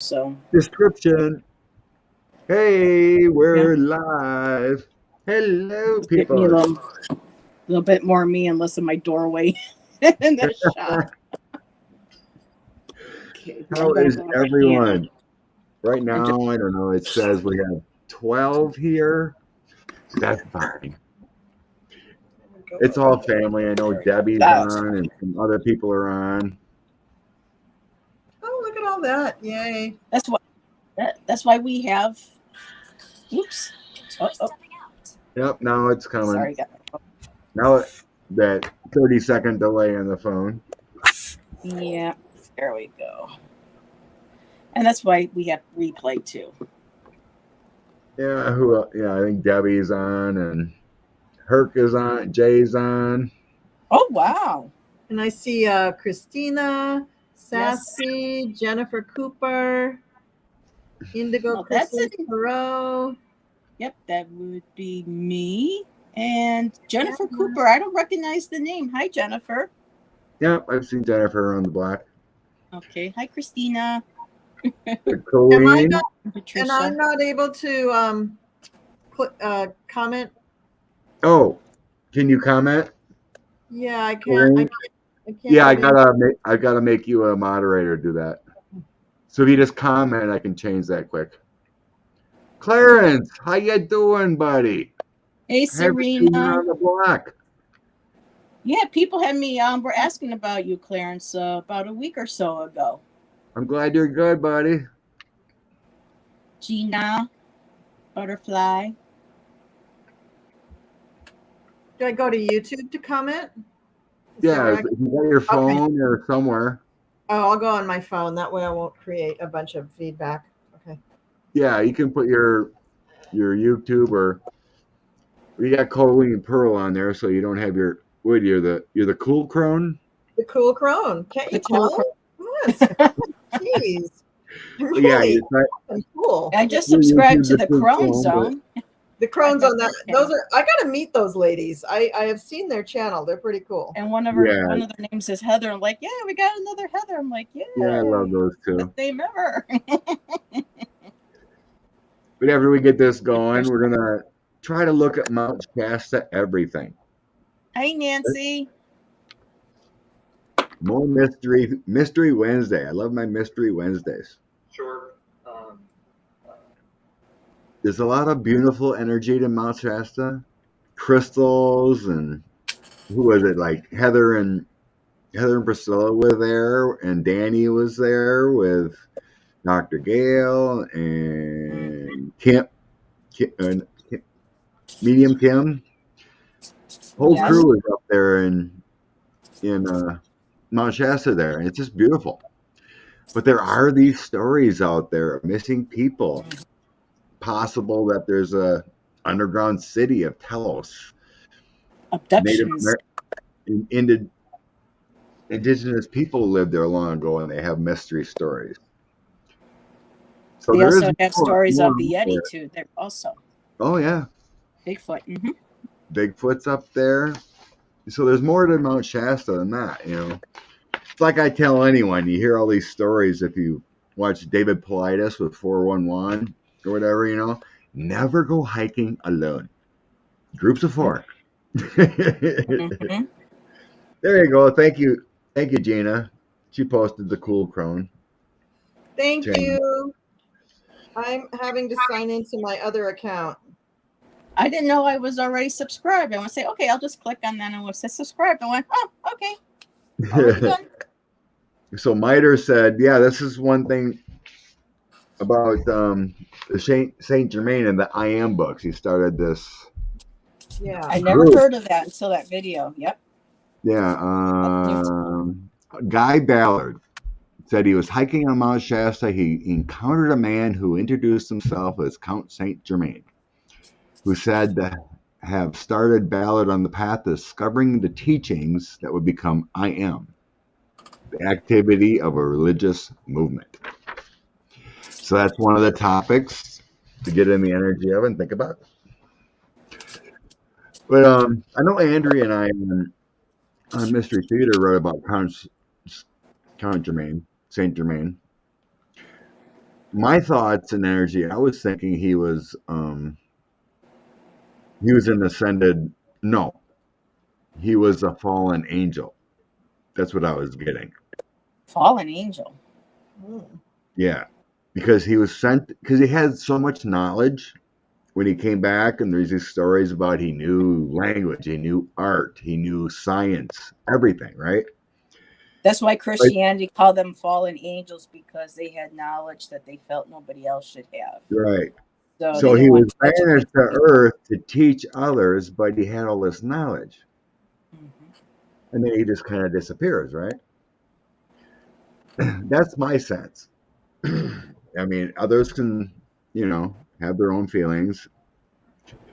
So Description. Hey, yeah, we're live. Hello, get me a people. little bit more of me and less of my doorway in the shop. Okay, How I'm gonna is go over here. everyone? Right And just, now, I don't know. It says we have 12 here. That's fine. go It's over all here. family. I know There we go. Debbie's That's on fine. and some other people are on. Oh, look at all that. Yay. That's why we have. Oops. Oh, Yep, now it's coming. sorry, guys. Now that 30-second delay on the phone. Yeah, there we go. And that's why we have replay too. Yeah, I think Debbie's on and Herc is on, Jay's on. Oh wow. And I see Christina, Sassy, Jennifer Cooper, Indigo, Well, that's Chrysalis, it. Perot. Yep, that would be me and Jennifer Cooper. I don't recognize the name. Hi, Jennifer. Yep, I've seen Jennifer around the block. Okay. Hi, Christina. Am I Colleen. not? Patricia. And I'm not able to comment. Oh, can you comment? Yeah, I can't. Colleen? I can't. Yeah, get in. I gotta make you a moderator to do that. So if you just comment, I can change that quick. Clarence, how you doing, buddy? Hey, Haven't seen you Serena. on the block. Yeah, people had me. Were asking about you, Clarence, about a week or so ago. I'm glad you're good, buddy. Gina, Butterfly. Do I go to YouTube to comment? Yeah, if you got your phone or somewhere. Oh, I'll go on my phone. That way I won't create a bunch of feedback. Okay. Yeah, you can put your YouTube or you got Colleen Pearl on there, so you don't have your what? You're the cool crone. The cool crone. Can't you tell? Yes. Jeez. Yeah, Really cool. I just subscribed to the the cool Crone crone, Zone. The crones on that. Those are. I gotta meet those ladies. I have seen their channel. They're pretty cool. And one of their names is Heather. I'm like, yeah, we got another Heather. I'm like, yeah. Yeah, I love those too. Best name ever. But after we get this going, we're gonna try to look at Mount Shasta everything. Hi, Nancy. More mystery Wednesday. I love my mystery Wednesdays. Sure. There's a lot of beautiful energy to Mount Shasta, crystals, and who was it? Like Heather and Priscilla were there, and Danny was there with Dr. Gale and Medium Kim. Whole crew is up there in Mount Shasta there, and it's just beautiful. But there are these stories out there of missing people. Possible that there's a underground city of Telos. Abductions. Indigenous people lived there long ago, and they have mystery stories. So they also have stories of the Yeti too. They're also. Oh yeah. Bigfoot. Mm-hmm. Bigfoot's up there. So there's more to Mount Shasta than that, you know. It's like I tell anyone, you hear all these stories if you watch David Paulides with 411 or whatever, you know, never go hiking alone. Groups of 4. Mm-hmm. There you go. Thank you, Gina. She posted the cool crone. Thank you. I'm having to sign into my other account. I didn't know I was already subscribed. I want to say, okay, I'll just click on that and we'll say subscribed. I went, oh, okay. Already done. So Miter said, yeah, this is one thing about the Saint Germain and the I Am books. He started this. Yeah. I never heard of that until that video. Yep. Yeah. Guy Ballard said he was hiking on Mount Shasta. He encountered a man who introduced himself as Count Saint Germain, who said to have started Ballard on the path of discovering the teachings that would become I Am, the activity of a religious movement. So that's one of the topics to get in the energy of and think about. But I know Andrea and I on Mystery Theater wrote about Count Germain, Saint Germain. my thoughts and energy, I was thinking he was an ascended. No, he was a fallen angel. That's what I was getting. Fallen angel. Yeah, because he was sent because he had so much knowledge when he came back, and there's these stories about he knew language, he knew art, he knew science, everything, right? That's why Christianity called them fallen angels, because they had knowledge that they felt nobody else should have. Right. So So they he didn't was want to banished educate to people. Earth to teach others, but he had all this knowledge. And then he just kind of disappears, right? That's my sense. I mean, others can, have their own feelings.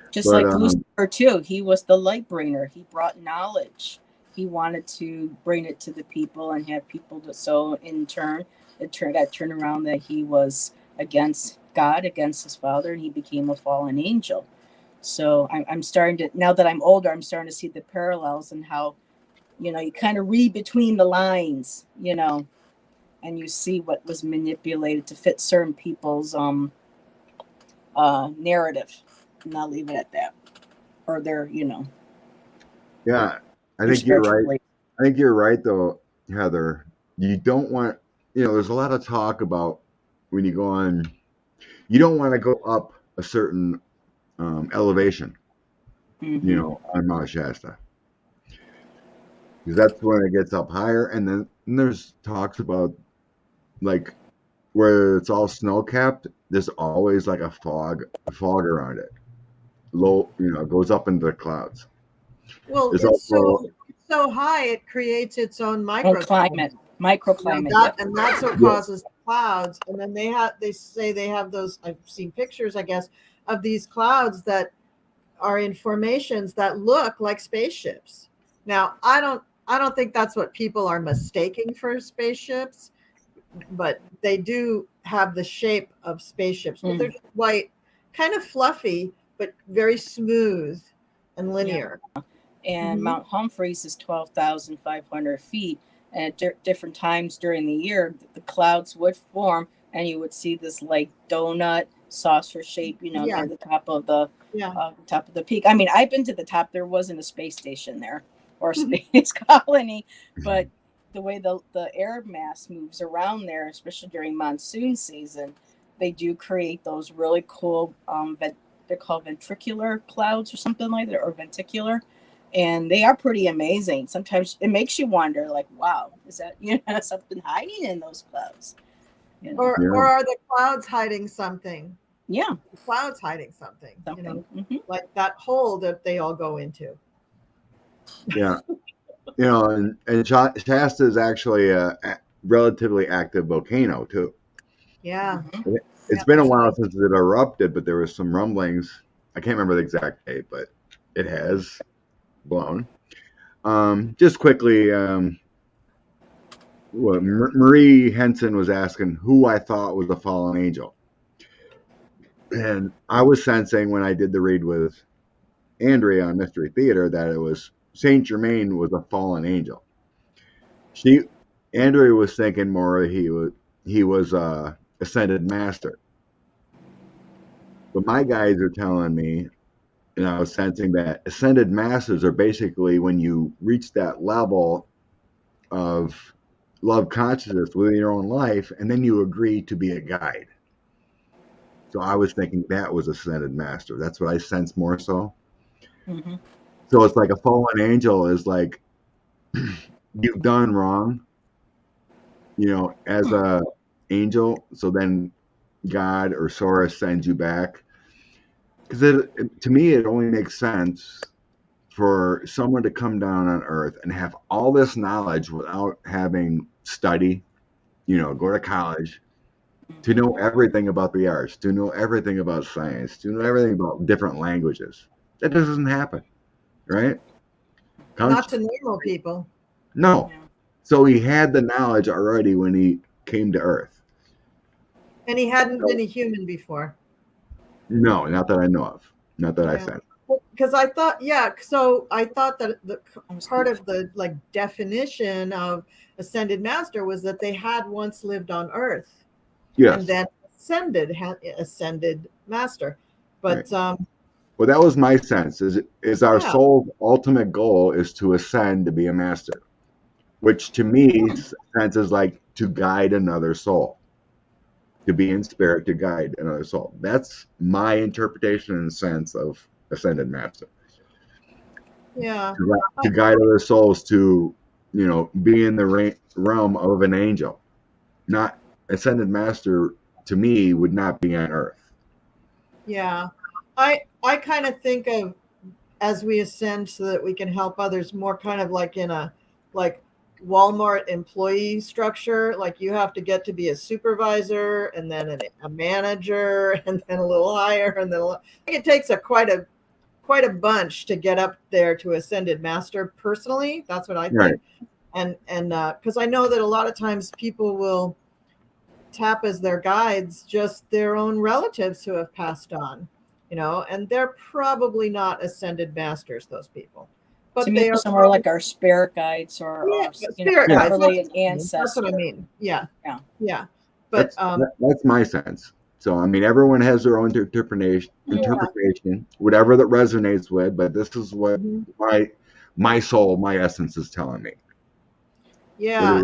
Just But like Lucifer too, he was the light bringer. He brought knowledge. He wanted to bring it to the people and have people so in turn, got turned around that he was against God, against his father, and he became a fallen angel. So I'm starting to, now that I'm older, I'm starting to see the parallels and how, you kind of read between the lines, and you see what was manipulated to fit certain people's narrative. And I'll leave it at that. Or their, yeah, I their think you're spiritual right. belief. I think you're right, though, Heather. You don't want, there's a lot of talk about when you go on, you don't want to go up a certain elevation, on Mount Shasta. Because that's when it gets up higher. And then there's talks about, like, where it's all snow capped, there's always like a fog around it. Low, it goes up into the clouds. Well, There's it's also so high it creates its own Climate, microclimate. Yep. and that's what causes the clouds. And then they say they have those. I've seen pictures, I guess, of these clouds that are in formations that look like spaceships. Now, I don't think that's what people are mistaking for spaceships, but they do have the shape of spaceships. But they're just white, kind of fluffy, but very smooth and linear. Yeah. And Mount Humphreys is 12,500 feet. And at different times during the year, the clouds would form, and you would see this like donut saucer shape, near the top of the top of the peak. I mean, I've been to the top. There wasn't a space station there or a space colony, but the way the air mass moves around there, especially during monsoon season, they do create those really cool. They're called ventricular clouds or something like that, or venticular. And they are pretty amazing. Sometimes it makes you wonder, like, wow, is that something hiding in those clouds? Or are the clouds hiding something? Yeah, the clouds hiding something. Like that hole that they all go into. Yeah, and Shasta is actually a relatively active volcano too. Yeah. It's been a while since it erupted, but there was some rumblings. I can't remember the exact date, but it has blown. Just quickly, Marie Henson was asking who I thought was a fallen angel. And I was sensing when I did the read with Andrea on Mystery Theater that it was Saint Germain was a fallen angel. Andrea was thinking more he was ascended master. But my guys are telling me, and I was sensing that ascended masters are basically when you reach that level of love consciousness within your own life, and then you agree to be a guide. So I was thinking that was ascended master. That's what I sense more so. So it's like a fallen angel is like you've done wrong, as a angel. So then God or Source sends you back. Because to me, it only makes sense for someone to come down on Earth and have all this knowledge without having study, go to college, to know everything about the arts, to know everything about science, to know everything about different languages. That doesn't happen, right? Not to normal people. No. So he had the knowledge already when he came to Earth. And he hadn't been a human before. No, not that I know of. Not that I sense. Because I thought, so I thought that the part of the definition of ascended master was that they had once lived on Earth. Yes. And then ascended master. But well, that was my sense. Is our yeah. soul's ultimate goal is to ascend to be a master, which to me senses like to guide another soul, to be in spirit to guide another soul. That's my interpretation and sense of ascended master. Yeah. To guide other souls to, be in the realm of an angel. Not ascended master to me would not be on earth. Yeah. I kind of think of as we ascend so that we can help others more kind of like in a like Walmart employee structure. Like you have to get to be a supervisor and then a manager and then a little higher and then it takes quite a bunch to get up there to ascended master. Personally, that's what I think. Right. And because I know that a lot of times people will tap as their guides just their own relatives who have passed on, and they're probably not ascended masters, those people, but to me, they are some are like our spirit guides or spirit guides. really an ancestor. That's what I mean. Yeah. But that's my sense. So I mean, everyone has their own interpretation, whatever that resonates with. But this is what my soul, my essence is telling me. Yeah,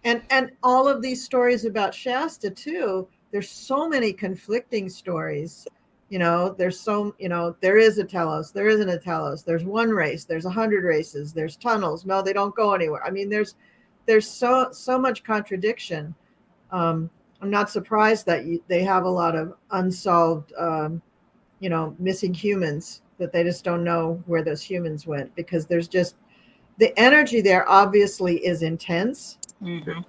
and all of these stories about Shasta too. There's so many conflicting stories. There's there is a Telos, there isn't a Telos. There's one race. There's 100 races. There's tunnels. No, they don't go anywhere. I mean, there's so much contradiction. I'm not surprised that they have a lot of unsolved, missing humans, that they just don't know where those humans went, because there's just the energy there obviously is intense. Mm-hmm.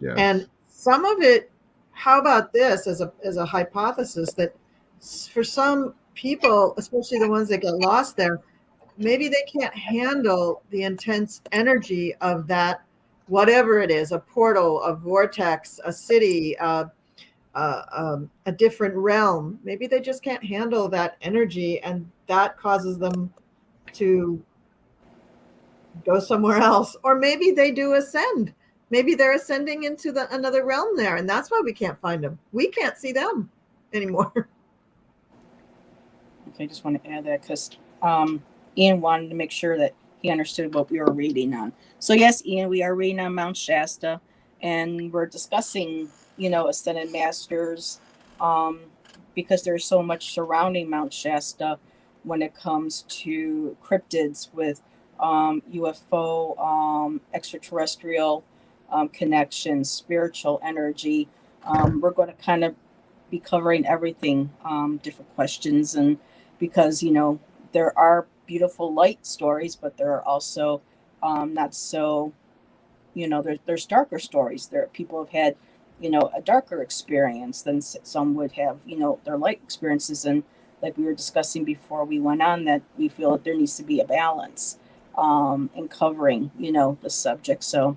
Yeah. And some of it, how about this as a hypothesis, that for some people, especially the ones that get lost there, maybe they can't handle the intense energy of that, whatever it is, a portal, a vortex, a city, a different realm. Maybe they just can't handle that energy, and that causes them to go somewhere else. Or maybe they do ascend. Maybe they're ascending into another realm there, and that's why we can't find them. We can't see them anymore. Okay, I just want to add that because Ian wanted to make sure that he understood what we were reading on. So yes, Ian, we are reading on Mount Shasta, and we're discussing, ascended masters, because there's so much surrounding Mount Shasta when it comes to cryptids with UFO, extraterrestrial connections, spiritual energy. We're going to kind of be covering everything, different questions, and because there are beautiful light stories, but there are also not so, there's darker stories. There people have had a darker experience than some would have, their light experiences. And like we were discussing before we went on, that we feel that there needs to be a balance in covering the subject. So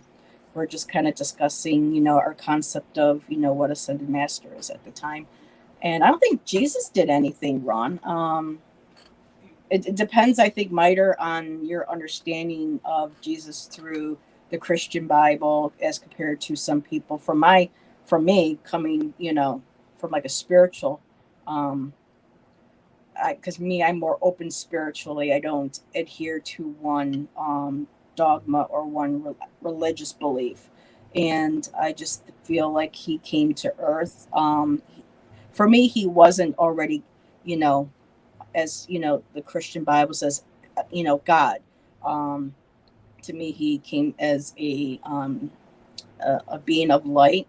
we're just kind of discussing our concept of what ascended master is at the time. And I don't think Jesus did anything wrong. It depends, I think, Miter, on your understanding of Jesus through the Christian Bible as compared to some people. For me, coming, from like a spiritual, because I'm more open spiritually. I don't adhere to one dogma or one religious belief. And I just feel like he came to earth. For me, he wasn't already, as the Christian Bible says, God. To me, he came as a being of light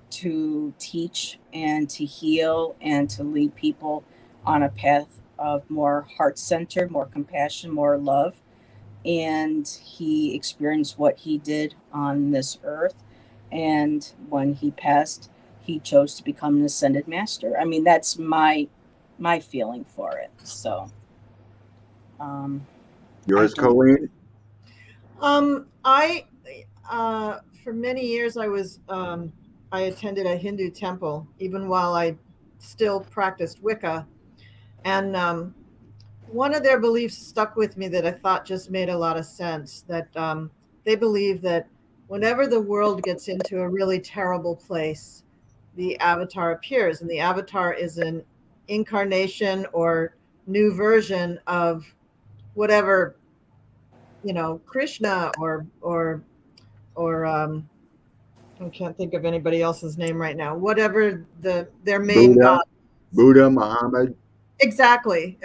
to teach and to heal and to lead people on a path of more heart-centered, more compassion, more love. And he experienced what he did on this earth. And when he passed, he chose to become an ascended master. I mean, that's my feeling for it. So, yours, Colleen? I for many years I attended a Hindu temple, even while I still practiced Wicca, and one of their beliefs stuck with me that I thought just made a lot of sense. That they believe that whenever the world gets into a really terrible place, the avatar appears, and the avatar is an incarnation or new version of whatever, Krishna or I can't think of anybody else's name right now. Whatever their main Buddha, god. Buddha, Muhammad. Exactly.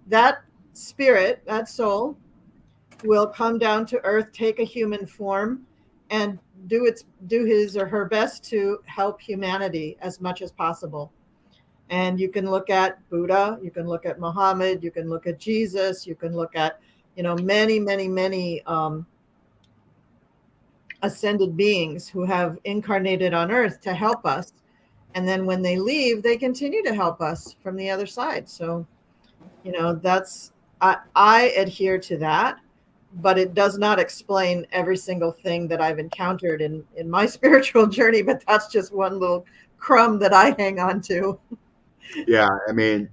That spirit, that soul, will come down to earth, take a human form, and do his or her best to help humanity as much as possible. And you can look at Buddha, you can look at Muhammad, you can look at Jesus, you can look at many, many, many ascended beings who have incarnated on earth to help us, and then when they leave, they continue to help us from the other side. So that's I adhere to that, but it does not explain every single thing that I've encountered in my spiritual journey. But that's just one little crumb that I hang on to. Yeah, I mean,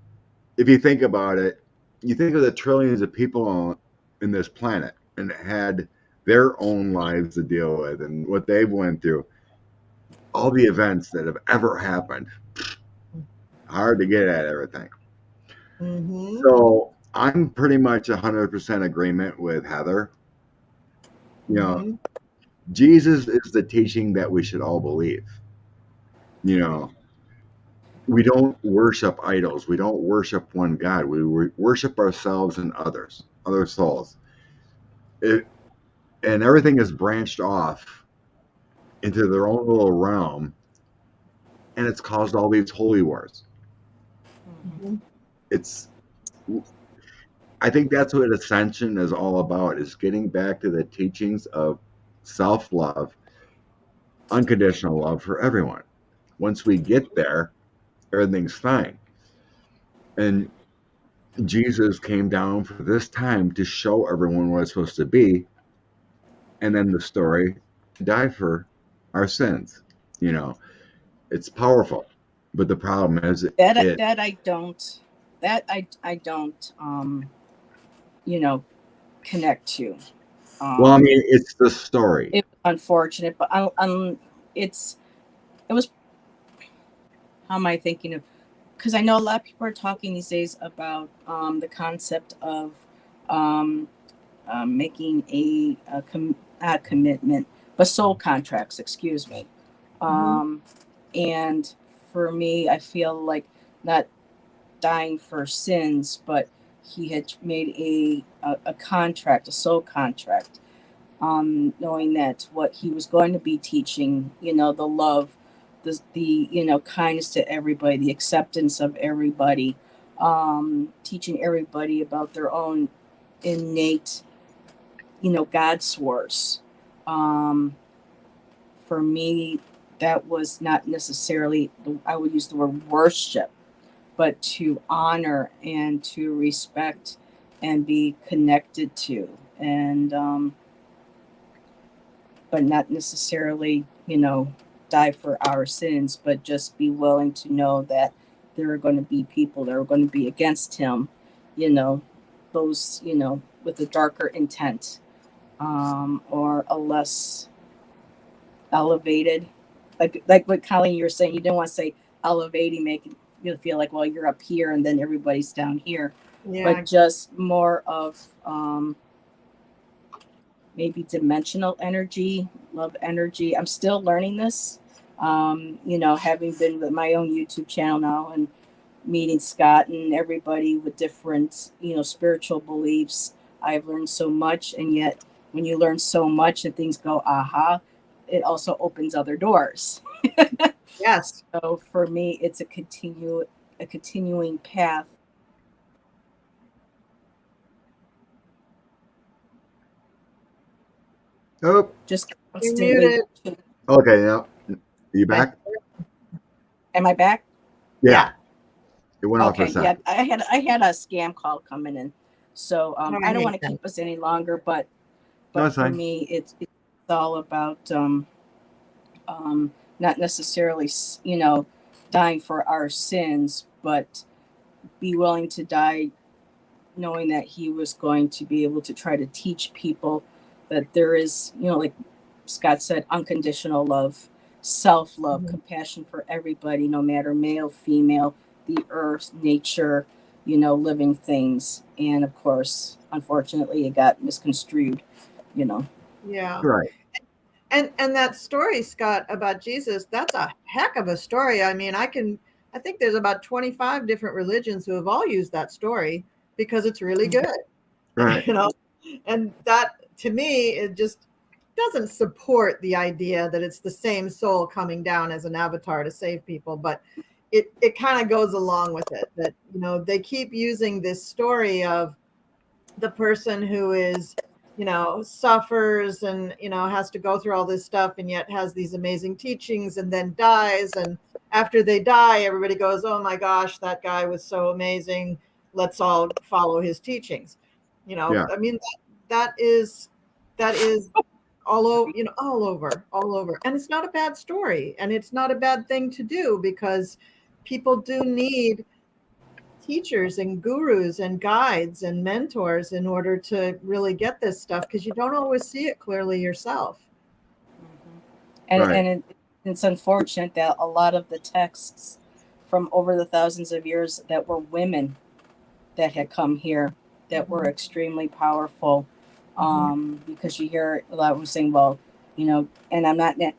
if you think about it, you think of the trillions of people in this planet and had their own lives to deal with and what they've went through, all the events that have ever happened. Hard to get at everything. Mm-hmm. So I'm pretty much 100% agreement with Heather. Mm-hmm. Jesus is the teaching that we should all believe. We don't worship idols. We don't worship one God. We worship ourselves and others, other souls. And everything is branched off into their own little realm, and it's caused all these holy wars. Mm-hmm. I think that's what ascension is all about, is getting back to the teachings of self-love, unconditional love for everyone. Once we get there, everything's fine. And Jesus came down for this time to show everyone what it's supposed to be, and then the story to die for our sins. It's powerful, but the problem is I don't connect to. Well, I mean, it's the story. It was unfortunate, but it was. How am I thinking of? Because I know a lot of people are talking these days about the concept of making a commitment, but soul contracts. Excuse me. And for me, I feel like not dying for sins, but he had made a contract, a soul contract, knowing that what he was going to be teaching, the love, the kindness to everybody, the acceptance of everybody, teaching everybody about their own innate, God source. For me, that was not necessarily, I would use the word worship, but to honor and to respect and be connected to, and but not necessarily, die for our sins, but just be willing to know that there are going to be people that are going to be against him, those, with a darker intent, or a less elevated, like what Colleen, you were saying, you didn't want to say elevating, making you feel like, well, you're up here and then everybody's down here. Yeah. But just more of maybe dimensional energy, love energy. I'm still learning this, having been with my own YouTube channel now and meeting Scott and everybody with different, spiritual beliefs. I've learned so much, and yet when you learn so much and things go, aha, it also opens other doors. Yes. So for me, it's a continuing path. Oh, Just You're muted. Okay, now you back? Am I back? Yeah. It went off for a Okay, second. yeah, I had a scam call coming in, so I don't want to keep us any longer. But No, for me, it's all about not necessarily dying for our sins, but be willing to die, knowing that he was going to be able to try to teach people that there is, like Scott said, unconditional love, self-love, compassion for everybody, no matter male, female, the earth, nature, living things. And of course, unfortunately, it got misconstrued, you know. Yeah. Right. And that story, Scott, about Jesus, that's a heck of a story. I mean, I think there's about 25 different religions who have all used that story because it's really good. Right. And that, to me, it just doesn't support the idea that it's the same soul coming down as an avatar to save people, but it kind of goes along with it, that they keep using this story of the person who is suffers and has to go through all this stuff and yet has these amazing teachings and then dies, and after they die everybody goes, oh my gosh, that guy was so amazing, let's all follow his teachings. Yeah. I mean, that is all over, all over. And it's not a bad story, and it's not a bad thing to do, because people do need teachers and gurus and guides and mentors in order to really get this stuff, because you don't always see it clearly yourself. And Right. it's unfortunate that a lot of the texts from over the thousands of years that were women that had come here that were extremely powerful, because you hear a lot of them saying, well, and I'm not a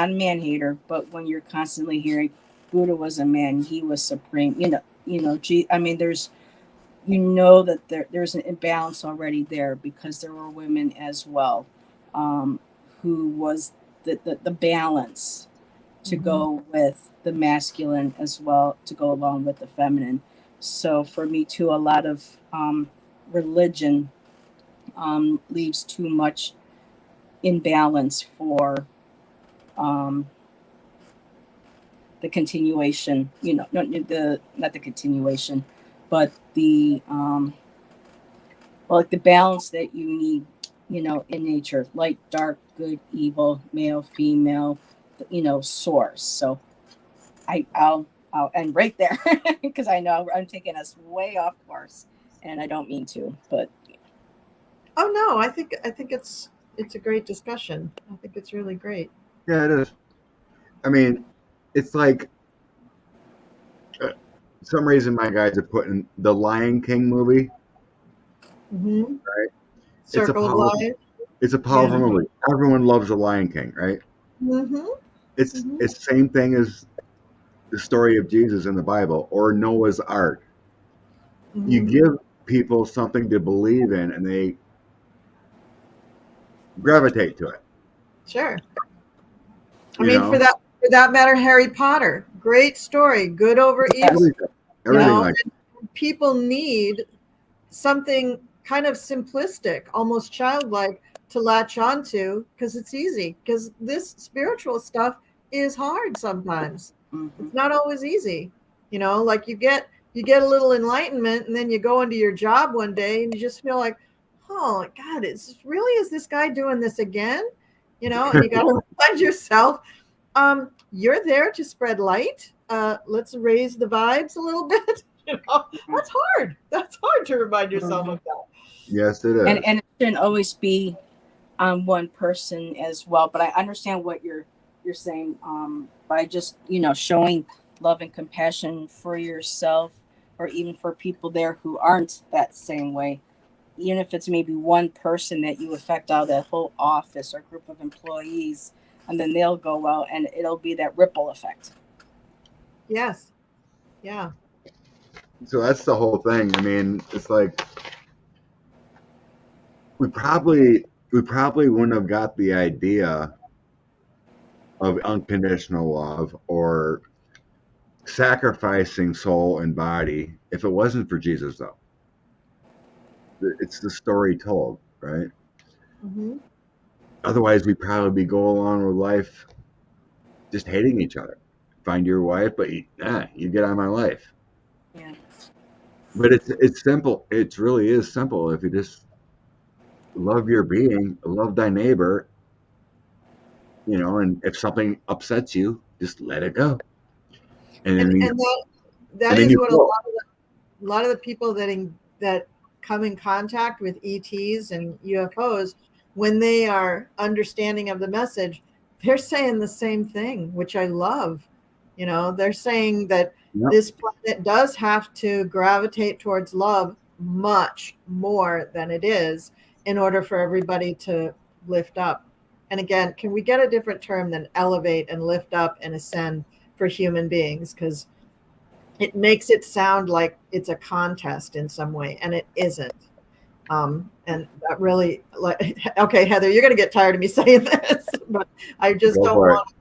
man hater, but when you're constantly hearing Buddha was a man, he was supreme, I mean, there's that there's an imbalance already there, because there were women as well, who was the balance to go with the masculine as well, to go along with the feminine. So for me too, a lot of religion leaves too much imbalance for the continuation, not the continuation, but the like the balance that you need, in nature, light, dark, good, evil, male, female, source. So I'll end right there because I know I'm taking us way off course, and I don't mean to, but Oh no, I think it's a great discussion. I think it's really great. Yeah, it is. I mean, it's like some reason my guys are putting the Lion King movie. Right. Circle of Life. It's a powerful Yeah. movie. Everyone loves the Lion King, right? It's the same thing as the story of Jesus in the Bible or Noah's Ark. You give people something to believe in, and they gravitate to it. Sure. I mean, for that matter, Harry Potter, great story, good over evil. Everything like people need something kind of simplistic, almost childlike, to latch onto, because it's easy. Because this spiritual stuff is hard sometimes. It's not always easy. Like you get a little enlightenment, and then you go into your job one day, and you just feel like, oh God, is this guy doing this again? And you got to remind yourself, you're there to spread light. Let's raise the vibes a little bit. That's hard. That's hard to remind yourself of that. Yes, it is. And it shouldn't always be on one person as well. But I understand what you're saying, by just showing love and compassion for yourself, or even for people there who aren't that same way. Even if it's maybe one person that you affect out of that whole office or group of employees, and then they'll go out and it'll be that ripple effect. Yes. Yeah. So that's the whole thing. I mean, it's like we probably wouldn't have got the idea of unconditional love or sacrificing soul and body if it wasn't for Jesus, though. It's the story told, right? Otherwise, we'd probably go along with life just hating each other. Find your wife, but you get out of my life. Yeah. But it's simple. It really is simple. If you just love your being, love thy neighbor, and if something upsets you, just let it go. And that is what a lot of the people that come in contact with ETs and UFOs, when they are understanding of the message, they're saying the same thing, which I love. You know, they're saying that Yep. this planet does have to gravitate towards love much more than it is in order for everybody to lift up. And again, can we get a different term than elevate and lift up and ascend for human beings? Because it makes it sound like it's a contest in some way, and it isn't. And that really, like, okay, Heather, you're going to get tired of me saying this, but I just Go don't for it. want.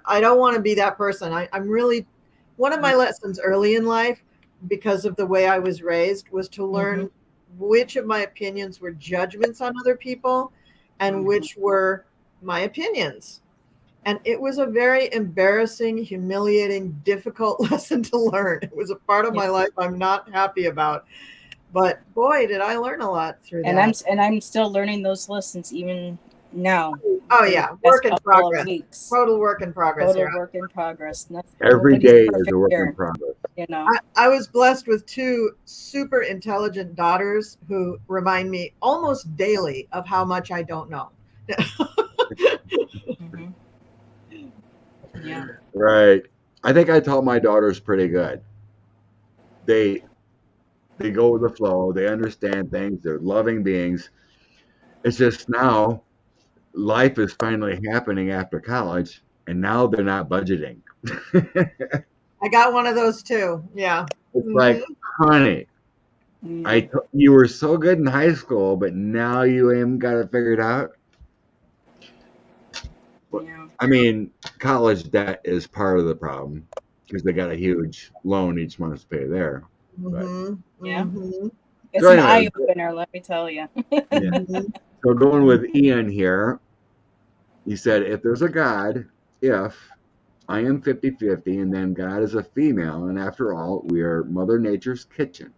I don't want to be that person. I'm really, one of my lessons early in life, because of the way I was raised, was to learn which of my opinions were judgments on other people and which were my opinions. And it was a very embarrassing, humiliating, difficult lesson to learn. It was a part of my life I'm not happy about. But boy, did I learn a lot through that. I'm still learning those lessons even now. Oh yeah, work in progress. Weeks. Total work in progress. Total here. work in progress. Every Nobody's day is perfect a work here, in progress. you know. I was blessed with two super intelligent daughters who remind me almost daily of how much I don't know. Yeah. Right. I think I taught my daughters pretty good. They go with the flow. They understand things. They're loving beings. It's just now life is finally happening after college, and now they're not budgeting. I got one of those too. Yeah. It's like, honey, you were so good in high school, but now you ain't got it figured out. Yeah. I mean, college debt is part of the problem because they got a huge loan each month to pay there. Yeah. It's So an anyway, eye opener, let me tell you. Yeah. So going with Ian here, he said, if there's a God, if I am 50-50 and then God is a female, and after all, we are Mother Nature's kitchen.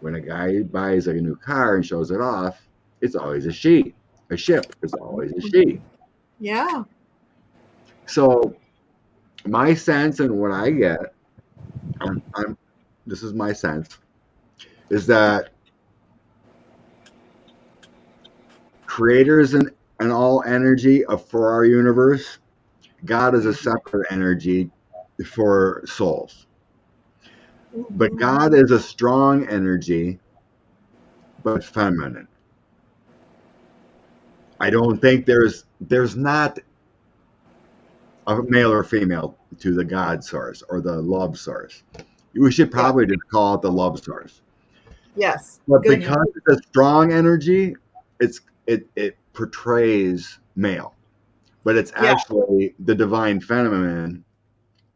When a guy buys a new car and shows it off, it's always a she. A ship is always a she. Yeah. So my sense and what I get, this is my sense, is that creators and all energy for our universe, God is a separate energy for souls. But God is a strong energy, but feminine. I don't think there's not a male or female to the God source or the love source. We should probably just call it the love source. Yes. But because it's a strong energy, it portrays male, but it's actually the divine feminine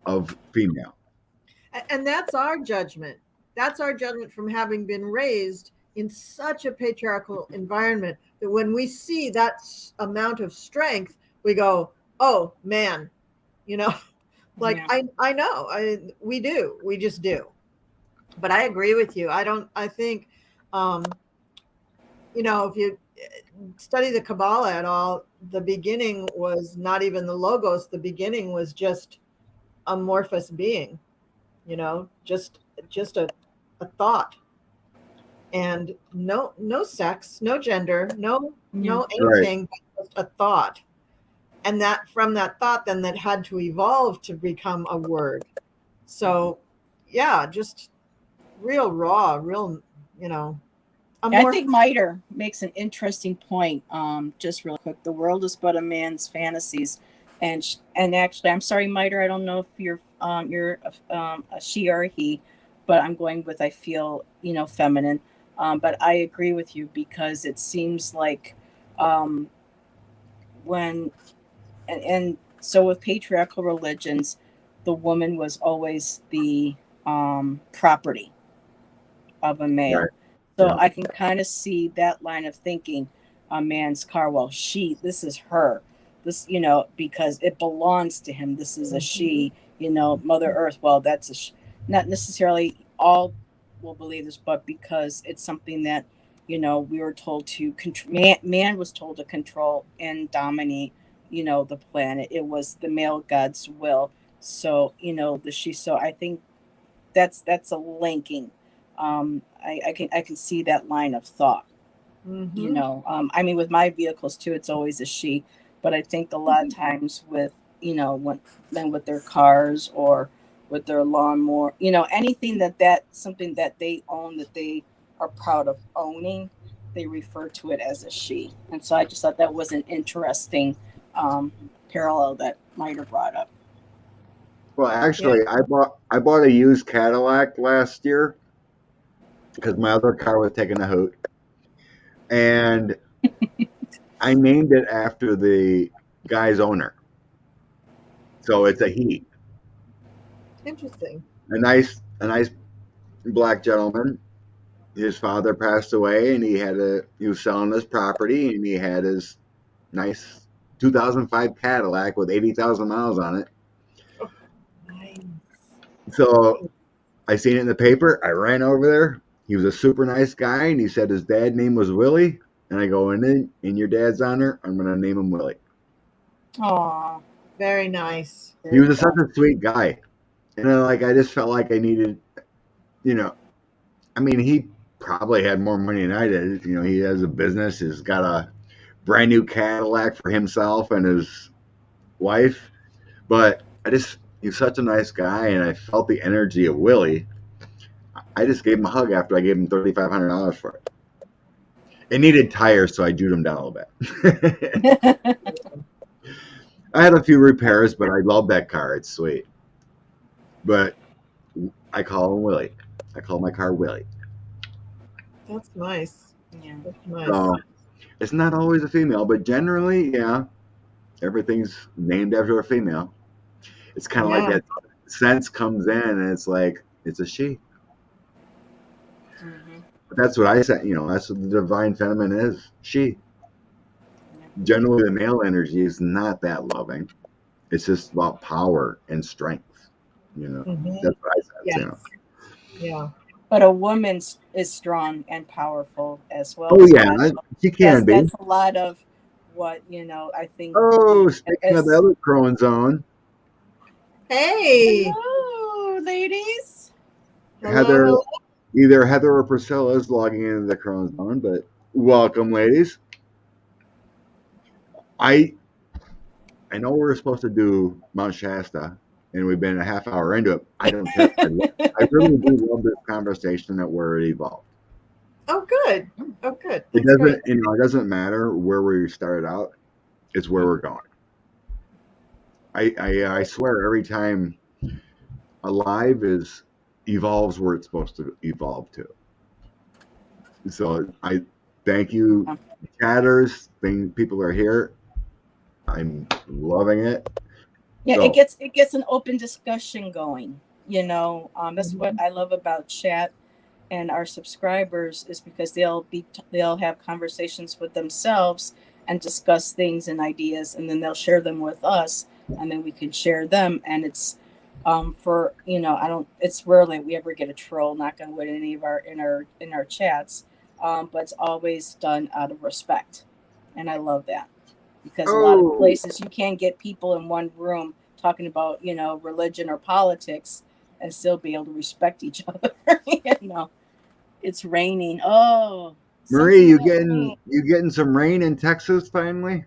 of female. And that's our judgment. That's our judgment from having been raised in such a patriarchal environment that when we see that amount of strength, we go, oh man, you know, like I know, we do, we just do. But I agree with you. I think, you know, if you study the Kabbalah at all, the beginning was not even the logos. The beginning was just amorphous being, you know, just a thought, and no sex, no gender, no anything, but just a thought. And that from that thought, then that had to evolve to become a word. So yeah, just real raw, real, you know. I think Miter makes an interesting point. Just real quick, the world is but a man's fantasies, and actually, I'm sorry, Miter. I don't know if you're a she or a he, but I'm going with I feel feminine. But I agree with you because it seems like when and so with patriarchal religions, the woman was always the property of a male. Right. So I can kind of see that line of thinking. A man's car, well, this is her. This, because it belongs to him. This is a she, Mother Earth. Well, that's not necessarily all will believe this, but because it's something that, we were told to control. Man was told to control and dominate, the planet. It was the male god's will. So, the she. So I think that's a linking. I can see that line of thought. I mean, with my vehicles too, it's always a she. But I think a lot of times with, when with their cars or with their lawnmower, anything something that they own, that they are proud of owning, they refer to it as a she. And so I just thought that was an interesting parallel that Miter brought up. Well, actually, I bought a used Cadillac last year because my other car was taking a hoot, and I named it after the guy's owner. So it's a he. Interesting. A nice black gentleman. His father passed away, and he was selling his property, and he had his nice 2005 Cadillac with 80,000 miles on it. Oh, nice. So I seen it in the paper. I ran over there. He was a super nice guy, and he said his dad's name was Willie. And I go, in your dad's honor, I'm going to name him Willie. Aw. Very nice. He was such a sweet guy. And I just felt like I needed, he probably had more money than I did. He has a business. He's got a brand new Cadillac for himself and his wife. But he's such a nice guy, and I felt the energy of Willie. I just gave him a hug after I gave him $3,500 for it. It needed tires, so I jewed them down a little bit. I had a few repairs, but I love that car. It's sweet. But I call him Willie. I call my car Willie. That's nice. Yeah. That's nice. So it's not always a female, but generally, yeah, everything's named after a female. It's kind of like that sense comes in, and it's like, it's a she. Mm-hmm. But that's what I said. That's what the divine feminine is. She. Generally, the male energy is not that loving. It's just about power and strength. Mm-hmm. That's what I said. Yes. Yeah. But a woman is strong and powerful as well. Oh, yeah. She can be. That's a lot of what, I think. Oh, speaking of the other crone zone. Hey. Hello, ladies. Heather, either Heather or Priscilla is logging into the crone zone, but welcome, ladies. I know we're supposed to do Mount Shasta, and we've been a half hour into it. I don't care. I really do love this conversation that where it evolved. Oh, good. Oh, good. It doesn't, it doesn't matter where we started out. It's where we're going. I swear every time alive evolves where it's supposed to evolve to. So I thank you, chatters. People are here. I'm loving it. Yeah, so it gets an open discussion going. That's what I love about chat and our subscribers, is because they'll have conversations with themselves and discuss things and ideas, and then they'll share them with us, and then we can share them. And it's it's rarely we ever get a troll, knock on wood, any of in our chats, but it's always done out of respect, and I love that, because a lot of places you can't get people in one room talking about religion or politics and still be able to respect each other. It's raining. Oh, Marie, you getting some rain in Texas finally?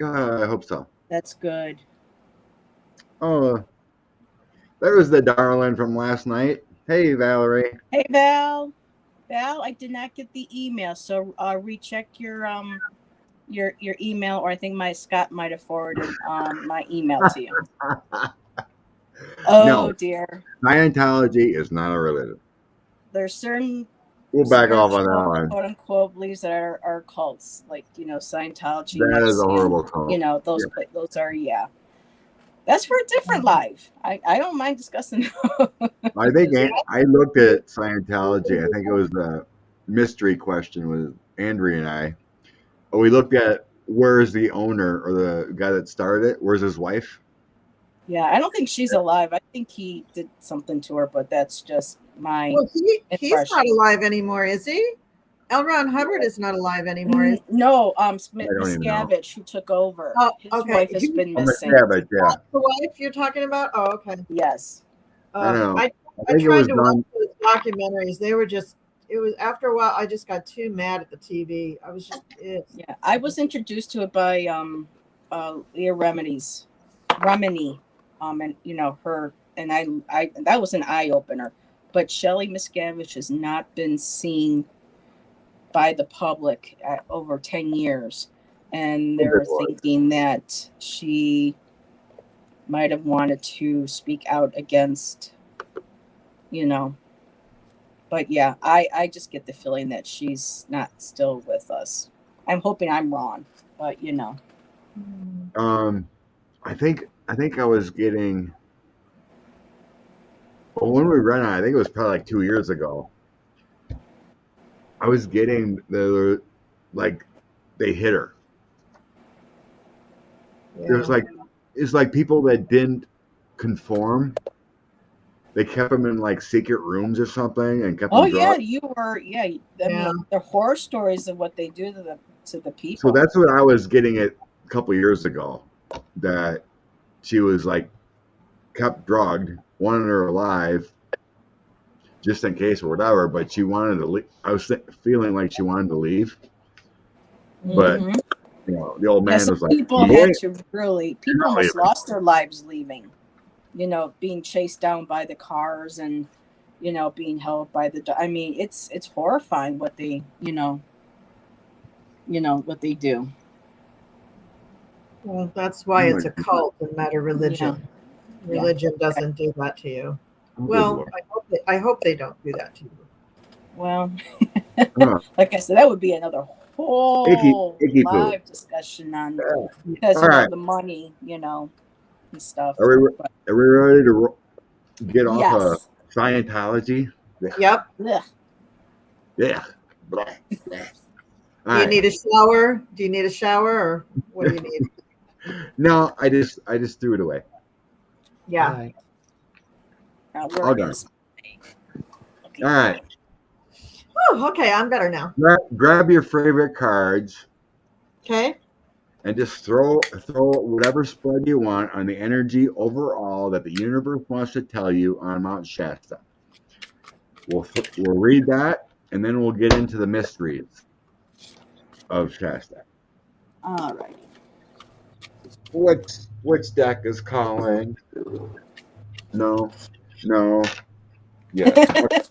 I hope so. That's good. Oh, there was the darling from last night. Hey, Valerie. Hey, Val, I did not get the email, so recheck your email, or I think Scott might have forwarded my email to you. Oh, no. Dear. Scientology is not a religion. There's certain we'll back off on that one. Quote unquote beliefs that are cults, like Scientology. That is a horrible cult. Those are That's for a different life. I don't mind discussing. I think I looked at Scientology. I think it was a mystery question with Andrea and I. We looked at where's the owner or the guy that started it. Where's his wife? Yeah, I don't think she's alive. I think he did something to her, but that's just my. Well, he's not alive anymore, is he? L. Ron Hubbard is not alive anymore. Is he? No, Miscavige, who took over. Oh, his okay. wife has been missing. Miscavige, yeah. The wife you're talking about? Oh, okay. Yes. I know. I tried to watch those documentaries. They were just it was after a while I just got too mad at the TV. I was just Yeah, I was introduced to it by Leah Remini, and you know her, and I that was an eye opener. But Shelley Miscavige has not been seen by the public at over 10 years, and they're thinking that she might have wanted to speak out against, you know. But yeah, I just get the feeling that she's not still with us. I'm hoping I'm wrong, but you know. I think I was getting. Well, when we ran out, I think it was probably like 2 years ago. I was getting like they hit her. There's like it's like people that didn't conform. They kept them in like secret rooms or something and kept them. Oh yeah, drugged. you were I mean, the horror stories of what they do to the people. So that's what I was getting at a couple of years ago. That she was like kept drugged, wanted her alive, just in case or whatever. But she wanted to leave. I was feeling like she wanted to leave, but you know, the old man was like, people had to people almost lost their lives leaving. You know, being chased down by the cars and, you know, being held by the. I mean, it's horrifying what they, you know what they do. Well, that's why it's a cult and not a religion. Yeah. Religion doesn't do that to you. Well, I hope they don't do that to you. Well, like I said, that would be another whole live discussion on because of the money, you know, and stuff. Are we ready to get off of Scientology? Yep. Yeah. Do you need a shower? Do you need a shower, or what do you need? No, I just threw it away. Yeah. All done. All right. Oh, okay. I'm better now. Grab your favorite cards. Okay. And just throw whatever spread you want on the energy overall that the universe wants to tell you on Mount Shasta. We'll read that, and then we'll get into the mysteries of Shasta. All right. Which deck is calling? No. Yes.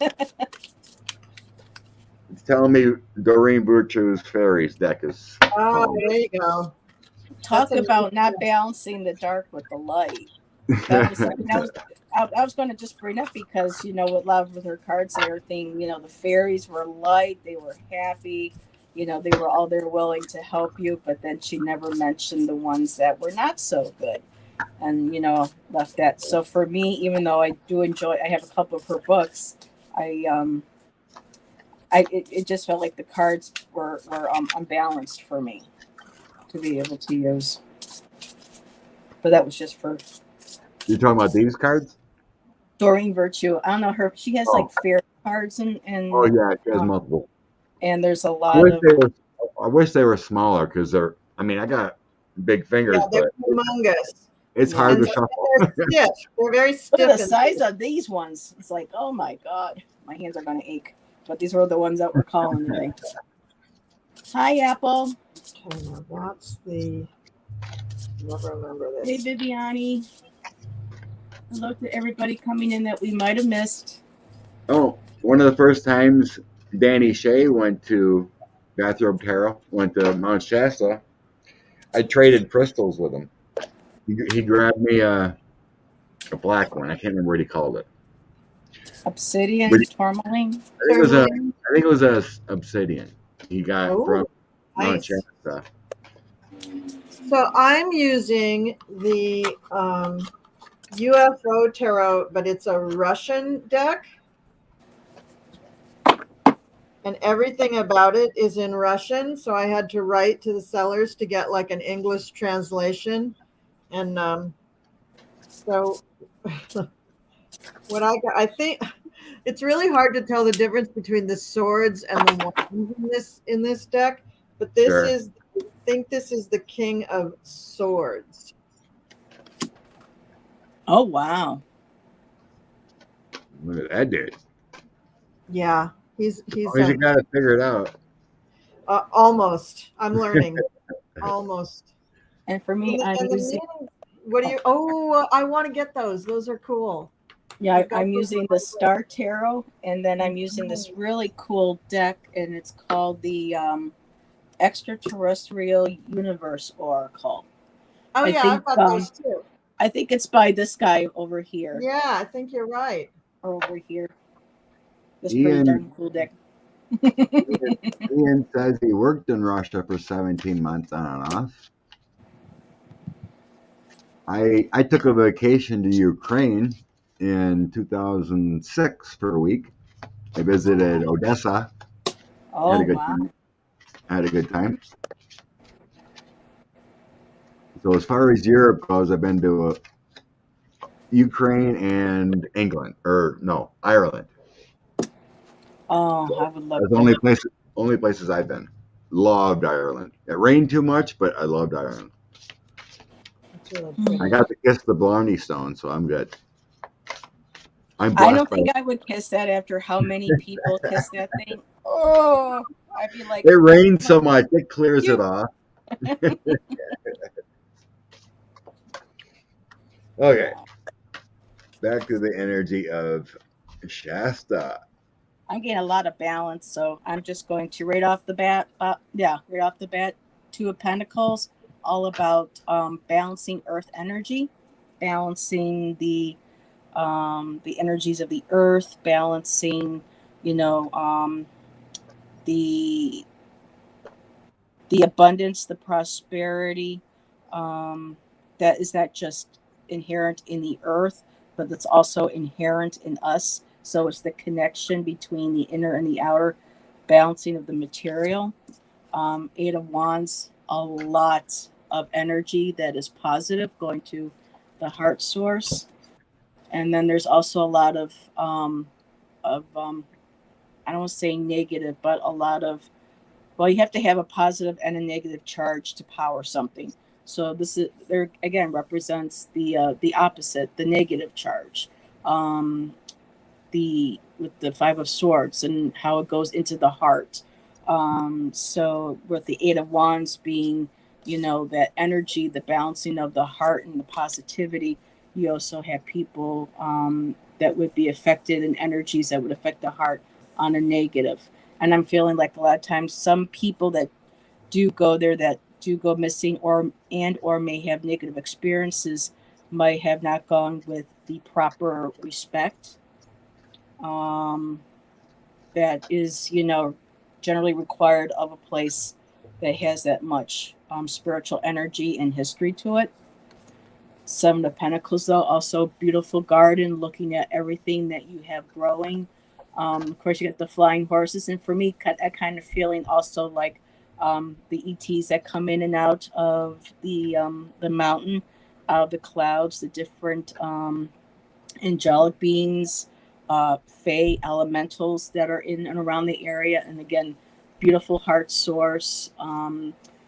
It's telling me Doreen Virtue's Fairies deck is. Oh, there you go. Talk about not balancing the dark with the light. That was, I was going to just bring up because, you know, with love with her cards and everything, you know, the fairies were light, they were happy, you know, they were all there willing to help you, but then she never mentioned the ones that were not so good. And, you know, left that. So for me, even though I do enjoy, I have a couple of her books, it just felt like the cards were unbalanced for me to be able to use. But that was just for. You're talking about these cards? Doreen Virtue. I don't know her. She has like fairy cards and. Oh yeah, she has multiple. And there's a lot of. I wish they were smaller because they're. I mean, I got big fingers, they're but humongous. It's hard to shuffle. They're stiff. They're very stiff. Look at the size of these ones. It's like, oh my god, my hands are gonna ache. But these were the ones that were calling today. Hi, Apple. Okay, now that's the. Never remember this. Hey, Viviani. Hello to everybody coming in that we might have missed. Oh, one of the first times Danny Shea went to Bathrobe Tarot, went to Mount Shasta, I traded crystals with him. He grabbed me a black one. I can't remember what he called it. Obsidian, tourmaline. I think it was a obsidian. He got from Mount Shasta. So I'm using the UFO tarot, but it's a Russian deck. And everything about it is in Russian. So I had to write to the sellers to get like an English translation. And so what I think it's really hard to tell the difference between the swords and the wands in this deck. But this is, I think this is the King of Swords. Oh, wow. Look at that dude. Yeah. He's You got to figure it out. almost. I'm learning. Almost. And for me, what do you? Oh, I want to get those. Those are cool. Yeah, I'm using the Star Tarot, and then I'm using this really cool deck, and it's called the Extraterrestrial Universe Oracle. Oh, I've got those too. I think it's by this guy over here. Yeah, I think you're right. Over here. This pretty darn cool deck. Ian says he worked in Russia for 17 months on and off. I took a vacation to Ukraine in 2006 for a week. I visited Odessa. Oh, wow. Had a good time. So as far as Europe goes, I've been to Ukraine and England, Ireland. Oh, so I would love that. That's only places I've been. Loved Ireland. It rained too much, but I loved Ireland. I got to kiss the Blarney Stone, so I'm good. I don't think I would kiss that after how many people kiss that thing. Oh, I'd be like, it rains so much, it clears it off. Okay. Back to the energy of Shasta. I'm getting a lot of balance, so I'm just going to right off the bat, Two of Pentacles, all about balancing Earth energy, balancing the energies of the Earth, balancing, the abundance, the prosperity, that is not just inherent in the Earth, but that's also inherent in us. So it's the connection between the inner and the outer, balancing of the material. Eight of Wands, a lot of energy that is positive going to the heart source. And then there's also a lot of I don't want to say negative, but a lot of, you have to have a positive and a negative charge to power something. So this is, there again, represents the opposite, the negative charge. With the Five of Swords and how it goes into the heart. So with the Eight of Wands being, that energy, the balancing of the heart and the positivity, you also have people that would be affected in energies that would affect the heart on a negative. And I'm feeling like a lot of times some people that do go there, that do go missing or may have negative experiences, might have not gone with the proper respect. That is, generally required of a place that has that much spiritual energy and history to it. Seven of Pentacles, though, also beautiful garden, looking at everything that you have growing. Of course, you got the flying horses, and for me, that kind of feeling also like the ETs that come in and out of the mountain, out of the clouds, the different angelic beings, fae elementals that are in and around the area. And again, beautiful heart source,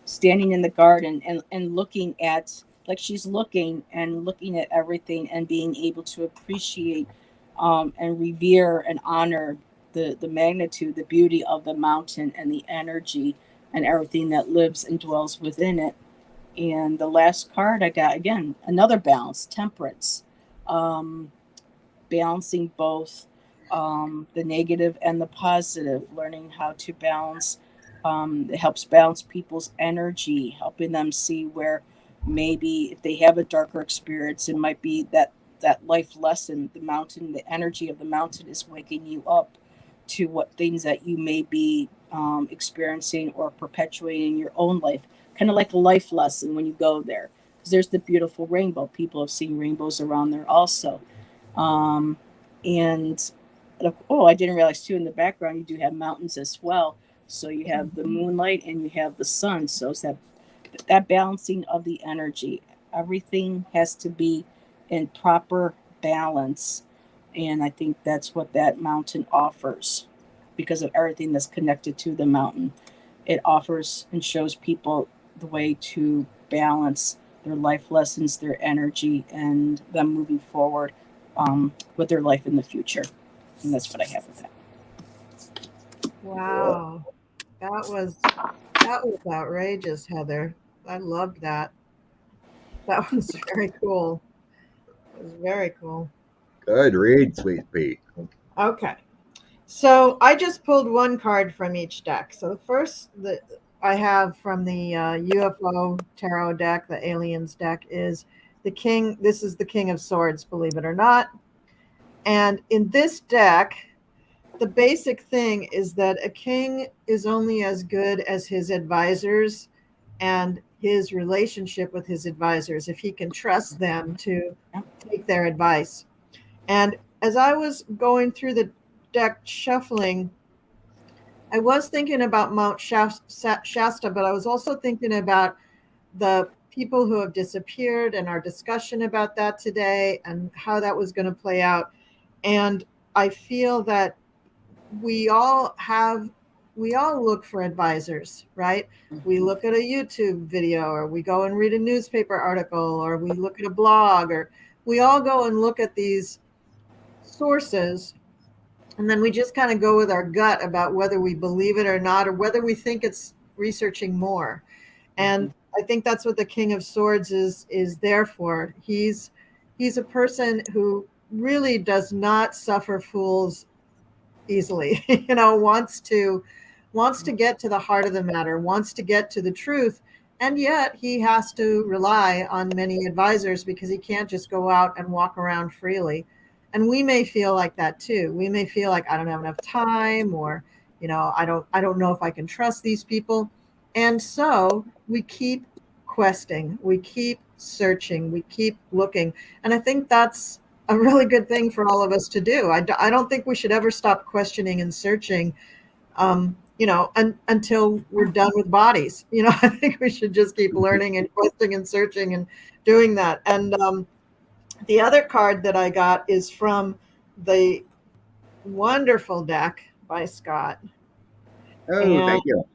standing in the garden and looking at, like she's looking at everything and being able to appreciate and revere and honor the magnitude, the beauty of the mountain and the energy and everything that lives and dwells within it. And the last card I got, again, another balance, Temperance. Balancing both the negative and the positive, learning how to balance. It helps balance people's energy, helping them see where maybe if they have a darker experience, it might be that life lesson, the mountain, the energy of the mountain is waking you up to what things that you may be experiencing or perpetuating in your own life. Kind of like a life lesson when you go there. Because there's the beautiful rainbow. People have seen rainbows around there also. And I didn't realize too, in the background you do have mountains as well. So you have the moonlight and you have the sun. So it's that balancing of the energy. Everything has to be in proper balance, and I think that's what that mountain offers, because of everything that's connected to the mountain. It offers and shows people the way to balance their life lessons, their energy, and them moving forward with their life in the future. And that's what I have with that. Wow. That was outrageous, Heather. I loved that. That was very cool. It was very cool. Good read, Sweet Pea. Okay. So I just pulled one card from each deck. So the first that I have from the UFO tarot deck, the aliens deck, is the King. This is the King of Swords, believe it or not. And in this deck, the basic thing is that a king is only as good as his advisors and his relationship with his advisors, if he can trust them to take their advice. And as I was going through the deck shuffling, I was thinking about Mount Shasta, but I was also thinking about the people who have disappeared and our discussion about that today and how that was going to play out. And I feel that we all look for advisors, right? We look at a YouTube video, or we go and read a newspaper article, or we look at a blog, or we all go and look at these sources, and then we just kind of go with our gut about whether we believe it or not, or whether we think it's researching more. And I think that's what the King of Swords is there for. He's a person who really does not suffer fools easily. Wants to get to the heart of the matter, wants to get to the truth, and yet he has to rely on many advisors because he can't just go out and walk around freely. And we may feel like that too. We may feel like, I don't have enough time, or I don't know if I can trust these people. And so we keep questing, we keep searching, we keep looking. And I think that's a really good thing for all of us to do. I don't think we should ever stop questioning and searching, until we're done with bodies. I think we should just keep learning and questing and searching and doing that. And the other card that I got is from the wonderful deck by Scott. Oh, thank you.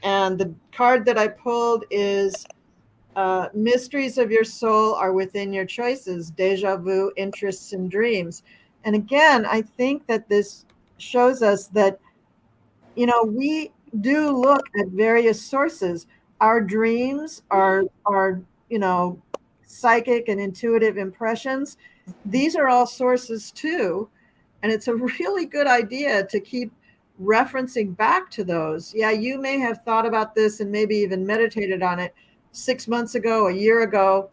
And the card that I pulled is mysteries of your soul are within your choices, deja vu, interests, and dreams. And again, I think that this shows us that, we do look at various sources. Our dreams, our psychic and intuitive impressions, these are all sources too. And it's a really good idea to keep referencing back to those. Yeah, you may have thought about this and maybe even meditated on it 6 months ago, a year ago,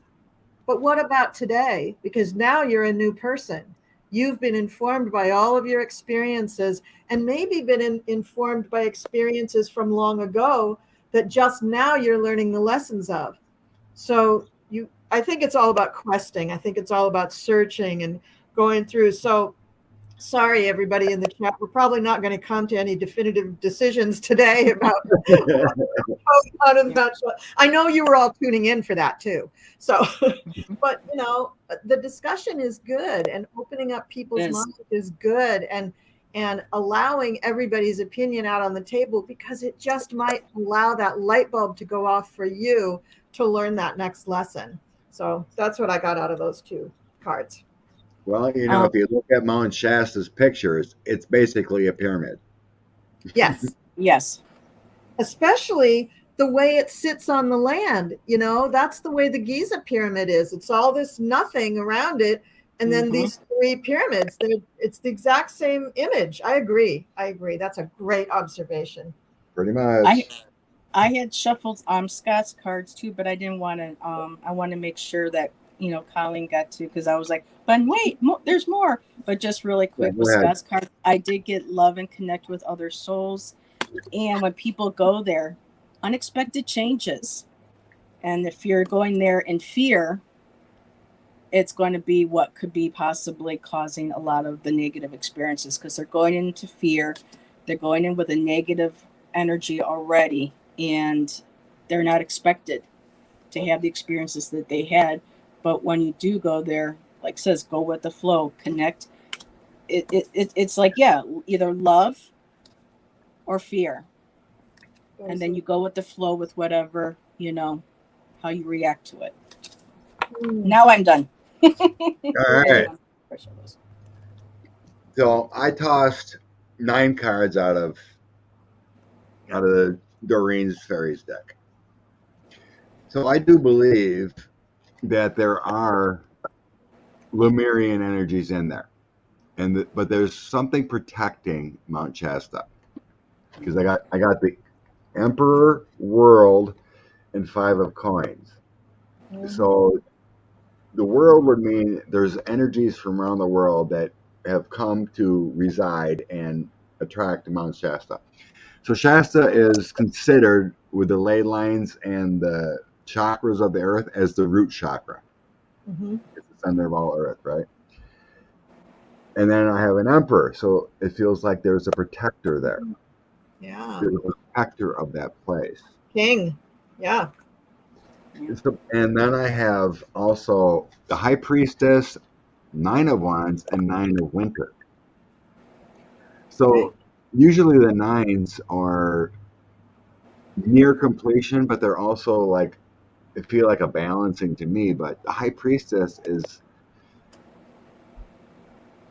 but what about today? Because now you're a new person. You've been informed by all of your experiences, and maybe been informed by experiences from long ago that just now you're learning the lessons of. So I think it's all about questing. I think it's all about searching and going through. So sorry, everybody in the chat. We're probably not going to come to any definitive decisions today about I know you were all tuning in for that too. So, but the discussion is good, and opening up people's minds is good, and allowing everybody's opinion out on the table, because it just might allow that light bulb to go off for you to learn that next lesson. So that's what I got out of those two cards. Well, if you look at Mount Shasta's pictures, it's basically a pyramid. Yes. Yes. Especially the way it sits on the land. That's the way the Giza pyramid is. It's all this nothing around it, and then these three pyramids. It's the exact same image. I agree. That's a great observation. Pretty much. I had shuffled Scott's cards too, but I didn't want to. I want to make sure that Colleen got to, because I was like, but wait, there's more. But just really quick with Scott's card, I did get love and connect with other souls, and when people go there, unexpected changes. And if you're going there in fear, it's going to be what could be possibly causing a lot of the negative experiences, because they're going into fear, they're going in with a negative energy already, and they're not expected to have the experiences that they had. But when you do go there, like says, go with the flow, connect. It's like, either love or fear. And then you go with the flow with whatever, how you react to it. Now I'm done. All right. So I tossed 9 cards out of out of the Doreen's Fairies deck. So I do believe that there are Lemurian energies in there, but there's something protecting Mount Shasta, because I got the Emperor, World, and Five of Coins. So the world would mean there's energies from around the world that have come to reside and attract Mount Shasta. So Shasta is considered, with the ley lines and the chakras of the earth, as the root chakra. Mm-hmm. It's the center of all earth, right? And then I have an emperor, so it feels like there's a protector there. Yeah. There's a protector of that place. King. Yeah. And then I have also the High Priestess, Nine of Wands, and Nine of Winter. So usually the nines are near completion, but they're also like, they feel like a balancing to me. But the High Priestess is,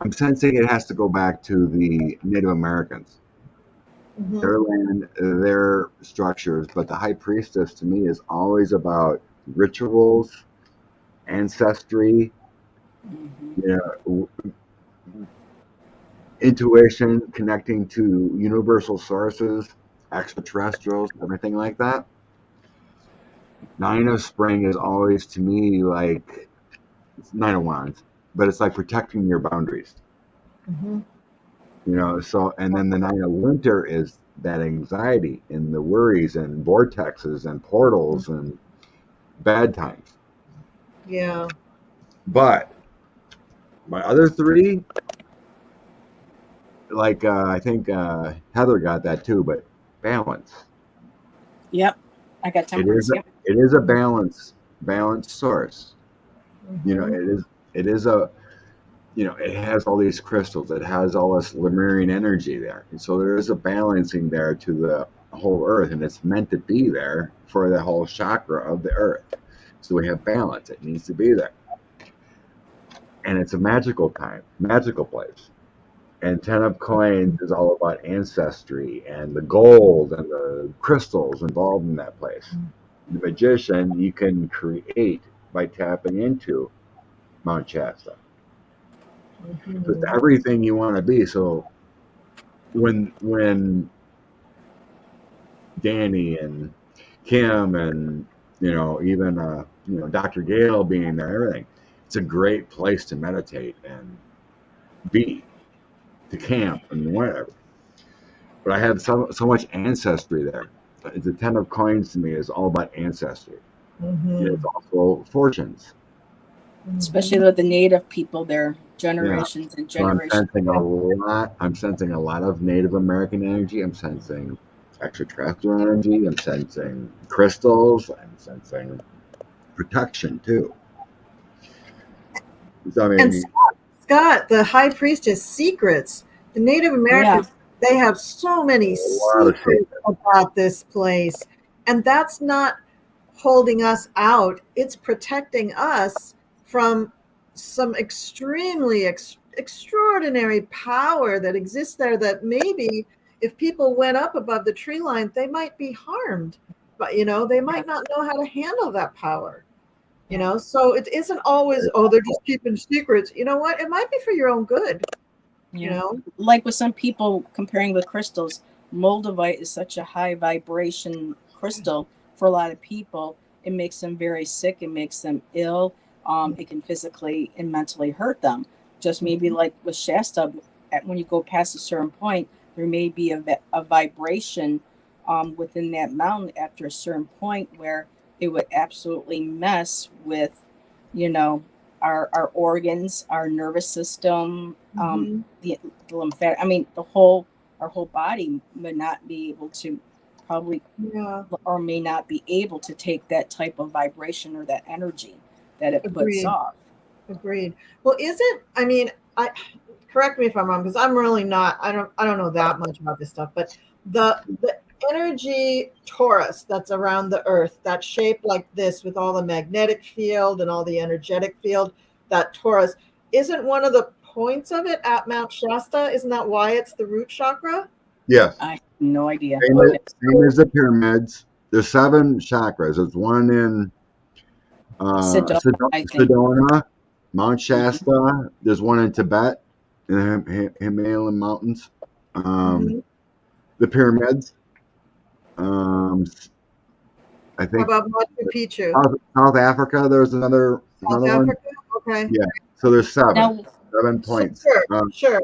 I'm sensing it has to go back to the Native Americans. Mm-hmm. Their land, their structures, but the High Priestess to me is always about rituals, ancestry, you know, intuition, connecting to universal sources, extraterrestrials, everything like that. Nine of Spring is always to me like, it's Nine of Wands, but it's like protecting your boundaries. Mm-hmm. You know, so, and then the Nine of Winter is that anxiety and the worries and vortexes and portals and bad times. Yeah. But my other three, like I think Heather got that too, but balance. Yep. I got temperance. Yep. It is a balanced source. Mm-hmm. You know, it is a, you know, it has all these crystals. It has all this Lemurian energy there. And so there is a balancing there to the whole earth, and it's meant to be there for the whole chakra of the earth. So we have balance. It needs to be there. And it's a magical time, magical place. And Ten of Coins is all about ancestry and the gold and the crystals involved in that place. The Magician you can create by tapping into Mount Shasta. Mm-hmm. So it's everything you want to be. So when Danny and Kim and, you know, even you know, Dr. Gale being there, everything, it's a great place to meditate and be, to camp and whatever. But I have so much ancestry there. The Ten of Coins to me is all about ancestry. Mm-hmm. It's also fortunes. Especially with the native people there, generations and generations. So I'm sensing a lot of Native American energy. I'm sensing extraterrestrial energy. I'm sensing crystals. I'm sensing protection too. So, I mean, And Scott, the High Priestess secrets. The Native Americans, they have so many secrets about this place. And that's not holding us out. It's protecting us from some extremely extraordinary power that exists there, that maybe if people went up above the tree line, they might be harmed. But, you know, they might not know how to handle that power. You know, so it isn't always, oh, they're just keeping secrets. You know what? It might be for your own good. You know, like with some people comparing with crystals, moldavite is such a high vibration crystal for a lot of people. It makes them very sick. It makes them ill. It can physically and mentally hurt them. Just maybe like with Shasta, when you go past a certain point, there may be a vibration within that mountain after a certain point where it would absolutely mess with, you know, our organs, our nervous system, the lymphatic. I mean, our whole body would not be able to probably, or may not be able to take that type of vibration or that energy that it puts off. Agreed. Well, is it? I mean, correct me if I'm wrong, because I'm really not. I don't know that much about this stuff. But the energy torus that's around the Earth, that shape like this with all the magnetic field and all the energetic field, that torus, isn't one of the points of it at Mount Shasta? Isn't that why it's the root chakra? Yes. I have no idea. Same, Okay. same as the pyramids. There's 7 chakras. There's one in Sedona, I think. Sedona, Mount Mhm. Shasta. There's one in Tibet, in the Himalayan mountains. Mhm. The pyramids. Um, I How think about Machu Picchu? South Africa. There's another South one. Africa? Okay. Yeah. So there's 7. Now, 7 So, points. sure, sure.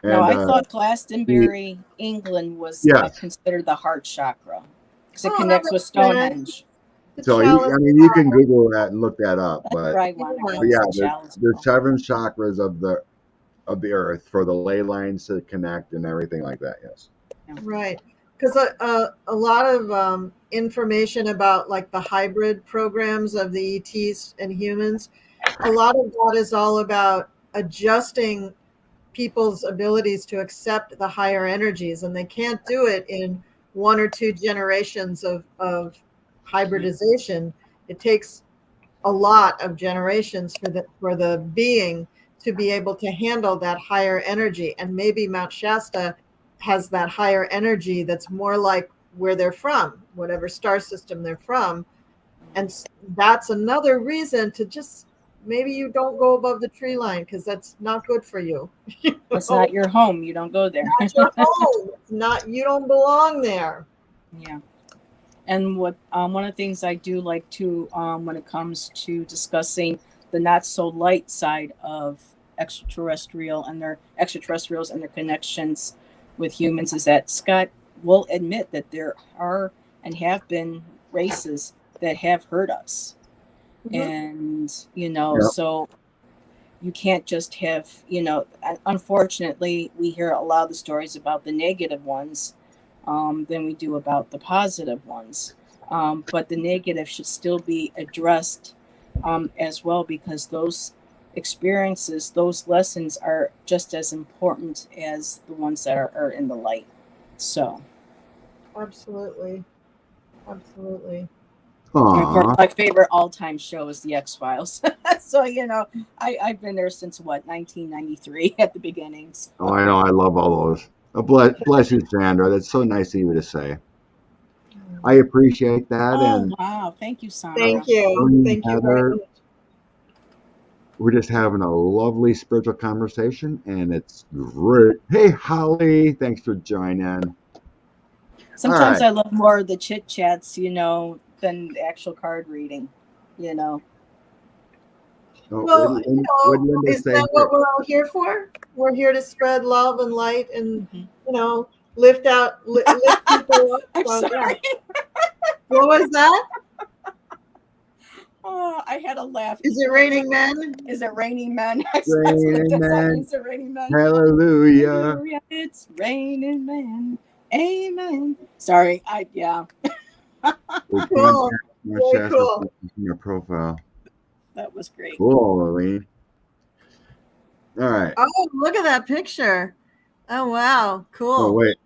now, And I thought the, Glastonbury, England, was yes. considered the heart chakra because it Oh, that connects with makes sense. Stonehenge. The So chalice. you can Google that and look that up. That's But where I want to Yeah. go. But Is yeah, the chalice. there's 7 chakras of the earth for the ley lines to connect and everything like that. Yes. Right. Because a lot of information about like the hybrid programs of the ETs and humans, a lot of that is all about adjusting people's abilities to accept the higher energies, and they can't do it in 1 or 2 generations of hybridization. It takes a lot of generations for the being to be able to handle that higher energy. And maybe Mount Shasta has that higher energy that's more like where they're from, whatever star system they're from. And that's another reason to just maybe you don't go above the tree line because that's not good for you. It's not your home. You don't go there. Not your home. It's not, you don't belong there. Yeah. And what one of the things I do like to when it comes to discussing the not so light side of extraterrestrials and their connections with humans is that Scott will admit that there are and have been races that have hurt us. And Yep. so you can't just have, unfortunately, we hear a lot of the stories about the negative ones than we do about the positive ones. But the negative should still be addressed as well, because those experiences, those lessons are just as important as the ones that are in the light. So, Absolutely. Absolutely. and of course, Aw. my favorite all-time show is The X-Files. So, I've been there since 1993 at the beginnings. Oh, I know. I love all those. Oh, bless you, Sandra. That's so nice of you to say. I appreciate that. Oh, And wow. Thank you, Sandra. Thank you. Colleen, Thank you very Heather, much. we're just having a lovely spiritual conversation, and it's great. Hey, Holly, thanks for joining. Sometimes right. I love more of the chit chats, than the actual card reading, Oh, Well, what did Linda isn't say? that what we're all here for? We're here to spread love and light and, Mhm. lift people up. I'm So, yeah. sorry. What was that? Oh, I had a laugh. Is it raining men? Is it raining men? Raining That's how it men. means, it raining men. Hallelujah. Hallelujah, it's raining men. Amen. Sorry, yeah. Cool. Very cool. Your profile. That was great. Cool, Lorraine. All right. Oh, look at that picture. Oh, wow. Cool. Oh, wait.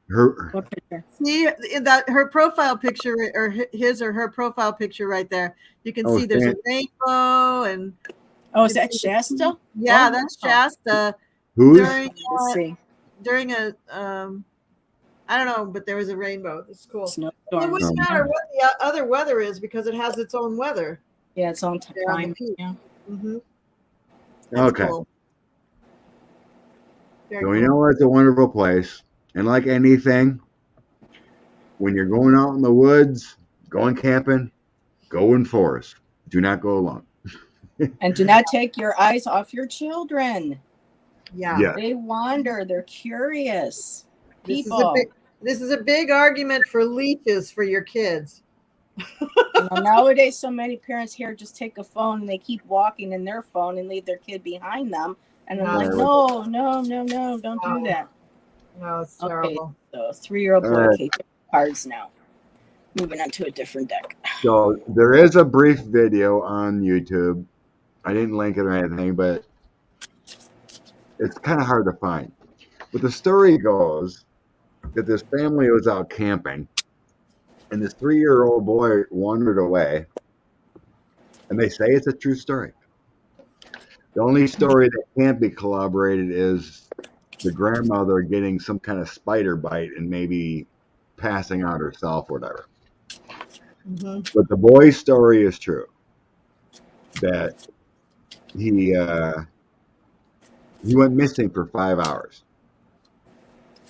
What picture? See that her profile picture, or his or her profile picture right there. You can see there's a rainbow and. Oh, is that Shasta? Yeah, Oh, that's wow. Shasta. Who's? Let's see. During a I don't know, but there was a rainbow. It's cool. Snowstorm. Well, it wouldn't matter what the other weather is because it has its own weather. Yeah, its own time. Yeah. Mm-hmm. Okay. Cool. So we know it's a wonderful place. And like anything, when you're going out in the woods, going camping, go in forest. Do not go alone. And do not take your eyes off your children. Yeah. They wander. They're curious. People. This is a big argument for leashes for your kids. Nowadays, so many parents here just take a phone and they keep walking in their phone and leave their kid behind them. And I'm like, no, don't do that. No, it's terrible. So 3-year-old boy, okay, cards now. Moving on to a different deck. So there is a brief video on YouTube. I didn't link it or anything, but it's kind of hard to find. But the story goes that this family was out camping, and this 3-year-old boy wandered away. And they say it's a true story. The only story that can't be corroborated is the grandmother getting some kind of spider bite and maybe passing out herself, whatever. Mm-hmm. But the boy's story is true. That he went missing for 5 hours,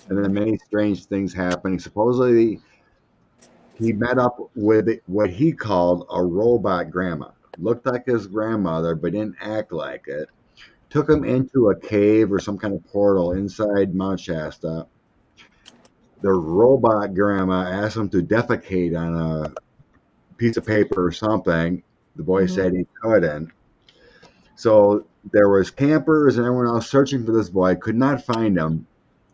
and then many strange things happened. Supposedly, he met up with what he called a robot grandma. Looked like his grandmother, but didn't act like it. Took him into a cave or some kind of portal inside Mount Shasta. The robot grandma asked him to defecate on a piece of paper or something. The boy Mm-hmm. said he couldn't. So there was campers and everyone else searching for this boy, could not find him,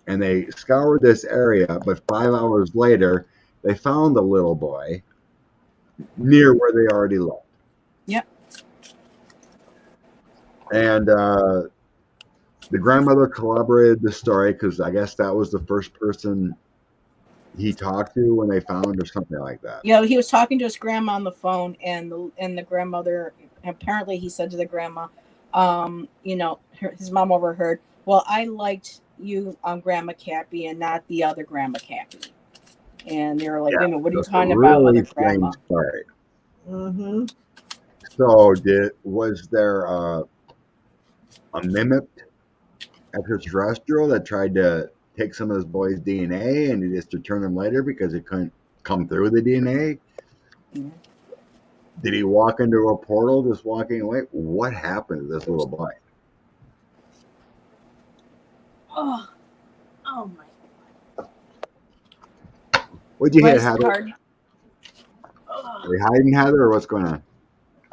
and they scoured this area. But 5 hours later, they found the little boy near where they already lived. Yep. And the grandmother corroborated the story because I guess that was the first person he talked to when they found or something like that. Yeah, he was talking to his grandma on the phone, and the grandmother, apparently he said to the grandma, his mom overheard, well, I liked you, Grandma Cappy, and not the other Grandma Cappy. And they were like, wait a minute, what are you talking about, really other grandma? story. Mm-hmm. So was there a mimicked extraterrestrial that tried to take some of this boy's DNA and he just returned him later because it couldn't come through the DNA? Mm-hmm. Did he walk into a portal just walking away? What happened to this little boy? Oh my. What'd you hit, Last Heather? card. Are you hiding, Heather, or what's going on?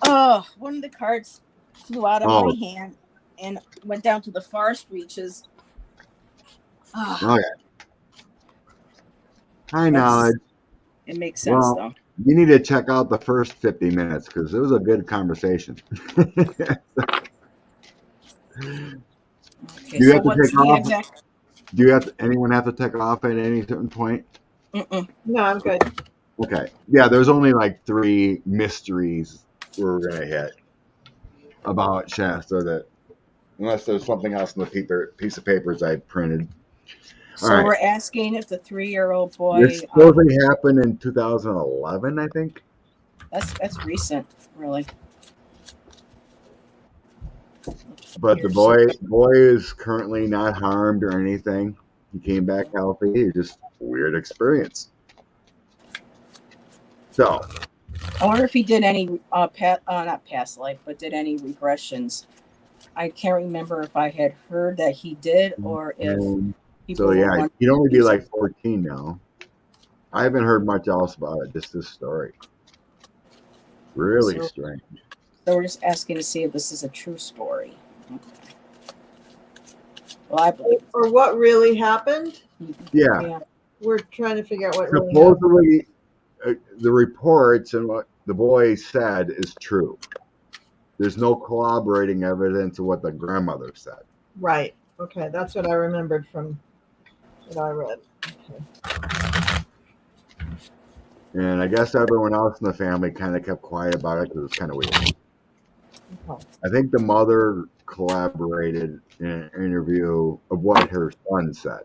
Oh, one of the cards flew out of Oh. my hand and went down to the forest reaches. Okay. High knowledge. It makes sense, Well, though. you need to check out the first 50 minutes because it was a good conversation. Okay, Do you so have to what's take the off? exact? Do you have anyone have to take off at any certain point? Mm-mm. No, I'm good. Okay. Yeah, there's only like 3 mysteries we're gonna hit about Shasta that, unless there's something else in the piece of papers I printed. So All right. we're asking if the 3-year-old boy. This supposedly happened in 2011, I think. That's recent, really. But the boy is currently not harmed or anything. He came back healthy. It's just a weird experience. So I wonder if he did any not past life, but did any regressions. I can't remember if I had heard that he did or if people so yeah, were he'd only be like 14 now. I haven't heard much else about it. Just this story. Really strange. So we're just asking to see if this is a true story. Okay. Well, I believe. Or what really happened? Yeah. We're trying to figure out what really happened. Supposedly, the reports and what the boy said is true. There's no corroborating evidence of what the grandmother said. Right. Okay, that's what I remembered from what I read. Okay. And I guess everyone else in the family kind of kept quiet about it because it's kind of weird. Okay. I think the mother collaborated in an interview of what her son said.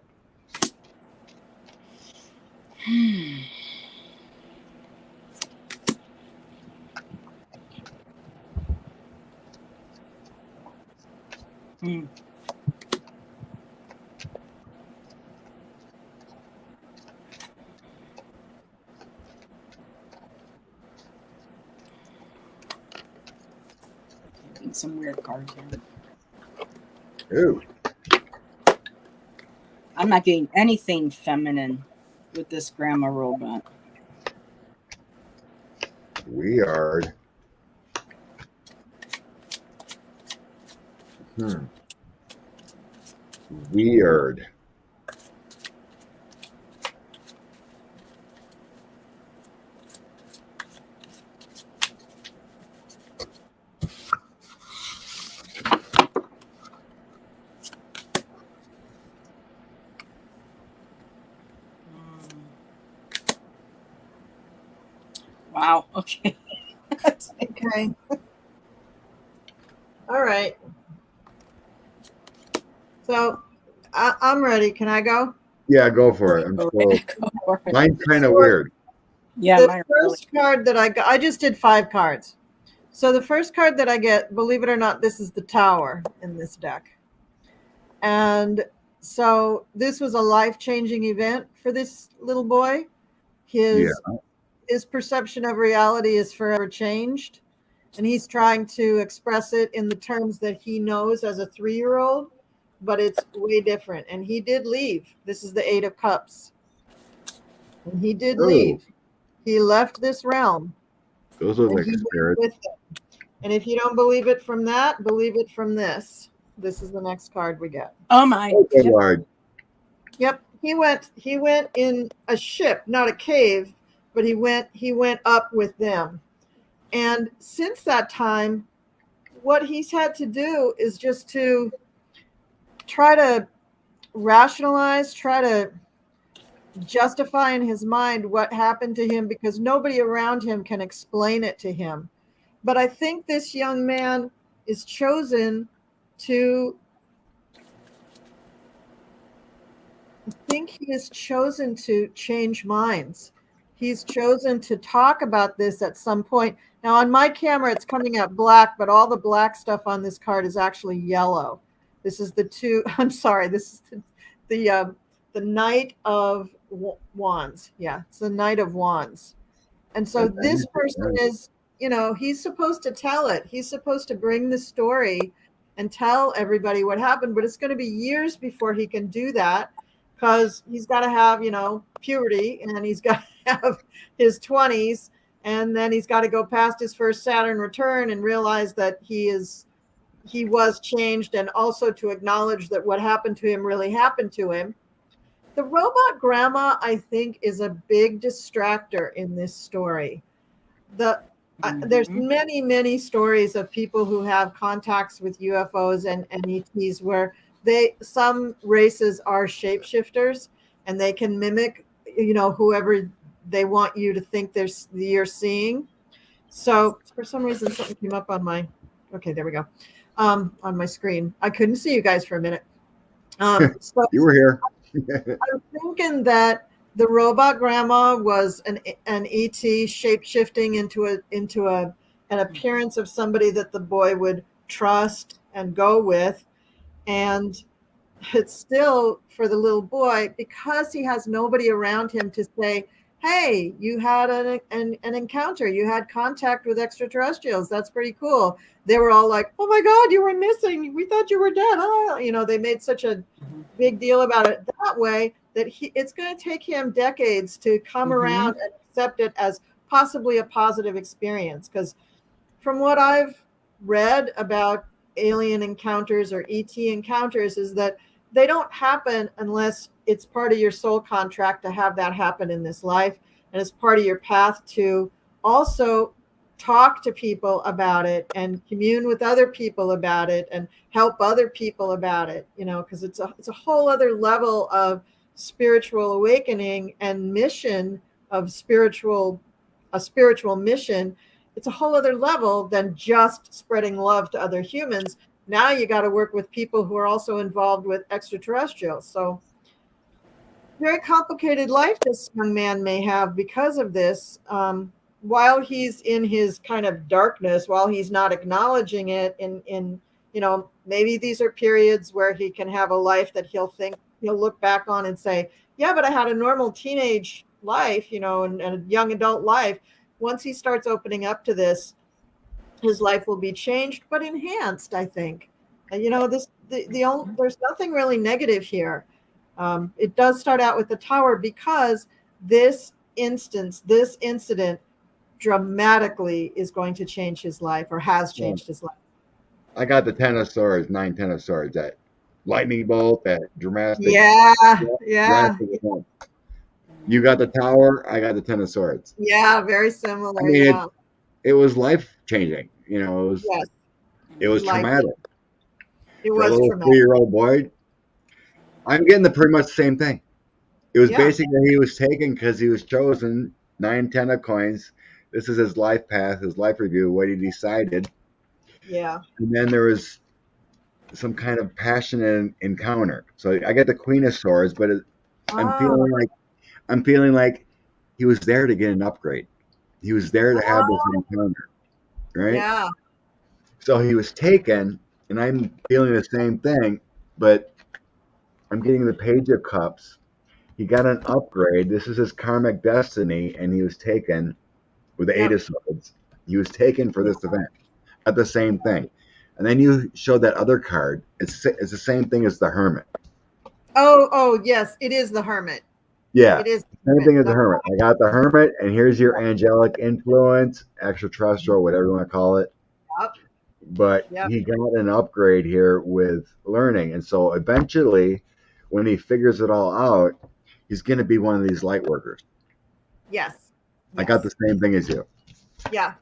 Some weird cards here. Ooh. I'm not getting anything feminine with this grandma robot. Weird. Weird. Wow. Okay. Okay. All right. So I'm ready. Can I go? Yeah, go for it. I'm Go slow. for it. Mine's kind of So weird. Yeah, the mine are really. first card that I got, I just did 5 cards. So the first card that I get, believe it or not, this is the Tower in this deck. And so this was a life-changing event for this little boy. His perception of reality is forever changed, and he's trying to express it in the terms that he knows as a 3-year-old, but it's way different. And he did leave. This is the 8 of Cups. And he did Oh, leave. He left this realm. those look And like he went spirits. with them. And if you don't believe it from that, believe it from this. This is the next card we get. Oh my. Oh, good Yep. Lord. Yep, he went in a ship, not a cave, but he went up with them. And since that time, what he's had to do is just to try to rationalize, try to justify in his mind what happened to him, because nobody around him can explain it to him. But I think this young man is chosen to he is chosen to change minds. He's chosen to talk about this at some point. Now on my camera, it's coming out black, but all the black stuff on this card is actually yellow. This is the two. I'm sorry. This is the Knight of Wands. Yeah, it's the Knight of Wands. And so this person is, he's supposed to tell it. He's supposed to bring the story and tell everybody what happened, but it's going to be years before he can do that, because he's got to have, puberty, and he's got to have his 20s, and then he's got to go past his first Saturn return and realize that he was changed, and also to acknowledge that what happened to him really happened to him. The robot grandma, I think, is a big distractor in this story. There's many stories of people who have contacts with UFOs and ETs where some races are shapeshifters, and they can mimic, whoever they want you to think you're seeing. So for some reason, something came up on my, okay, there we go, on my screen. I couldn't see you guys for a minute. So You were here. I'm thinking that the robot grandma was an ET shape-shifting into an appearance of somebody that the boy would trust and go with. And it's still, for the little boy, because he has nobody around him to say, hey, you had an encounter, you had contact with extraterrestrials, that's pretty cool. They were all like, oh my God, you were missing, we thought you were dead. Oh. They made such a big deal about it that way that it's going to take him decades to come around and accept it as possibly a positive experience. Because from what I've read about alien encounters or ET encounters, is that they don't happen unless it's part of your soul contract to have that happen in this life, and it's part of your path to also talk to people about it and commune with other people about it and help other people about it, because it's a whole other level of spiritual awakening and mission of a spiritual mission. It's a whole other level than just spreading love to other humans. Now you got to work with people who are also involved with extraterrestrials. So very complicated life this young man may have because of this. While he's in his kind of darkness, while he's not acknowledging it, maybe these are periods where he can have a life that he'll look back on and say, yeah, but I had a normal teenage life, and a young adult life. Once he starts opening up to this, his life will be changed, but enhanced, I think. There's nothing really negative here. It does start out with the Tower, because this incident dramatically is going to change his life, or has changed his life. I got the 10 of Swords, 9, 10 of Swords, that lightning bolt, that dramatic. Yeah. Drastic event. You got the Tower, I got the 10 of Swords. Yeah, very similar. I mean, it was life changing. It was traumatic. It For was a little traumatic. 3-year-old boy, I'm getting pretty much the same thing. It was basically he was taken because he was chosen, 9, 10 of coins. This is his life path, his life review, what he decided. Yeah. And then there was some kind of passionate encounter. So I get the Queen of Swords, but I'm Oh, feeling like I'm feeling like he was there to get an upgrade. He was there to have this encounter, right? yeah. So he was taken, and I'm feeling the same thing, but I'm getting the Page of Cups. He got an upgrade. This is his karmic destiny, and he was taken with the Eight Yep. of Swords. He was taken for this event at the same thing. And then you showed that other card. It's the same thing as the Hermit. Oh, yes. It is the Hermit. Yeah, It is the same Hermit. thing as the Hermit. I got the Hermit, and here's your angelic influence, extraterrestrial, whatever you want to call it. Yep. But Yep. he got an upgrade here with learning. And so eventually, when he figures it all out, he's going to be one of these light workers. Yes. I got the same thing as you. Yeah.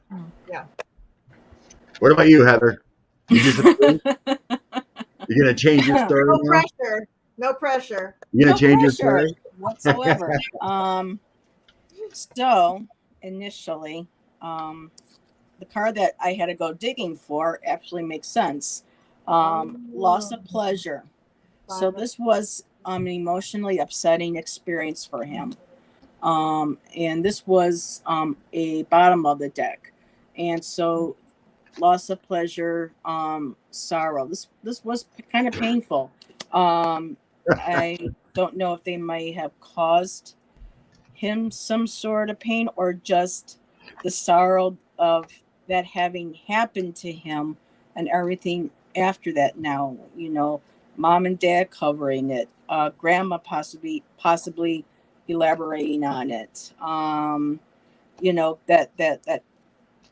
Yeah. What about you, Heather? You disagree? You're going to change your story No now? pressure. No pressure. You're going No to change your pressure story? whatsoever. So initially, the card that I had to go digging for actually makes sense. Loss of pleasure. So this was an emotionally upsetting experience for him. And this was a bottom of the deck. And so loss of pleasure, sorrow. This was kind of painful. I don't know if they might have caused him some sort of pain or just the sorrow of that having happened to him and everything after that. Now, mom and dad covering it, grandma possibly elaborating on it. That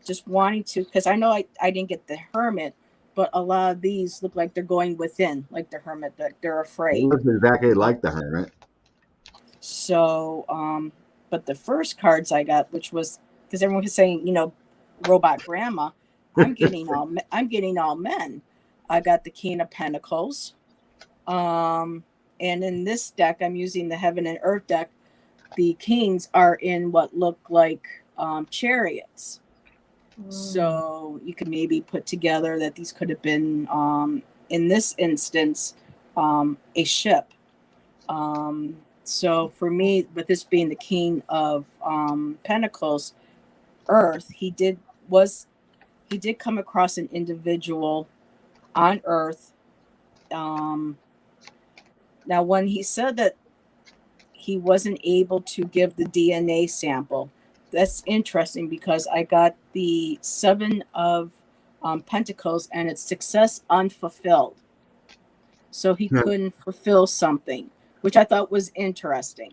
just wanting to, because I know I didn't get the Hermit, but a lot of these look like they're going within, like the Hermit, that they're It afraid. looks exactly like the Hermit. So, but the first cards I got, which was because everyone was saying, robot grandma, I'm getting all men. I got the King of Pentacles, and in this deck, I'm using the Heaven and Earth deck. The kings are in what look like chariots. So you could maybe put together that these could have been, in this instance, a ship. So for me, with this being the King of Pentacles, Earth, he did come across an individual on Earth. Now, when he said that he wasn't able to give the DNA sample, that's interesting because I got the Seven of Pentacles and it's success unfulfilled. So he couldn't fulfill something, which I thought was interesting.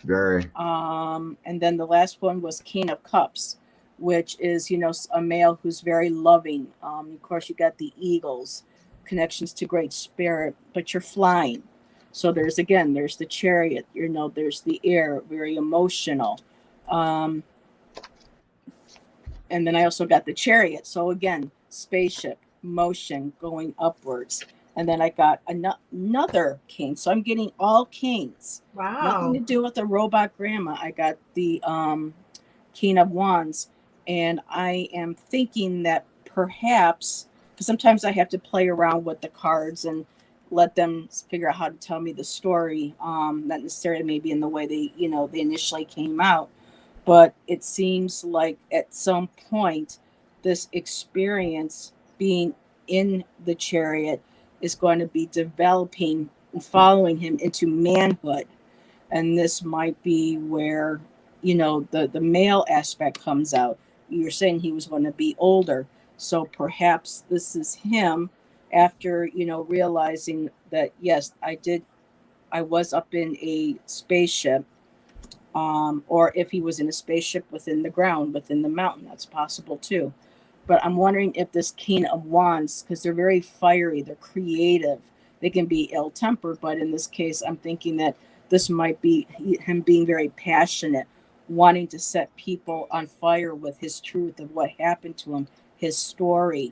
Very. And then the last one was King of Cups, which is, a male who's very loving. Of course, you got the eagles, connections to Great Spirit, but you're flying. So there's the chariot, there's the air, very emotional. And then I also got the chariot. So again, spaceship, motion, going upwards. And then I got another king. So I'm getting all kings. Wow. Nothing to do with the robot grandma. I got the King of Wands. And I am thinking that perhaps, because sometimes I have to play around with the cards and let them figure out how to tell me the story, not necessarily maybe in the way they initially came out. But it seems like at some point, this experience being in the chariot is going to be developing and following him into manhood. And this might be where, the male aspect comes out. You're saying he was going to be older. So perhaps this is him after, realizing that, yes, I was up in a spaceship. Or if he was in a spaceship within the ground, within the mountain, that's possible too. But I'm wondering if this King of Wands, because they're very fiery, they're creative, they can be ill-tempered, but in this case, I'm thinking that this might be him being very passionate, wanting to set people on fire with his truth of what happened to him, his story.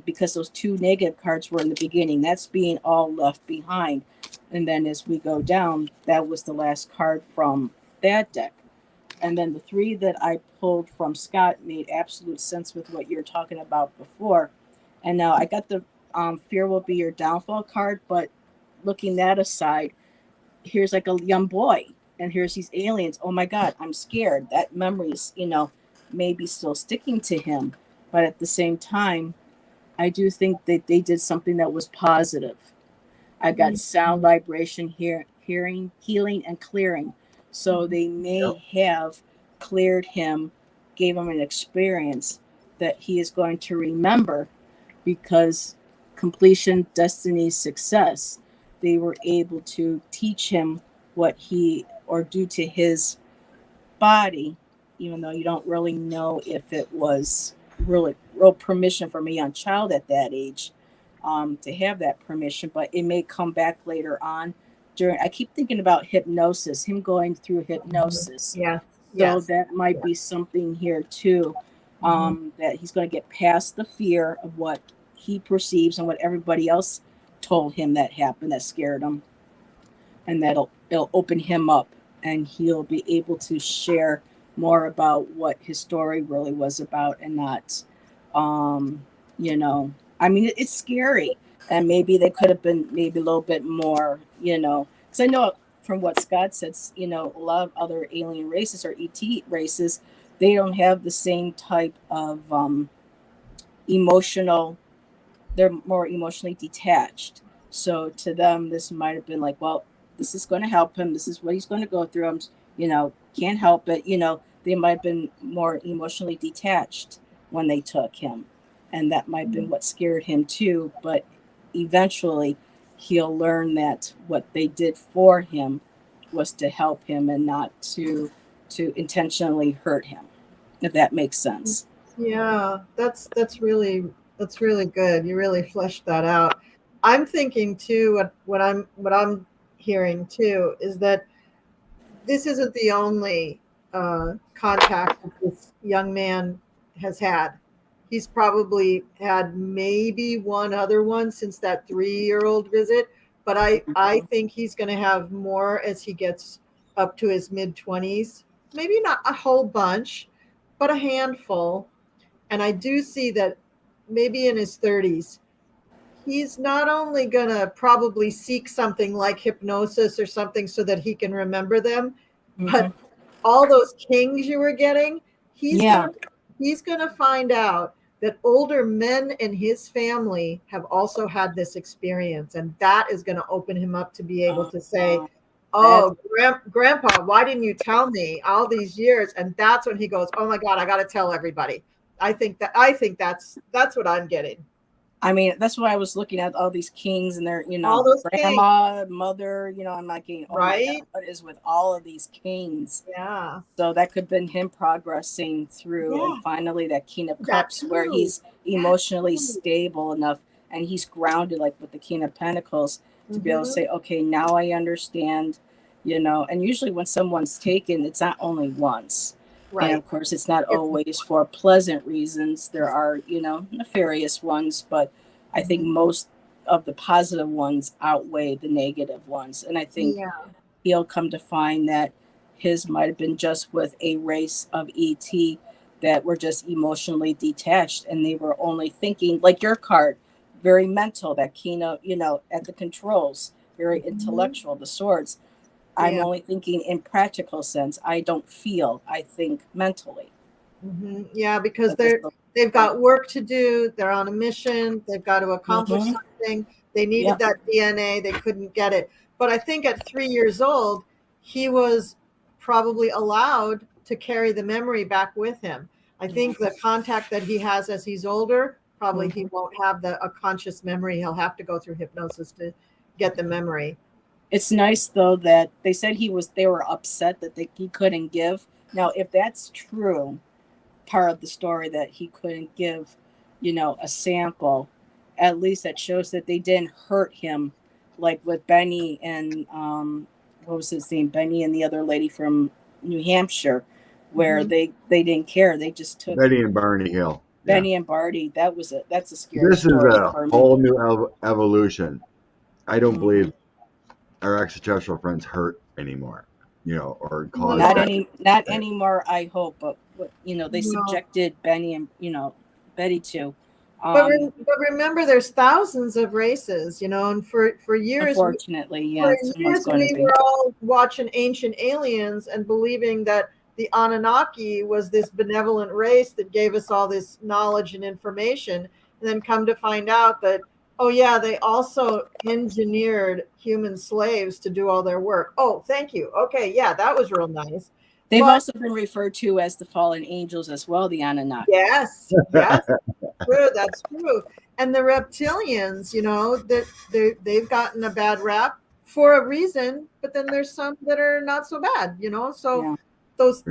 Because those two negative cards were in the beginning, that's being all left behind. And then as we go down, that was the last card from that deck. And then the three that I pulled from Scott made absolute sense with what you're talking about before. And now I got the fear will be your downfall card, but looking that aside, here's like a young boy and here's these aliens. Oh my God, I'm scared. That memory is, maybe still sticking to him. But at the same time, I do think that they did something that was positive. I got sound vibration here, hearing, healing, and clearing. So they may have cleared him, gave him an experience that he is going to remember because completion, destiny, success, they were able to teach him what he or do to his body, even though you don't really know if it was really real permission from a young child at that age to have that permission, but it may come back later on. I keep thinking about hypnosis, him going through hypnosis. Yeah. So Yes. that might be something here too, that he's going to get past the fear of what he perceives and what everybody else told him that happened that scared him, and it'll open him up, and he'll be able to share more about what his story really was about, and not, I mean, it's scary, and maybe they could have been maybe a little bit more, because I know from what Scott said, a lot of other alien races or ET races, they don't have the same type of emotional. They're more emotionally detached. So to them, this might have been like, well, this is going to help him. This is what he's going to go through. Can't help it. They might have been more emotionally detached when they took him. And that might have been what scared him too. But eventually he'll learn that what they did for him was to help him and not to intentionally hurt him, if that makes sense. Yeah, that's really good. You really fleshed that out. I'm thinking too. What I'm hearing too is that this isn't the only contact that this young man has had. He's probably had maybe one other one since that 3-year-old visit, but I think he's going to have more as he gets up to his mid 20s. Maybe not a whole bunch, but a handful. And I do see that maybe in his 30s, he's not only going to probably seek something like hypnosis or something so that he can remember them, but all those kings you were getting, he's Yeah. going to find out that older men in his family have also had this experience, and that is going to open him up to be able to say, oh, grandpa, why didn't you tell me all these years? And that's when he goes, oh my God, I got to tell everybody. I think that's what I'm getting. I mean, that's why I was looking at all these kings and their, All those grandma, mother, I'm not getting, oh my right? God, what is with all of these kings? Yeah. So that could have been him progressing through, and finally that King of Cups, where he's emotionally stable enough and he's grounded, like with the King of Pentacles, to be able to say, okay, now I understand, and usually when someone's taken, it's not only once. Right. And of course, it's not always for pleasant reasons. There are, nefarious ones, but I think most of the positive ones outweigh the negative ones. And I think he'll come to find that his might have been just with a race of ET that were just emotionally detached, and they were only thinking, like your card, very mental, that keynote, at the controls, very intellectual, the swords. I'm only thinking in practical sense. I don't feel, I think mentally. Yeah, because they've got work to do. They're on a mission. They've got to accomplish something. They needed that DNA. They couldn't get it. But I think at 3 years old, he was probably allowed to carry the memory back with him. I think the contact that he has as he's older, probably he won't have a conscious memory. He'll have to go through hypnosis to get the memory. It's nice though that they said they were upset that he couldn't give. Now, if that's true, part of the story that he couldn't give, a sample, at least that shows that they didn't hurt him, like with Benny and what was his name, Benny and the other lady from New Hampshire, where they didn't care. They just took Betty and Barney Hill. Benny and Barty. That's a scary This is story a for me. whole new evolution. I don't believe our extraterrestrial friends hurt anymore, or cause not anymore. I hope, but they subjected Benny and Betty to But remember, there's thousands of races, and for years, unfortunately, yeah, someone's going to we be. were all watching Ancient Aliens and believing that the Anunnaki was this benevolent race that gave us all this knowledge and information, and then come to find out that, oh yeah, they also engineered human slaves to do all their work. Oh, thank you. Okay, yeah, that was real nice. They've But also been referred to as the fallen angels as well, the Anunnaki. yes, true, that's true. And the reptilians, that they've gotten a bad rap for a reason, but then there's some that are not so bad, So Yeah.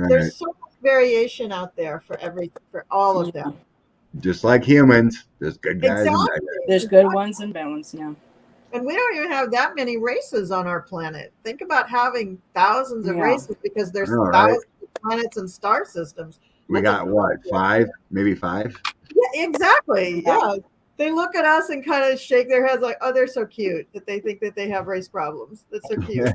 there's so much variation out there for all of them. Just like humans, there's good guys and bad Exactly. guys. There's good ones and bad ones, yeah. And we don't even have that many races on our planet. Think about having thousands of races, because there's thousands of planets and star systems. We got what, 5? Maybe 5? Yeah, exactly. Yeah. They look at us and kind of shake their heads like, oh, they're so cute that they think that they have race problems. That's so cute.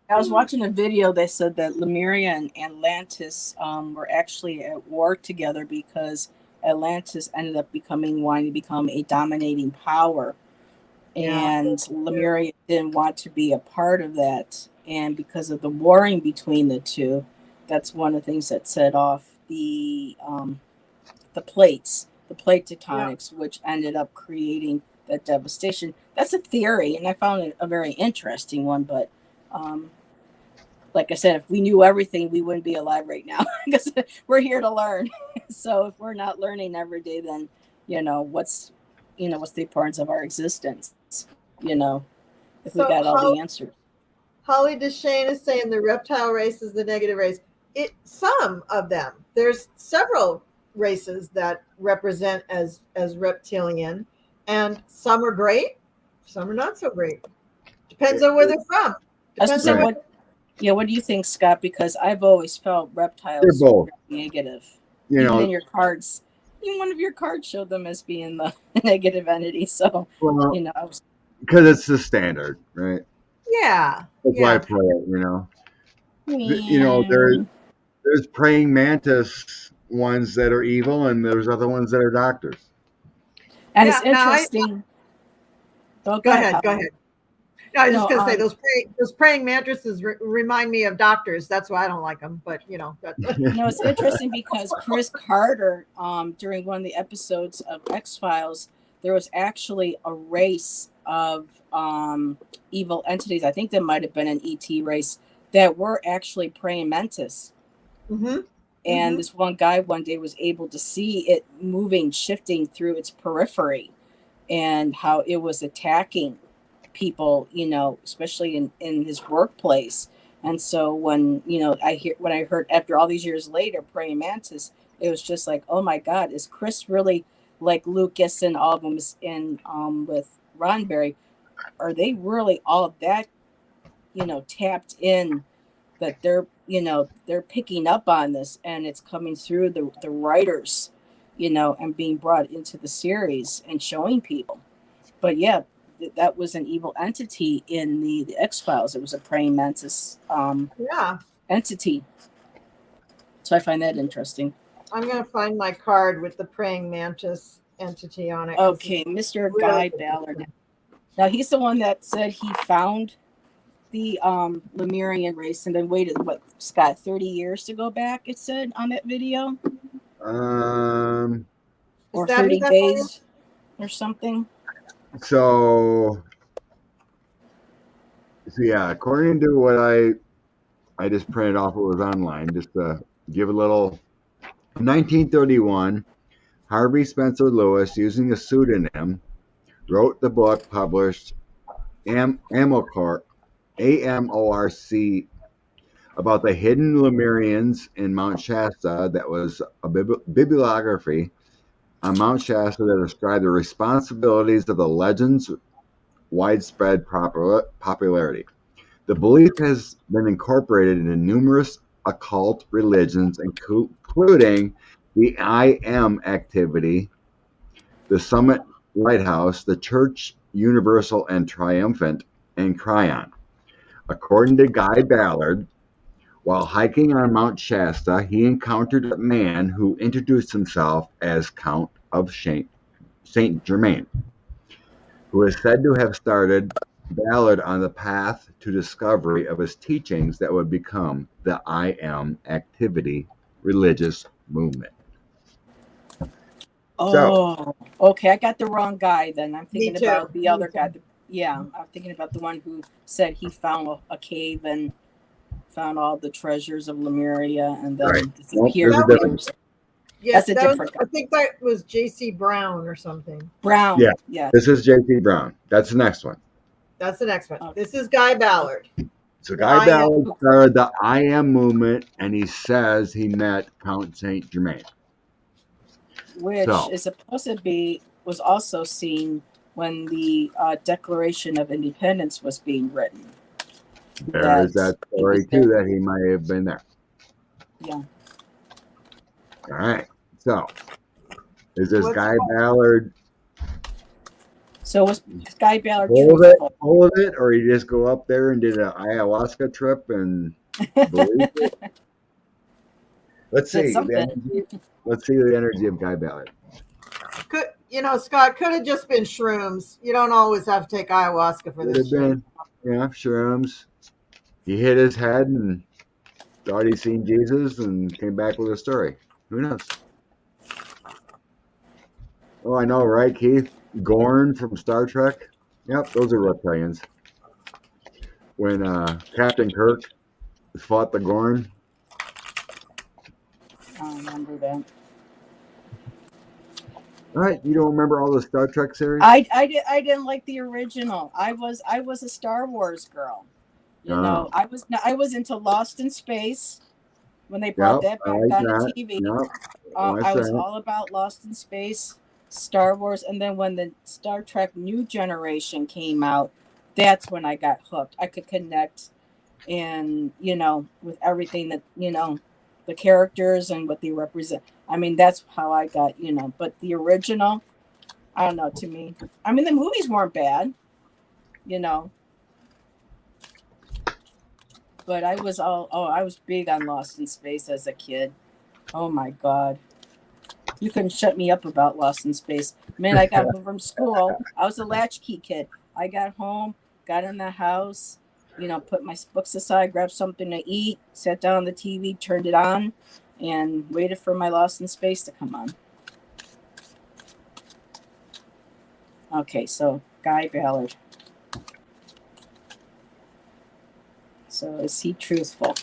I was watching a video. They said that Lemuria and Atlantis were actually at war together because Atlantis ended up wanting to become a dominating power. And Lemuria didn't want to be a part of that. And because of the warring between the two, that's one of the things that set off the plate tectonics, which ended up creating that devastation. That's a theory, and I found it a very interesting one. But like I said, if we knew everything, we wouldn't be alive right now, because we're here to learn. So if we're not learning every day, then what's the importance of our existence? If we got all the answers. Holly Deshane is saying the reptile race is the negative race. Some of them. There's several races that represent as reptilian, and some are great, some are not so great. Depends on where they're from. What do you think, Scott? Because I've always felt reptiles are negative. Even in your cards, even one of your cards showed them as being the negative entity. So because it's the standard, right? Yeah. That's why I play it. There's praying mantis ones that are evil, and there's other ones that are doctors. And it's interesting. Go ahead. No, I was just going to say those praying mantresses remind me of doctors. That's why I don't like them. But it's interesting because Chris Carter, during one of the episodes of X-Files, there was actually a race of evil entities. I think there might have been an ET race that were actually praying mantis. Mm-hmm. And this one guy one day was able to see it shifting through its periphery, and how it was attacking people, especially in his workplace. And so when I heard after all these years later praying mantis, it was just like, oh my God, is Chris really like Lucas and all of them in with Roddenberry? Are they really all that tapped in, that they're picking up on this, and it's coming through the writers, and being brought into the series and showing people? But yeah, that was an evil entity in the X-Files. It was a praying mantis entity. So I find that interesting. I'm going to find my card with the praying mantis entity on it. Okay, Mr. Guy Ballard. Now he's the one that said he found the Lemurian race and then waited, Scott, 30 years to go back, it said on that video? Or 30 days or something? So yeah, according to what I just printed off, it was online, just to give a little. 1931, Harvey Spencer Lewis, using a pseudonym, wrote the book published AMORC, about the hidden Lemurians in Mount Shasta. That was a bibliography on Mount Shasta that described the responsibilities of the legend's widespread popularity. The belief has been incorporated into numerous occult religions, including the I Am activity, the Summit Lighthouse, the Church Universal and Triumphant, and Cryon. According to Guy Ballard, While hiking on Mount Shasta, he encountered a man who introduced himself as Count of Saint Germain, who is said to have started Ballard on the path to discovery of his teachings that would become the I Am activity religious movement. Oh, okay. I got the wrong guy then. I'm Me thinking too. about the Me other too. guy. Yeah, I'm thinking about the one who said he found a cave and found all the treasures of Lemuria and then Right. disappeared. Nope, there's a Years. Yeah, That's a that was, different guy. I think that was J.C. Brown or something. Brown. Yeah. Yeah. This is J.P. Brown. That's the next one. That's the next one. Okay. This is Guy Ballard. So The Guy I Ballard started the I Am movement, and he says he met Count Saint Germain. Which So- is supposed to be, was also seen when the Declaration of Independence was being written. There is that he story was there. too that he might have been there. Yeah. All right. So is this What's Guy it called? Ballard So was Guy Ballard full of truthful? it, or he just go up there and did an ayahuasca trip and believe it? Let's Did see. something. Let's see the energy of Guy Ballard. Could Scott, could have just been shrooms. You don't always have to take ayahuasca for Would this have shit. been, yeah, shrooms. He hit his head and thought he'd seen Jesus and came back with a story. Who knows? Oh, I know, right, Keith? Gorn from Star Trek. Yep, those are reptilians. When Captain Kirk fought the Gorn. I remember that. All right, you don't remember all the Star Trek series? I didn't like the original. I was a Star Wars girl. You know, I was into Lost in Space when they brought that back on the TV. Yep. I was all about Lost in Space, Star Wars, and then when the Star Trek New Generation came out, that's when I got hooked. I could connect, and with everything that the characters and what they represent. I mean, that's how I got. But the original, I don't know. To me, I mean, the movies weren't bad, but I was I was big on Lost in Space as a kid. Oh my God. You couldn't shut me up about Lost in Space. Man, I got home from school. I was a latchkey kid. I got home, got in the house, put my books aside, grabbed something to eat, sat down on the TV, turned it on, and waited for my Lost in Space to come on. Okay, so Guy Ballard. So is he truthful?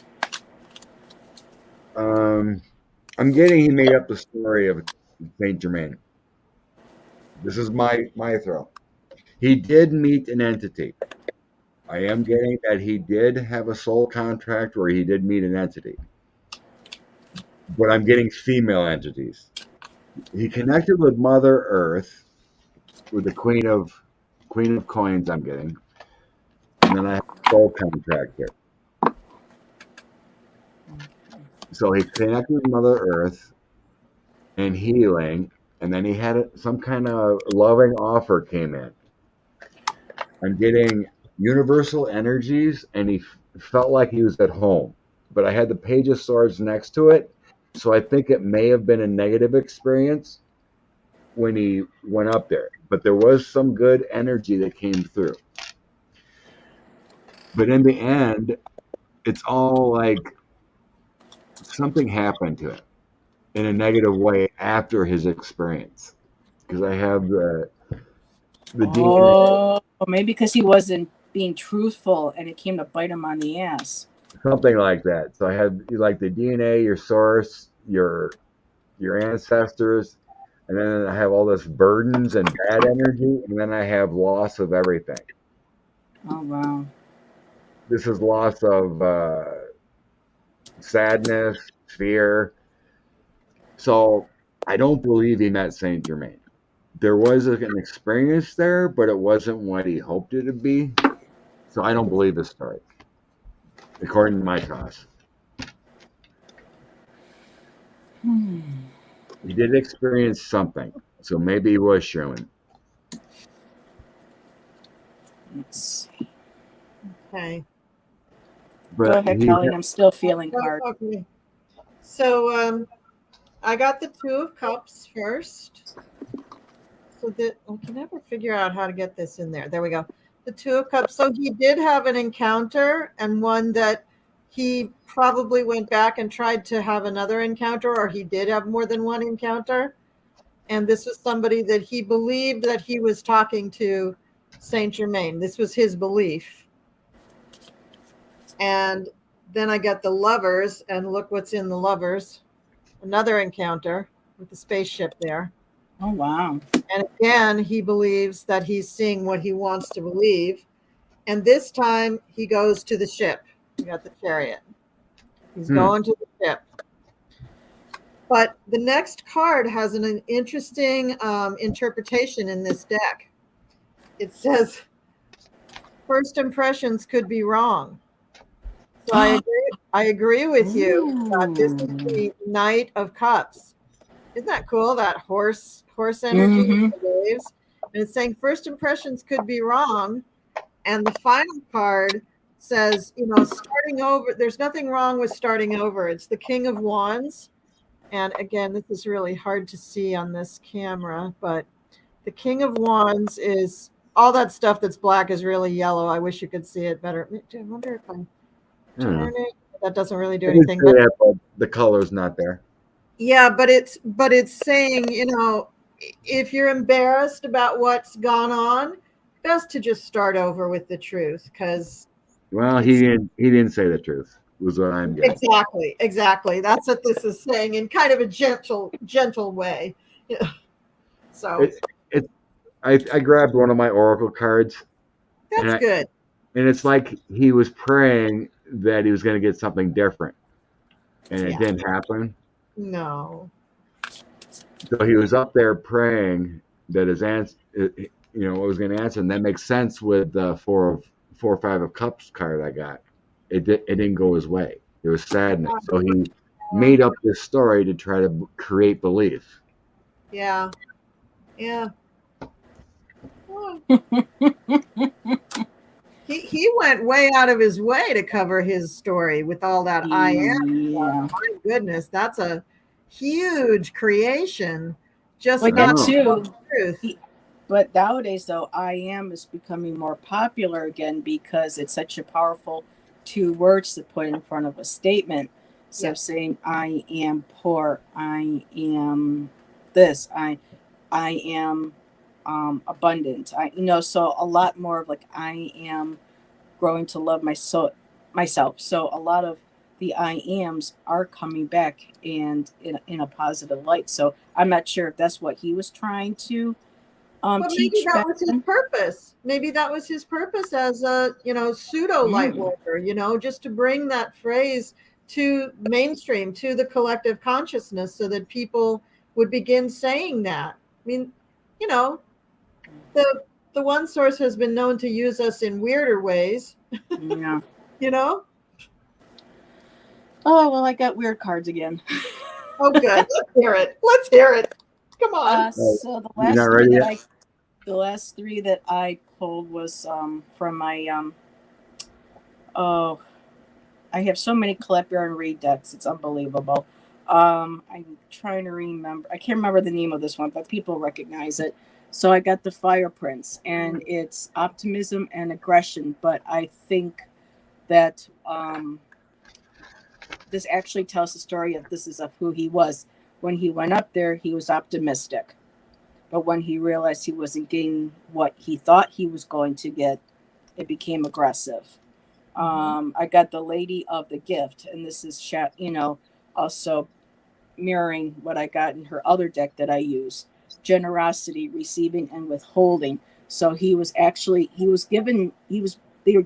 I'm getting he made up the story of Saint Germain. This is my throw. He did meet an entity. I am getting that he did have a soul contract where he did meet an entity. But I'm getting female entities. He connected with Mother Earth, with the Queen of Coins I'm getting. And then I have a soul contract here. So he connected with Mother Earth and healing, and then he had some kind of loving offer came in. I'm getting universal energies, and he felt like he was at home. But I had the Page of Swords next to it, so I think it may have been a negative experience when he went up there. But there was some good energy that came through. But in the end, it's all like something happened to him in a negative way after his experience. Because I have the DNA. Maybe because he wasn't being truthful and it came to bite him on the ass. Something like that. So I have like the DNA, your source, your ancestors, and then I have all this burdens and bad energy, and then I have loss of everything. Oh wow. This is loss of sadness, fear. So I don't believe he met Saint Germain. There was an experience there, but it wasn't what he hoped it to be. So I don't believe this story, according to my cause. He did experience something, so maybe he was showing. Let's see. Okay. Go But ahead, he, Colleen. I'm still feeling cards. Okay. So I got the Two of Cups first. So that I can never figure out how to get this in there. There we go. The Two of Cups. So he did have an encounter, and one that he probably went back and tried to have another encounter, or he did have more than one encounter. And this was somebody that he believed that he was talking to Saint Germain. This was his belief. And then I got the Lovers, and look what's in the Lovers. Another encounter with the spaceship there. Oh, wow. And again, he believes that he's seeing what he wants to believe. And this time he goes to the ship. We got the Chariot. He's going to the ship. But the next card has an interesting interpretation in this deck. It says, first impressions could be wrong. So I agree with you that this is the Knight of Cups. Isn't that cool? That horse energy, the waves. And it's saying first impressions could be wrong. And the final card says, starting over. There's nothing wrong with starting over. It's the King of Wands. And again, this is really hard to see on this camera, but the King of Wands is all that stuff that's black is really yellow. I wish you could see it better. I wonder if I turn it. That doesn't really do anything. But the color's not there. Yeah, but it's saying, if you're embarrassed about what's gone on, best to just start over with the truth, because he didn't say the truth, was what I'm getting. Exactly. That's what this is saying in kind of a gentle way. Yeah. So I grabbed one of my oracle cards. That's good. And it's like he was praying that he was going to get something different, and it didn't happen. No. So he was up there praying that his answer, what was going to answer, and that makes sense with the four or five of cups card I got. It didn't go his way. There was sadness. So he made up this story to try to create belief. Yeah. Oh. He went way out of his way to cover his story with all that I am. My goodness, that's a huge creation. Just not the truth. But nowadays, though, I am is becoming more popular again because it's such a powerful 2 words to put in front of a statement. So saying I am poor, I am this, I am abundant. So a lot more of like I am growing to love myself. So a lot of the I ams are coming back and in a positive light. So I'm not sure if that's what he was trying to teach. Maybe that was his purpose. Maybe that was his purpose as a pseudo light worker. Just to bring that phrase to mainstream, to the collective consciousness, so that people would begin saying that. I mean, the one source has been known to use us in weirder ways. Yeah. Oh, well, I got weird cards again. Oh, good. Let's hear it. Come on. So the last 3 that I pulled was from my I have so many collect and read decks. It's unbelievable. I'm trying to remember. I can't remember the name of this one, but people recognize it. So I got the Fire Prince, and it's optimism and aggression. But I think that this actually tells the story of who he was. When he went up there, he was optimistic. But when he realized he wasn't getting what he thought he was going to get, it became aggressive. I got the Lady of the Gift, and this is, also mirroring what I got in her other deck that I use. Generosity, receiving, and withholding. So they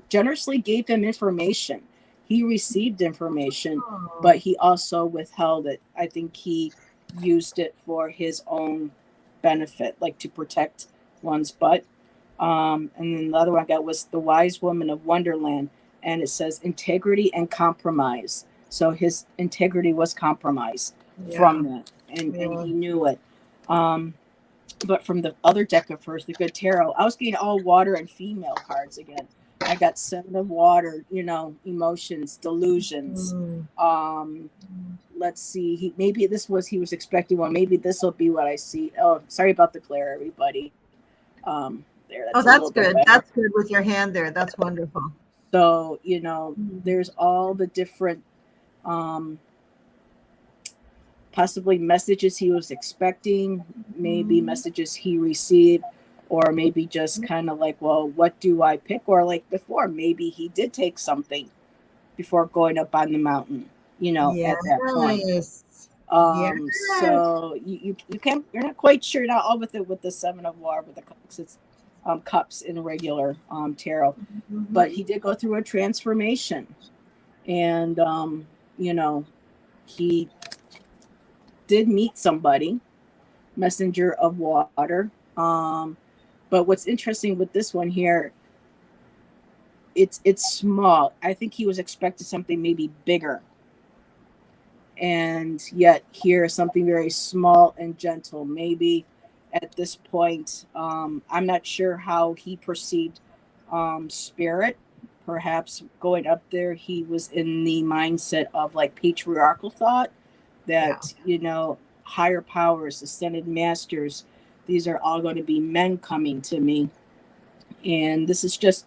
generously gave him information. He received information, but he also withheld it. I think he used it for his own benefit, like to protect one's butt. And then the other one I got was the Wise Woman of Wonderland, and it says integrity and compromise. So his integrity was compromised from that, and he knew it. But from the other deck of hers, the Good Tarot, I was getting all water and female cards again. I got 7 of water, emotions, delusions. Let's see. Maybe this was he was expecting one. Maybe this will be what I see. Oh, sorry about the glare, everybody. There, Oh, that's a that's little bit good. better. That's good with your hand there. That's wonderful. So, there's all the different possibly messages he was expecting, maybe messages he received, or maybe just kind of like, well, what do I pick? Or like before, maybe he did take something before going up on the mountain, at that point. Yes. So you can't, you're not quite sure now all with the 7 of water with the cups. It's cups in regular tarot, but he did go through a transformation, and he did meet somebody, messenger of water. But what's interesting with this one here, it's small. I think he was expecting something maybe bigger, and yet here something very small and gentle. Maybe at this point, I'm not sure how he perceived spirit. Perhaps going up there, he was in the mindset of like patriarchal thought that higher powers, ascended masters, these are all going to be men coming to me. And this is just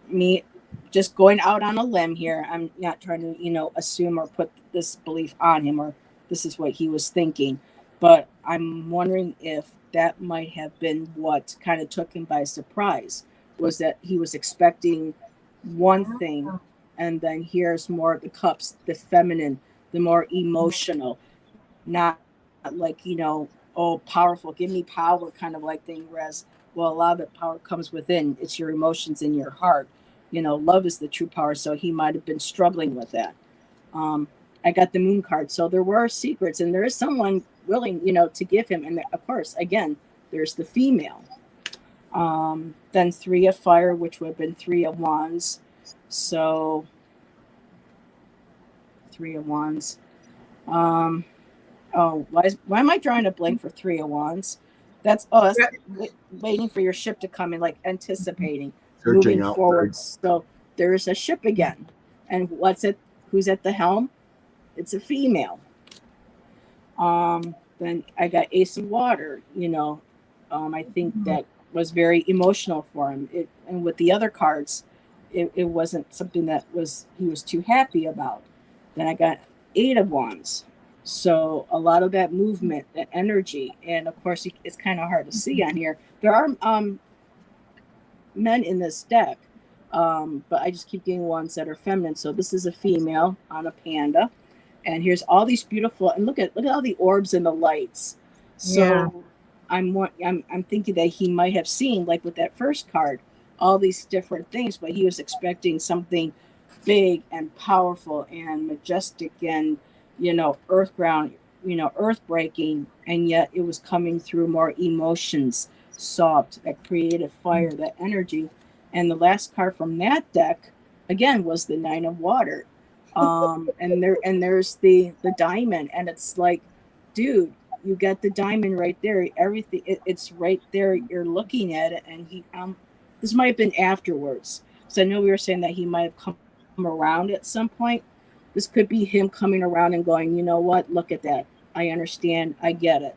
me just going out on a limb here. I'm not trying to assume or put this belief on him, or this is what he was thinking, but I'm wondering if that might have been what kind of took him by surprise, was that he was expecting one thing, and then here's more of the cups, the feminine, the more emotional, not like oh, powerful, give me power kind of like thing. Whereas, well, a lot of the power comes within. It's your emotions in your heart. Love is the true power. So he might have been struggling with that. I got the moon card. So there were secrets, and there is someone willing, to give him. And of course, again, there's the female. Then 3 of fire, which would have been 3 of wands. So 3 of wands. Oh, why am I drawing a blank for 3 of wands? That's waiting for your ship to come in, like anticipating, moving forward. So there's a ship again, and who's at the helm? It's a female. Then I got Ace of Water. I think that was very emotional for him. And with the other cards, it wasn't something that he was too happy about. Then I got 8 of Wands. So a lot of that movement, that energy, and of course it's kind of hard to see on here. There are men in this deck, but I just keep getting ones that are feminine. So this is a female on a panda, and here's all these beautiful, and look at all the orbs and the lights. So I'm thinking that he might have seen, like with that first card, all these different things, but he was expecting something big and powerful and majestic and earth ground, earth breaking, and yet it was coming through more emotions, soft, that creative fire, that energy. And the last card from that deck again was the 9 of water. And there's the diamond, and it's like, dude, you got the diamond right there, everything, it's right there, you're looking at it. And he this might have been afterwards, so I know we were saying that he might have come around at some point. This could be him coming around and going, you know what, look at that, I understand, I get it.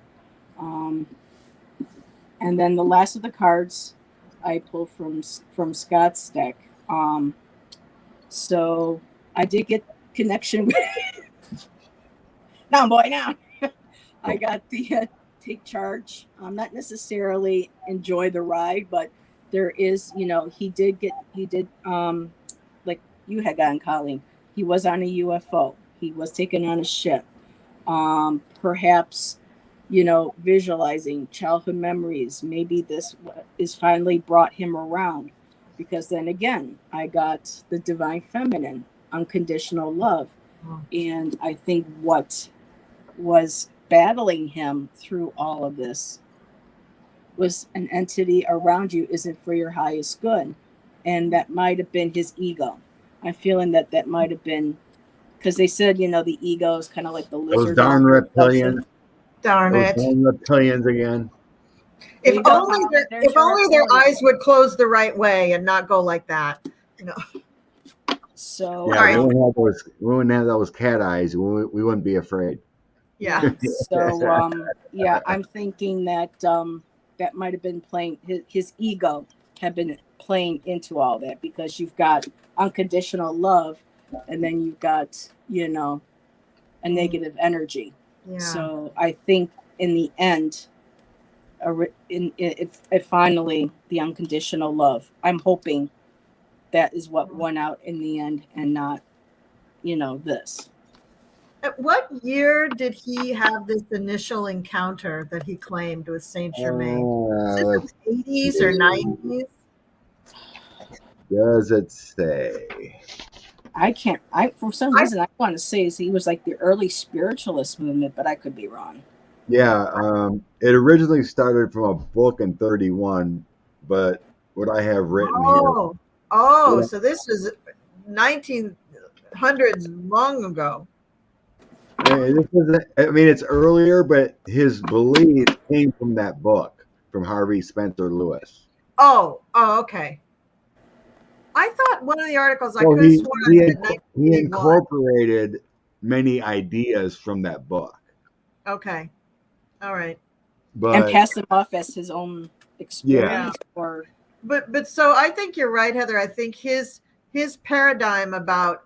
And then the last of the cards I pulled from Scott's deck. So I did get connection with now boy now I got the take charge. Not necessarily enjoy the ride, but there is, he did like you had gotten, Colleen, he was on a UFO. He was taken on a ship. Perhaps, visualizing childhood memories. Maybe this is finally brought him around, because then again, I got the divine feminine, unconditional love. And I think what was battling him through all of this was an entity around you isn't for your highest good. And that might have been his ego. I'm feeling that might have been, because they said, the ego is kind of like the lizard. Those darn reptilians. Darn it. Those darn reptilians again. If you go, only Holly. their, There's if your only their reptilian. eyes would close the right way and not go like that. You know. So Yeah, All right. we wouldn't have those cat eyes. We wouldn't be afraid. Yeah. So yeah, I'm thinking that that might have been playing his ego had been playing into all that, because you've got unconditional love, and then you've got, you know, a negative energy. Yeah. So I think in the end, it finally, the unconditional love. I'm hoping that is what won out in the end, and not, you know, this. At what year did he have this initial encounter that he claimed with Saint Germain? Is it Let's the 80s or 90s? does it say? I can't. I for some reason I want to say he was like the early spiritualist movement, but I could be wrong. Yeah, it originally started from a book in 31, but what I have written Oh, here. so this was 1900s, long ago. I mean, it's earlier, but his belief came from that book from Harvey Spencer Lewis. Oh, okay. I thought one of the articles I So could have sworn I said he 1981. incorporated many ideas from that book. Okay. All right. But And passed them off as his own experience. Or But so I think you're right, Heather. I think his paradigm about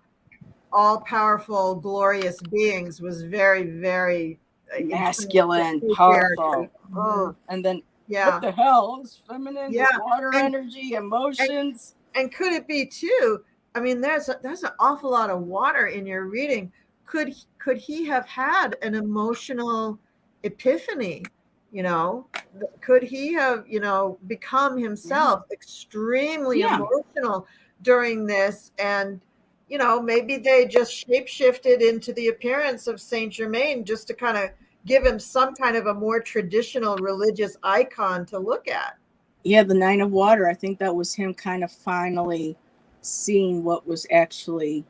all powerful, glorious beings was very, very masculine, patriarchal. powerful. Mhm. And then Yeah. what the hell is feminine? Yeah. Is water And- energy, emotions. And could it be too? I mean, there's an awful lot of water in your reading. Could he have had an emotional epiphany? You know, could he have, become himself extremely Yeah. emotional during this? And, maybe they just shapeshifted into the appearance of Saint Germain just to kind of give him some kind of a more traditional religious icon to look at. Yeah, the Nine of Water. I think that was him kind of finally seeing what was actually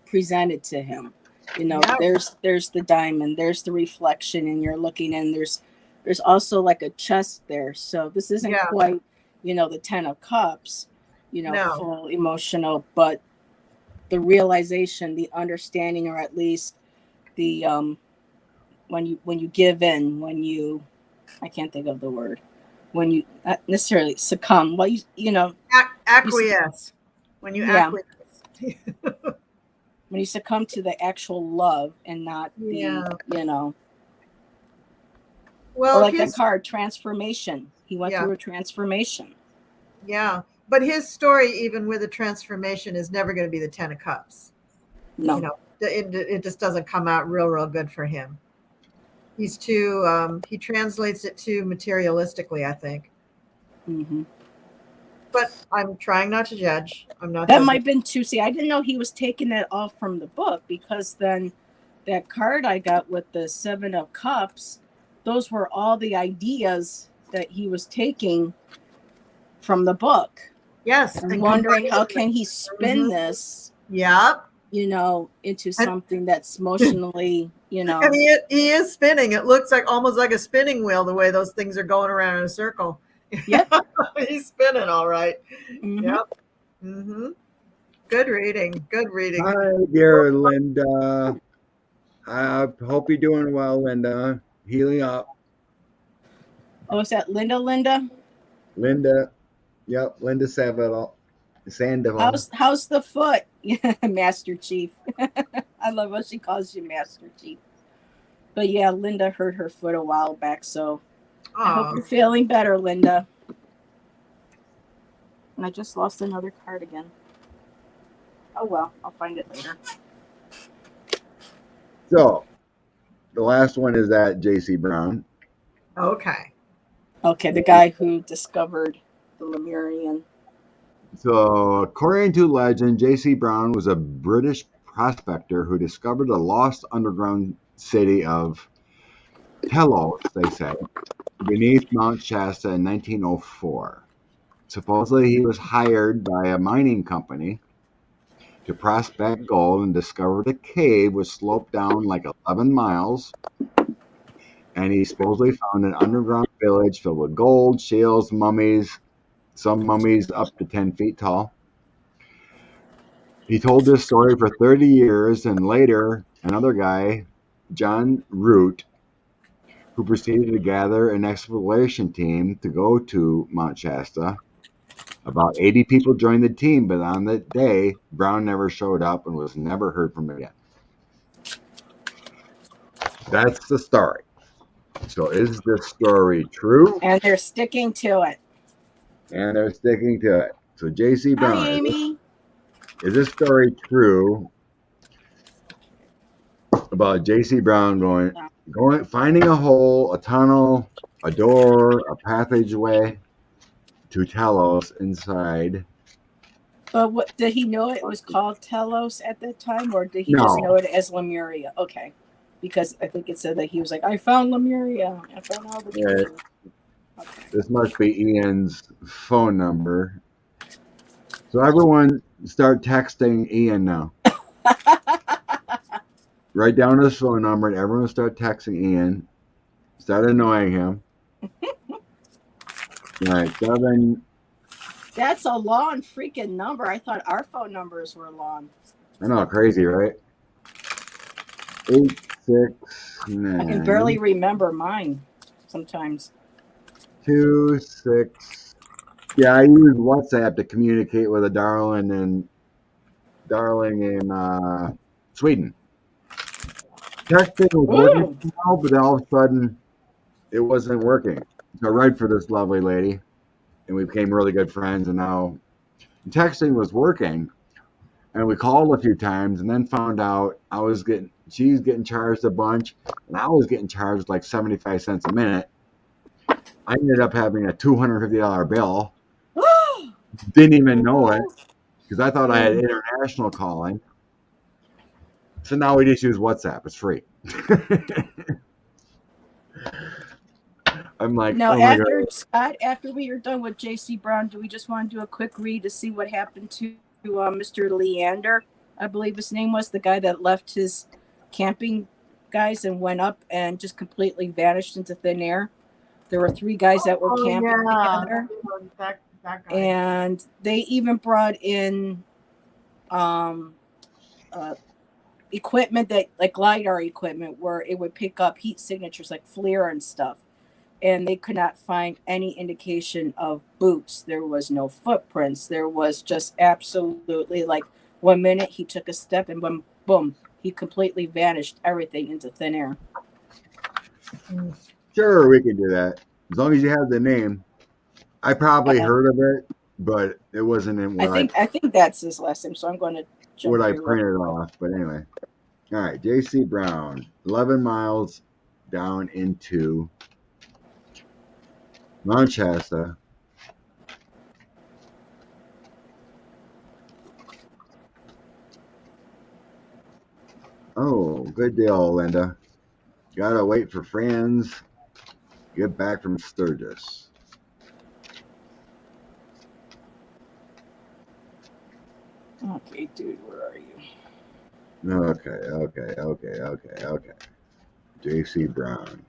presented to him. You know, Yeah. there's the diamond, there's the reflection, and you're looking, and there's also like a chest there. So this isn't Yeah. quite, the 10 of Cups, No. full emotional, but the realization, the understanding, or at least the when you give in, I can't think of the word, when you not necessarily succumb, well, Acquiesce. When you Yeah. acquiesce. when you succumb to the actual love and not Yeah. or Well, like that card, transformation. He went Yeah. through a transformation. Yeah. But his story, even with a transformation, is never going to be the 10 of Cups. No. It just doesn't come out real good for him. He's too, he translates it too materialistically, I think. Mm-hmm. But I'm trying not to judge. I'm not. That judging. might have been too. See, I didn't know he was taking that off from the book, because then that card I got with the 7 of Cups, those were all the ideas that he was taking from the book. Yes. I'm wondering how can he spin this, Yep. into something that's emotionally, And he is spinning. It looks like almost like a spinning wheel, the way those things are going around in a circle. Yep. He's spinning all right. Mm-hmm. Yep. Mm-hmm. Good reading. Good reading. Hi, dear Linda. I hope you're doing well, Linda. Healing up. Oh, is that Linda? Linda. Yep, Linda Sandoval. How's the foot? Master Chief. I love how she calls you Master Chief. But yeah, Linda hurt her foot a while back, so I hope you're feeling better, Linda. And I just lost another card again. Oh well, I'll find it later. So, the last one is that J.C. Brown. Okay, the guy who discovered the Lemurian. So, according to legend, J.C. Brown was a British prospector who discovered the lost underground city of Telos, they say, beneath Mount Shasta in 1904. Supposedly, he was hired by a mining company to prospect gold and discovered a cave which sloped down like 11 miles and he supposedly found an underground village filled with gold, shields, mummies, some mummies up to 10 feet tall. He told this story for 30 years, and later, another guy, John Root, who proceeded to gather an exploration team to go to Mount Shasta. About 80 people joined the team, but on that day, Brown never showed up and was never heard from again. That's the story. So is this story true? And they're sticking to it. And they're sticking to it. So J.C. Brown, Hi, Amy. is this story true about J.C. Brown going, finding a hole, a tunnel, a door, a passageway to Telos inside? But what did he know it was called Telos at that time, or did he No. just know it as Lemuria? Okay, because I think it said that he was like, I found Lemuria. I found all the treasure. Okay. This must be Ian's phone number. So everyone start texting Ian now. Write down his phone number and everyone start texting Ian. Start annoying him. All right, 7. That's a long freaking number. I thought our phone numbers were long. I know, crazy, right? 8, 6, 9. I can barely remember mine sometimes. 2, 6. Yeah, I use WhatsApp to communicate with a darling in Sweden. Texting was working now, but all of a sudden it wasn't working. So I write for this lovely lady, and we became really good friends. And now texting was working, and we called a few times, and then found out she's getting charged a bunch, and I was getting charged like 75 cents a minute. I ended up having a $250 bill. Didn't even know it because I thought I had international calling. So now we just use WhatsApp. It's free. I'm like, now, oh my God. Scott, after we are done with J.C. Brown, do we just want to do a quick read to see what happened to Mr. Leander? I believe his name was, the guy that left his camping guys and went up and just completely vanished into thin air. There were 3 guys that were camping together. That guy. And they even brought in equipment that, like LiDAR equipment, where it would pick up heat signatures like FLIR and stuff. And they could not find any indication of boots. There was no footprints. There was just absolutely, like, 1 minute he took a step and boom, boom, he completely vanished, everything into thin air. Sure, we can do that. As long as you have the name. I probably heard of it, but it wasn't in what I think that's his last name, so I'm going to jump what I printed off. But anyway. All right, J.C. Brown, 11 miles down into Mount Shasta. Oh, good deal, Linda. Gotta wait for friends. Get back from Sturgis. Okay, dude, where are you? Okay. J.C. Brown.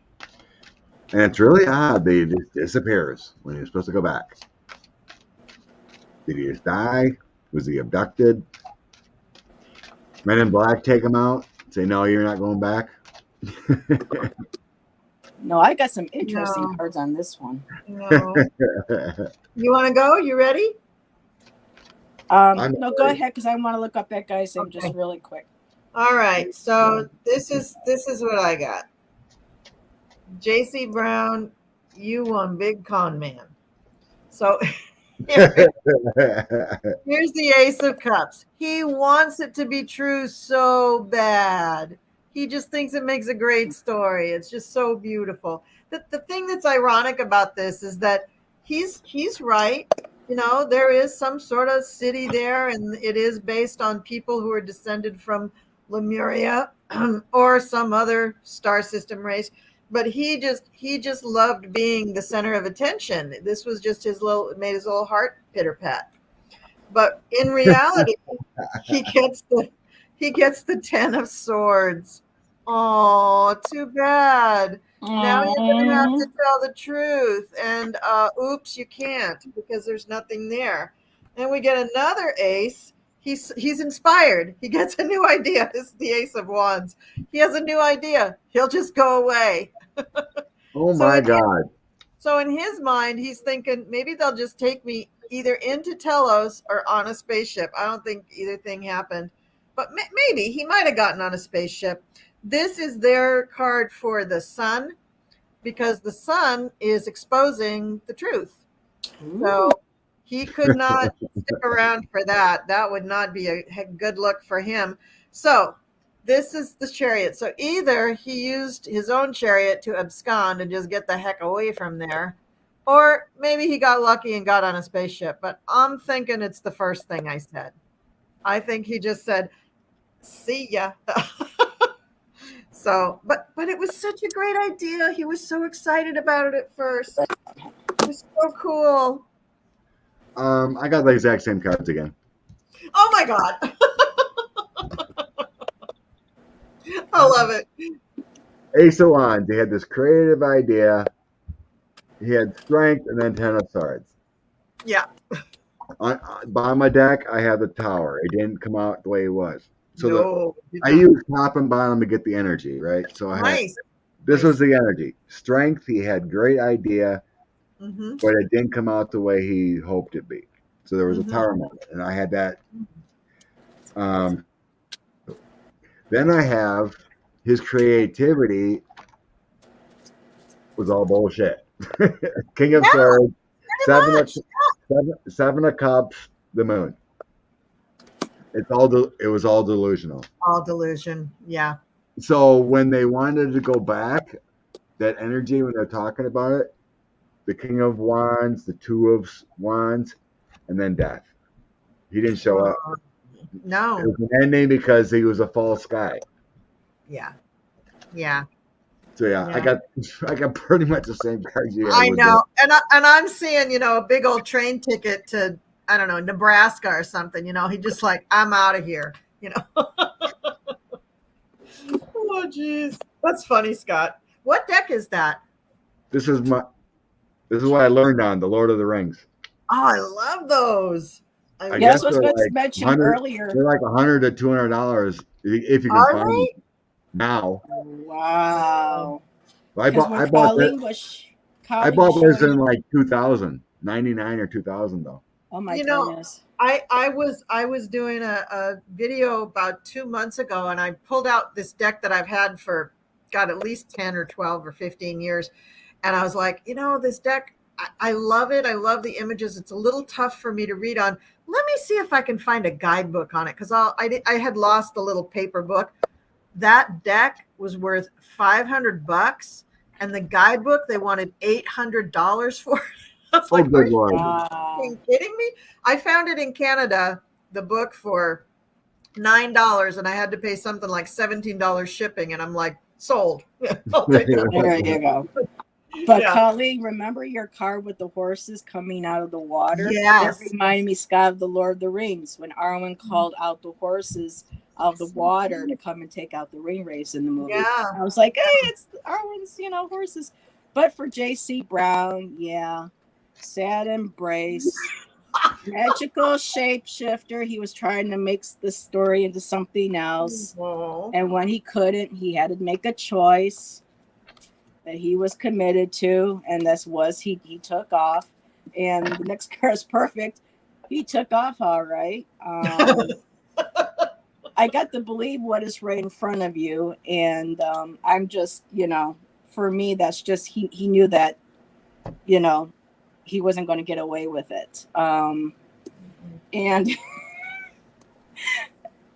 And it's really odd that he just disappears when he's supposed to go back. Did he just die? Was he abducted? Men in Black take him out? Say, no, you're not going back? No, I got some interesting cards on this one. No. You want to go? You ready? No, go ahead, because I want to look up that guy's name just really quick. All right. So this is what I got. J.C. Brown, you one big con man. So here's the Ace of Cups. He wants it to be true so bad. He just thinks it makes a great story. It's just so beautiful. The thing that's ironic about this is that he's right. You know, there is some sort of city there, and it is based on people who are descended from Lemuria or some other star system race. But he just loved being the center of attention. This was just made his little heart pitter pat. But in reality, he gets the 10 of Swords. Oh, too bad. Now you're going to have Aw. to tell the truth. And oops, you can't because there's nothing there. And we get another ace. He's inspired. He gets a new idea. This is the Ace of Wands. He has a new idea. He'll just go away. Oh So my in God. So in his mind, he's thinking maybe they'll just take me either into Telos or on a spaceship. I don't think either thing happened, but maybe he might have gotten on a spaceship. This is their card for the sun because the sun is exposing the truth. So he could not stick around for that. That would not be a good look for him. So this is the chariot. So either he used his own chariot to abscond and just get the heck away from there, or maybe he got lucky and got on a spaceship. But I'm thinking it's the first thing I said. I think he just said, "See ya." So, but it was such a great idea. He was so excited about it at first. It was so cool. I got the exact same cards again. Oh my God. I love it. Ace of Wands. He had this creative idea. He had strength and then 10 of swords. Yeah. By my deck, I have the tower. It didn't come out the way it was. So No. I used top and bottom to get the energy, right? So I had, Nice. this was the energy. Strength, he had great idea, Mm-hmm. but it didn't come out the way he hoped it be. So there was a Mhm. tower moment, and I had that. Then I have his creativity was all bullshit. King of Swords, seven of Cups, the Moon. It was all delusional. All delusion. Yeah. So when they wanted to go back, that energy when they're talking about it, the King of Wands, the Two of Wands, and then Death. He didn't show up. It No. was an ending because he was a false guy. Yeah. Yeah. So yeah, Yeah. I got pretty much the same cards you I had. know. And I'm seeing, a big old train ticket to, I don't know, Nebraska or something, he just like, I'm out of here, Oh, geez. That's funny, Scott. What deck is that? This is what I learned on the Lord of the Rings. Oh, I love those. I Yes, guess I was they're going to like mention 100 earlier. They're like $100 to $200 if you can Are find they? them now. Wow. I Because bought when I bought Colleen this was, I Colleen was bought this showing, in like 2000, 99 or 2000 though. oh my You know, goodness. I was doing a video about 2 months ago, and I pulled out this deck that I've had for God at least 10 or 12 or 15 years, and I was like, this deck, I love it. I love the images. It's a little tough for me to read on. Let me see if I can find a guidebook on it because I had lost the little paper book. That deck was worth $500, and the guidebook they wanted $800 for. I was Oh, like, are good you Lord. Wow. kidding me? I found it in Canada, the book for $9, and I had to pay something like $17 shipping, and I'm like, sold. I'll take it. There you go. But Yeah. Colleen, remember your card with the horses coming out of the water? Yes. That reminded me, Scott, of the Lord of the Rings when Arwen called out the horses out of the water to come and take out the ring race in the movie. Yeah. I was like, hey, it's Arwen's, horses. But for J.C. Brown, yeah, sad embrace, magical shapeshifter. He was trying to make the story into something else. Oh. And when he couldn't, he had to make a choice that he was committed to, and this was he took off. And the next car is perfect. He took off all right. I got to believe what is right in front of you, and I'm just, for me, that's just he knew that, he wasn't going to get away with it. And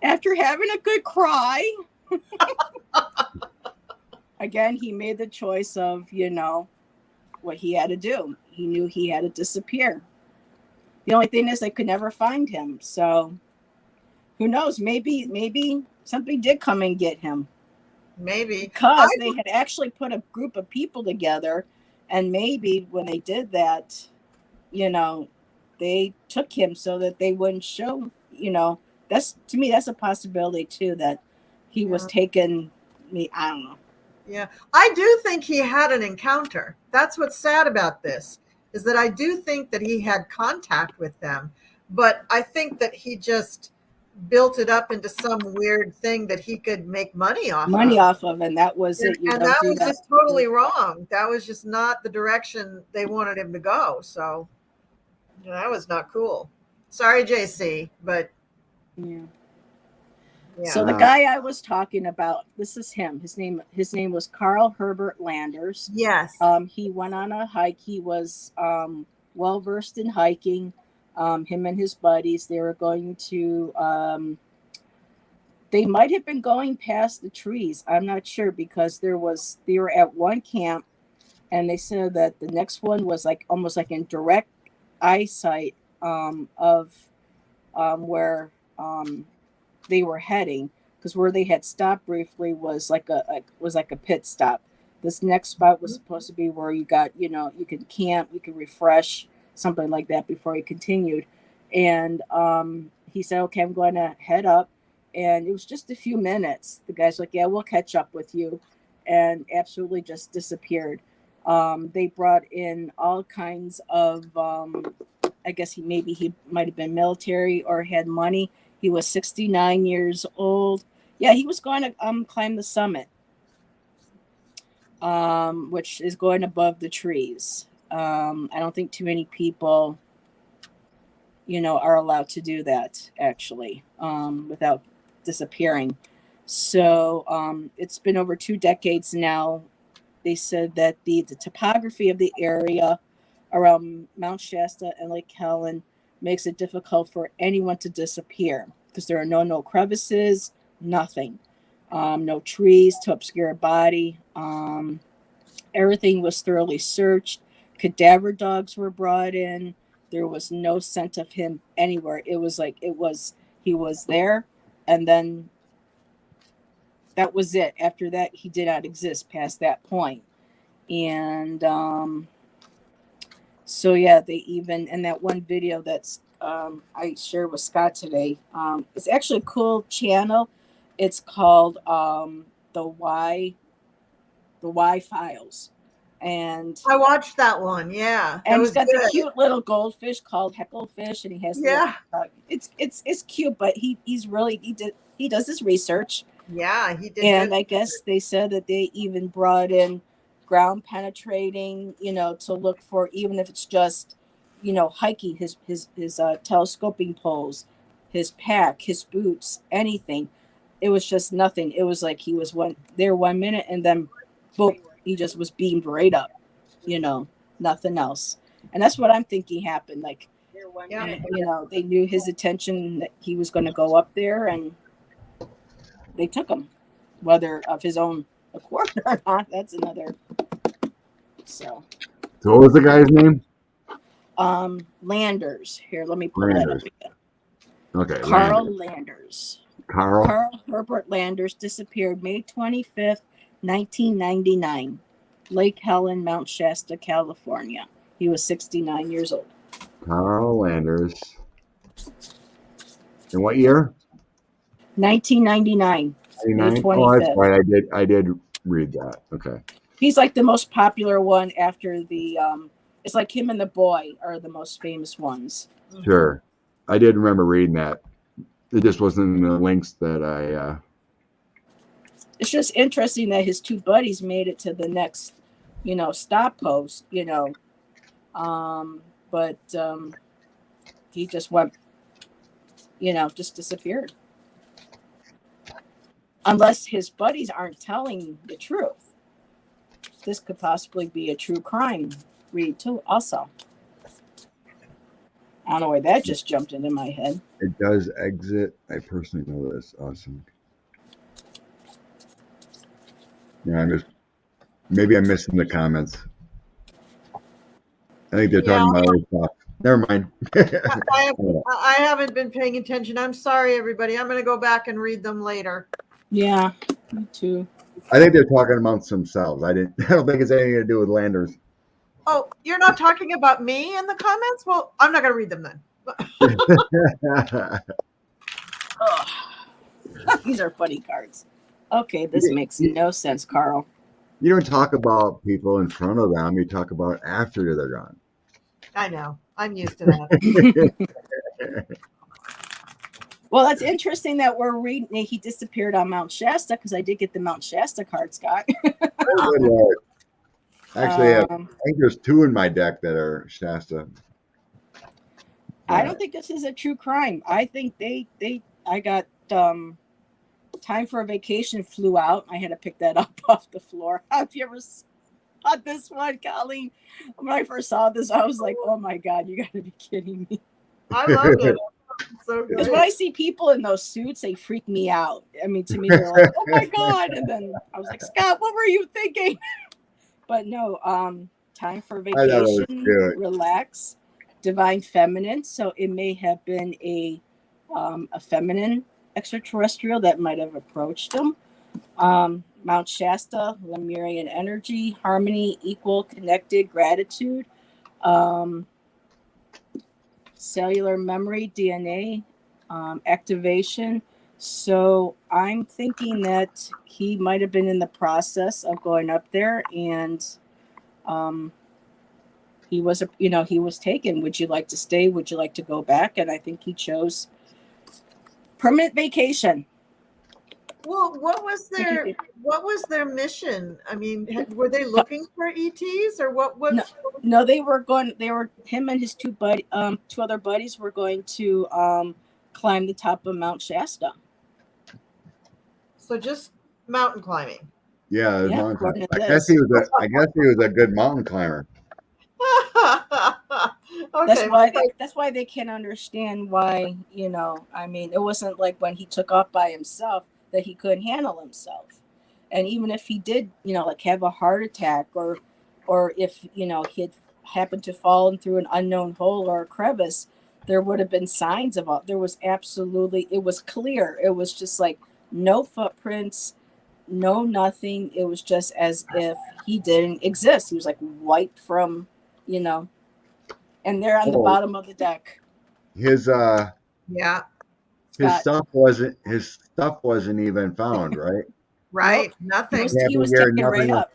after having a good cry, again, he made the choice of, what he had to do. He knew he had to disappear. The only thing is they could never find him. So who knows? Maybe somebody did come and get him. Maybe. Because they had actually put a group of people together, and maybe when they did that, they took him so that they wouldn't show, that's, to me, that's a possibility too, that he was taken, I don't know. Yeah. I do think he had an encounter. That's what's sad about this, is that I do think that he had contact with them, but I think that he just built it up into some weird thing that he could make money off of. And that was it. You And don't that do was that. just totally wrong. That was just not the direction they wanted him to go. So that was not cool. Sorry, JC, but Yeah. yeah. So the guy I was talking about, this is him. His name was Carl Herbert Landers. Yes. He went on a hike. He was well versed in hiking. Him and his buddies, they were going to. They might have been going past the trees. I'm not sure, because they were at one camp, and they said that the next one was like almost like in direct eyesight of where they were heading, because where they had stopped briefly was like a pit stop. This next spot was supposed to be where you got, you could camp, you could refresh, something like that before you continued. And he said, okay, I'm going to head up. And it was just a few minutes. The guy's like, yeah, we'll catch up with you. And absolutely just disappeared. They brought in all kinds of, I guess he might have been military or had money. He was 69 years old. Yeah, he was going to climb the summit, which is going above the trees. I don't think too many people, are allowed to do that, actually, without disappearing. So it's been over 2 decades now. They said that the topography of the area around Mount Shasta and Lake Helen makes it difficult for anyone to disappear, because there are no crevices, nothing, no trees to obscure a body. Everything was thoroughly searched. Cadaver dogs were brought in. There was no scent of him anywhere. It was like he was there, and then that was it. After that, he did not exist past that point. And so yeah, they even, in that one video that's I shared with Scott today, it's actually a cool channel. It's called the Y Files, and I watched that one. Yeah, and he's got the cute little goldfish called Hecklefish, and he has it's cute, but he does his research. Yeah, he did. And I guess they said that they even brought in ground penetrating, to look for, even if it's just, hiking, his telescoping poles, his pack, his boots, anything. It was just nothing. It was like he was there 1 minute, and then boom, he just was beamed right up, nothing else. And that's what I'm thinking happened. Like, they knew his attention, that he was going to go up there, and they took him, whether of his own accord or not. That's another. So what was the guy's name? Landers. Here, let me pull that up again. Okay. Carl Landers. Carl Herbert Landers disappeared May 25th, 1999. Lake Helen, Mount Shasta, California. He was 69 years old. Carl Landers. In what year? 1999. May 25th. Oh, that's right. I did read that. Okay. He's like the most popular one after the it's like him and the boy are the most famous ones. Sure. I did remember reading that. It just wasn't in the links that I It's just interesting that his 2 buddies made it to the next, stop post, but he just went, just disappeared. Unless his buddies aren't telling the truth. This could possibly be a true crime read too, also. I don't know why that just jumped into my head. It does exit. I personally know this. Awesome. Yeah, maybe I'm missing the comments. I think they're talking about other stuff. Never mind. I haven't been paying attention. I'm sorry, everybody. I'm going to go back and read them later. Yeah, me too. I think they're talking amongst themselves. I don't think it's anything to do with Landers. Oh, you're not talking about me in the comments? Well, I'm not going to read them then. These are funny cards. Okay, this makes no sense, Carl. You don't talk about people in front of them. You talk about after they're gone. I know. I'm used to that. Well, that's interesting that we're reading. He disappeared on Mount Shasta because I did get the Mount Shasta card, Scott. Oh, good Lord. Actually, I Um, think there's 2 in my deck that are Shasta. I don't think this is a true crime. I think I got Time for a Vacation flew out. I had to pick that up off the floor. Have you ever saw this one, Colleen? When I first saw this, I was like, oh my God, you got to be kidding me. I loved it. So Because great. when I see people in those suits, they freak me out. I mean, to me, they're like, oh my God. And then I was like, Scott, what were you thinking? But no, Time for I thought it was Vacation, cute. relax, divine feminine. So it may have been a feminine extraterrestrial that might have approached him. Mount Shasta, Lemurian energy, harmony, equal, connected, gratitude, cellular memory, DNA, activation. So I'm thinking that he might have been in the process of going up there, and he was, he was taken. Would you like to stay? Would you like to go back? And I think he chose permanent vacation. Well, what was their mission? I mean, were they looking for ETs or what? No, no, they were going. They were him and his two other buddies were going to climb the top of Mount Shasta. So just mountain climbing. Yeah, Yeah, mountain according climber. to I guess he was a good mountain climber. Okay. That's why they can't understand why, I mean, it wasn't like when he took off by himself that he couldn't handle himself. And even if he did, like have a heart attack or if, he had happened to fall through an unknown hole or a crevice, there would have been signs of it. There was absolutely, it was clear. It was just like no footprints, no nothing. It was just as if he didn't exist. He was like wiped from, and they're on the bottom of the deck. His yeah. his stuff wasn't even found, right? Right. Nope. Nothing. He was taken right up.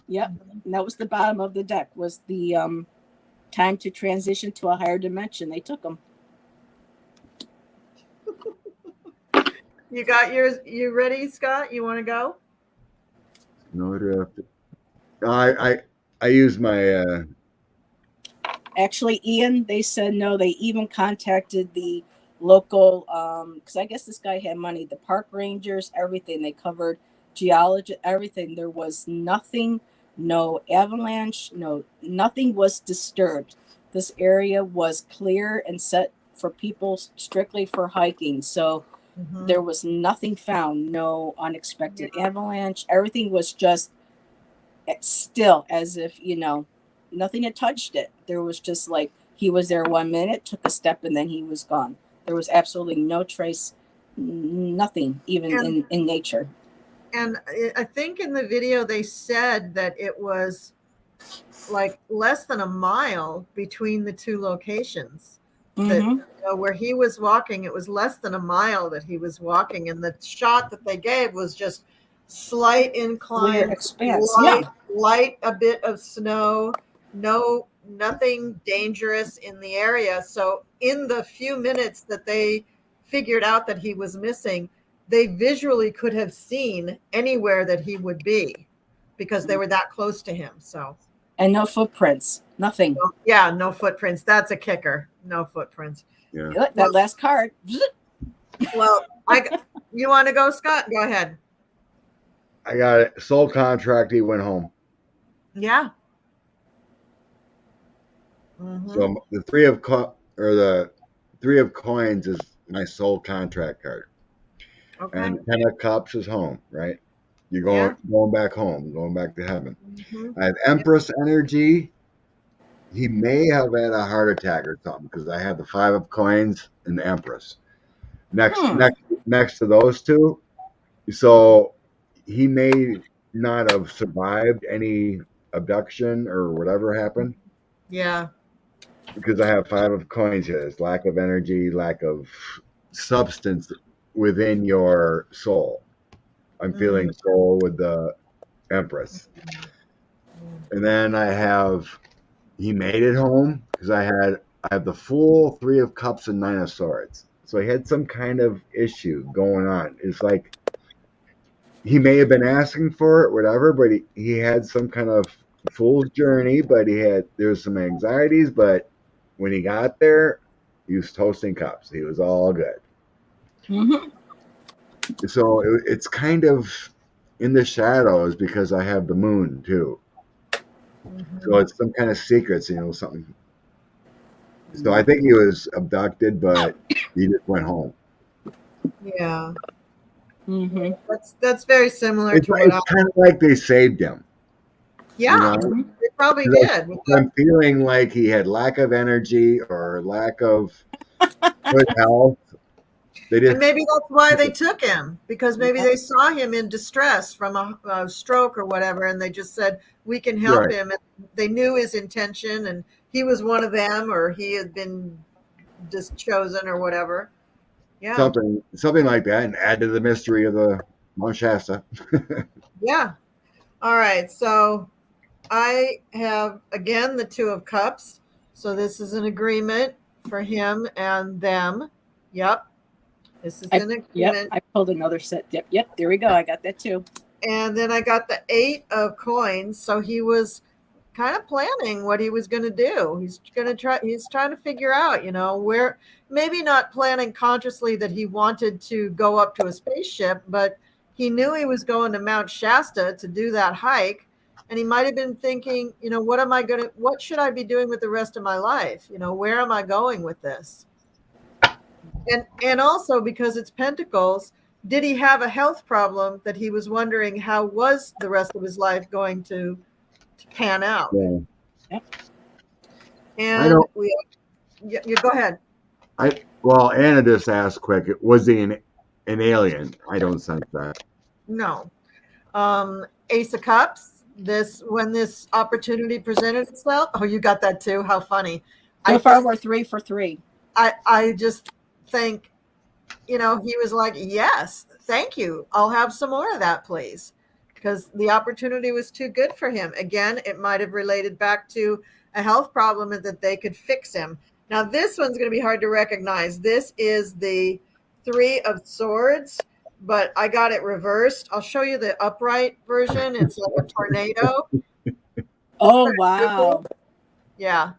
Yep. And that was the bottom of the deck, was the time to transition to a higher dimension. They took him. You got yours. You ready, Scott? You want to go? No, I used my. Actually, Ian, they said no. They even contacted the local, because I guess this guy had money. The park rangers, everything. They covered geology, everything. There was nothing, no avalanche, nothing was disturbed. This area was clear and set for people strictly for hiking. So there was nothing found, no unexpected avalanche. Everything was just still as if, nothing had touched it. There was just like he was there 1 minute, took a step, and then he was gone. There was absolutely no trace, nothing, even in nature. And I think in the video they said that it was like less than a mile between the two locations. That where he was walking, it was less than a mile that he was walking, and the shot that they gave was just slight incline, expanse, light a bit of snow, nothing dangerous in the area. So in the few minutes that they figured out that he was missing, they visually could have seen anywhere that he would be because they were that close to him. So, and no footprints, nothing. Yeah, no footprints. That's a kicker. No footprints. Yeah. That last card. Well, you want to go, Scott? Go ahead. I got it. Soul contract. He went home. Yeah. So the three of coins is my soul contract card. Okay. And 10 of cups is home, right? You're going back home, going back to heaven. I have Empress energy. He may have had a heart attack or something because I have the 5 of coins and the Empress next to those two. So he may not have survived any abduction or whatever happened. Yeah. Because I have 5 of coins here. There's lack of energy, lack of substance within your soul. I'm feeling soul with the Empress. And then I have he made it home because I have the full 3 of Cups and 9 of Swords. So he had some kind of issue going on. It's like he may have been asking for it, whatever, but he had some kind of fool's journey, but there's some anxieties, but when he got there, he was toasting cups. He was all good. Mm-hmm. So it's kind of in the shadows because I have the moon too. So it's some kind of secrets, something. So I think he was abducted, but he just went home. Yeah. Mm-hmm. That's very similar It's to what kind of like they saved him. Yeah, You know? they probably did. I'm feeling like he had lack of energy or lack of good health. And maybe that's why they took him, because maybe they saw him in distress from a stroke or whatever, and they just said, we can help him. And they knew his intention, and he was one of them, or he had been just chosen or whatever. Yeah. Something like that, and add to the mystery of the Mount Shasta. Yeah. All right. So I have, again, the 2 of Cups. So this is an agreement for him and them. Yep. This is an agreement. Yep, I pulled another set. Yep, there we go. I got that too. And then I got the 8 of Coins. So he was kind of planning what he was going to do. He's trying to figure out, where, maybe not planning consciously that he wanted to go up to a spaceship, but he knew he was going to Mount Shasta to do that hike. And he might have been thinking, what should I be doing with the rest of my life? Where am I going with this? And also, because it's Pentacles, did he have a health problem that he was wondering how was the rest of his life going to pan out? Yeah. Yep. And you go ahead. Anna just asked quick, was he an alien? I don't sense that. No. Ace of Cups, when this opportunity presented itself. Oh, you got that too? How funny. So far we're 3 for 3. I just think, he was like, yes, thank you. I'll have some more of that, please. Because the opportunity was too good for him. Again, it might have related back to a health problem and that they could fix him. Now, this one's going to be hard to recognize. This is the 3 of Swords, but I got it reversed. I'll show you the upright version. It's like a tornado. Oh, wow. Yeah.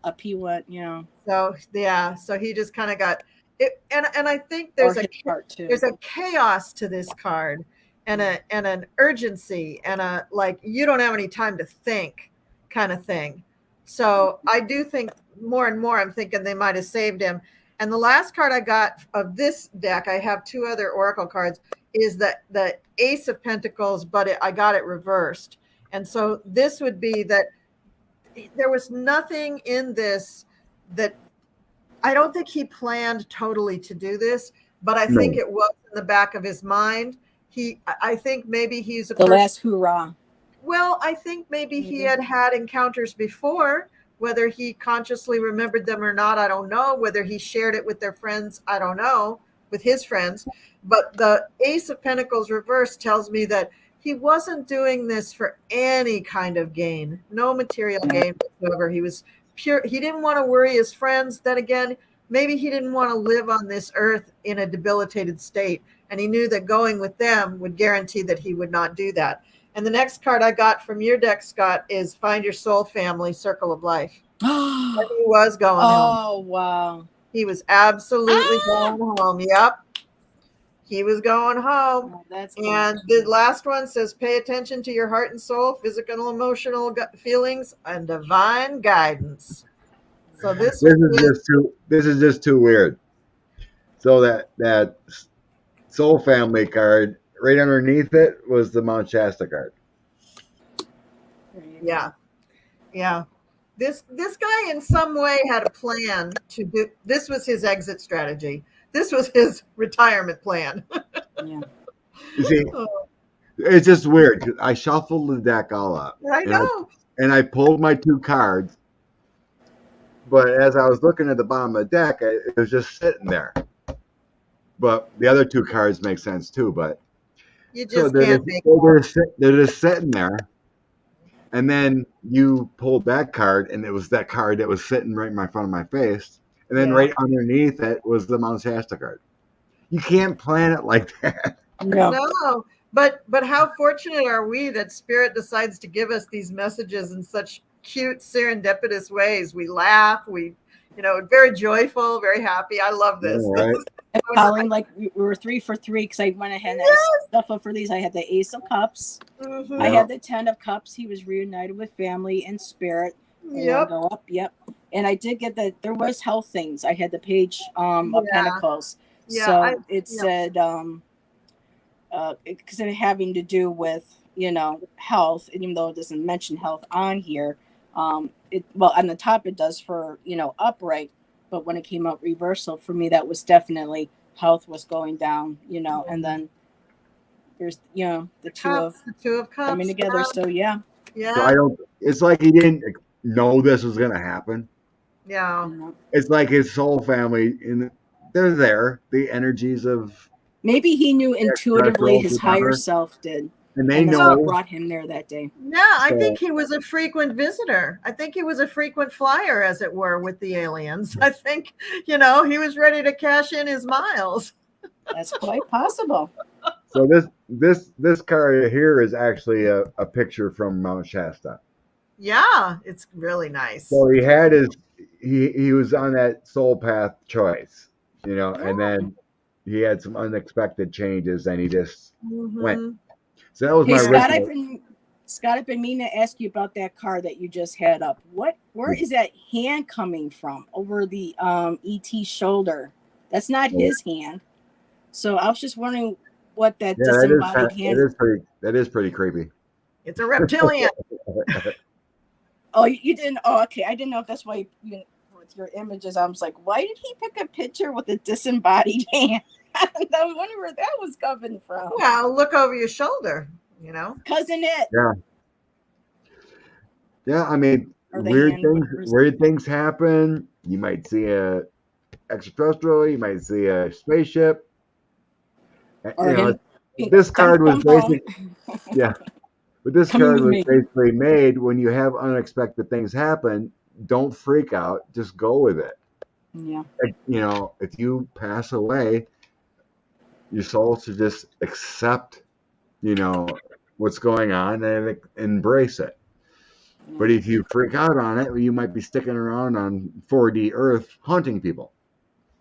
Up he went, yeah. So, yeah. So he just kind of got it. And I think there's a chaos to this card. And an urgency and a like you don't have any time to think kind of thing. So I do think more and more I'm thinking they might have saved him. And the last card I got of this deck, I have 2 other Oracle cards, is the Ace of Pentacles, but I got it reversed. And so this would be that there was nothing in this that I don't think he planned totally to do this, but I think it was in the back of his mind. I think maybe he's the last hoorah. Well, I think maybe he had encounters before, whether he consciously remembered them or not, I don't know. Whether he shared it with their friends, I don't know, with his friends. But the Ace of Pentacles reverse tells me that he wasn't doing this for any kind of gain, no material gain whatsoever. He was pure. He didn't want to worry his friends. Then again, maybe he didn't want to live on this earth in a debilitated state. And he knew that going with them would guarantee that he would not do that. And the next card I got from your deck, Scott, is Find Your Soul Family, Circle of Life. He was going home. Oh, wow. He was absolutely going home. Yep. He was going home. Oh, that's and the last one says, pay attention to your heart and soul, physical and emotional feelings, and divine guidance. So this is just too weird. So that Soul Family card, right underneath it was the Mount Shasta card. Yeah. Yeah. This guy in some way had a plan to do. This was his exit strategy. This was his retirement plan. Yeah. You see, it's just weird. I shuffled the deck all up. I know. And I pulled my 2 cards. But as I was looking at the bottom of the deck, it was just sitting there. But the other 2 cards make sense too. But You So just can't make it up. they're just sitting there, and then you pulled that card, and it was that card that was sitting right in front of my face, and then Yeah. right underneath it was the Mount Shasta card. You can't plan it like that. No. No, but how fortunate are we that Spirit decides to give us these messages in such cute, serendipitous ways? We laugh, we, very joyful, very happy. I love this. Yeah, right. And Colleen, like we were 3 for 3 because I went ahead and I stuff up for these. I had the Ace of Cups. Mhm. I had the 10 of Cups. He was reunited with family and spirit. And Yep. go up. Yep. And I did get that. There was health things. I had the Page of Pentacles. Yeah, So it said, because it having to do with, health, and even though it doesn't mention health on here, on the top it does for, upright. But when it came out reversal, for me, that was definitely health was going down, and then there's, the two of Cups coming together. So, yeah. Yeah. So it's like he didn't know this was going to happen. Yeah. It's like his soul family, they're there, the energies of. Maybe he knew intuitively his higher self did. And they that's know what brought him there that day. Yeah, I think he was a frequent visitor. I think he was a frequent flyer, as it were, with the aliens. I think, he was ready to cash in his miles. That's quite possible. So this card here is actually a picture from Mount Shasta. Yeah, it's really nice. So he had he was on that soul path choice, and then he had some unexpected changes and he just went. So that was my Scott, I've been meaning to ask you about that card that you just had up. Where is that hand coming from? Over the ET shoulder. That's not his hand. So I was just wondering what that disembodied hand is. That is pretty creepy. It's a reptilian. Oh, you didn't? Oh, okay. I didn't know if that's why with your images, I was like, why did he pick a picture with a disembodied hand? I wonder where that was coming from. Well, look over your shoulder, Cousin it. Yeah. Yeah, I mean, weird things happen. You might see a extraterrestrial, you might see a spaceship. This card was basically but this card was basically made when you have unexpected things happen, don't freak out, just go with it. Yeah. If you pass away, your soul should just accept, what's going on and embrace it. Yeah. But if you freak out on it, you might be sticking around on 4D Earth haunting people.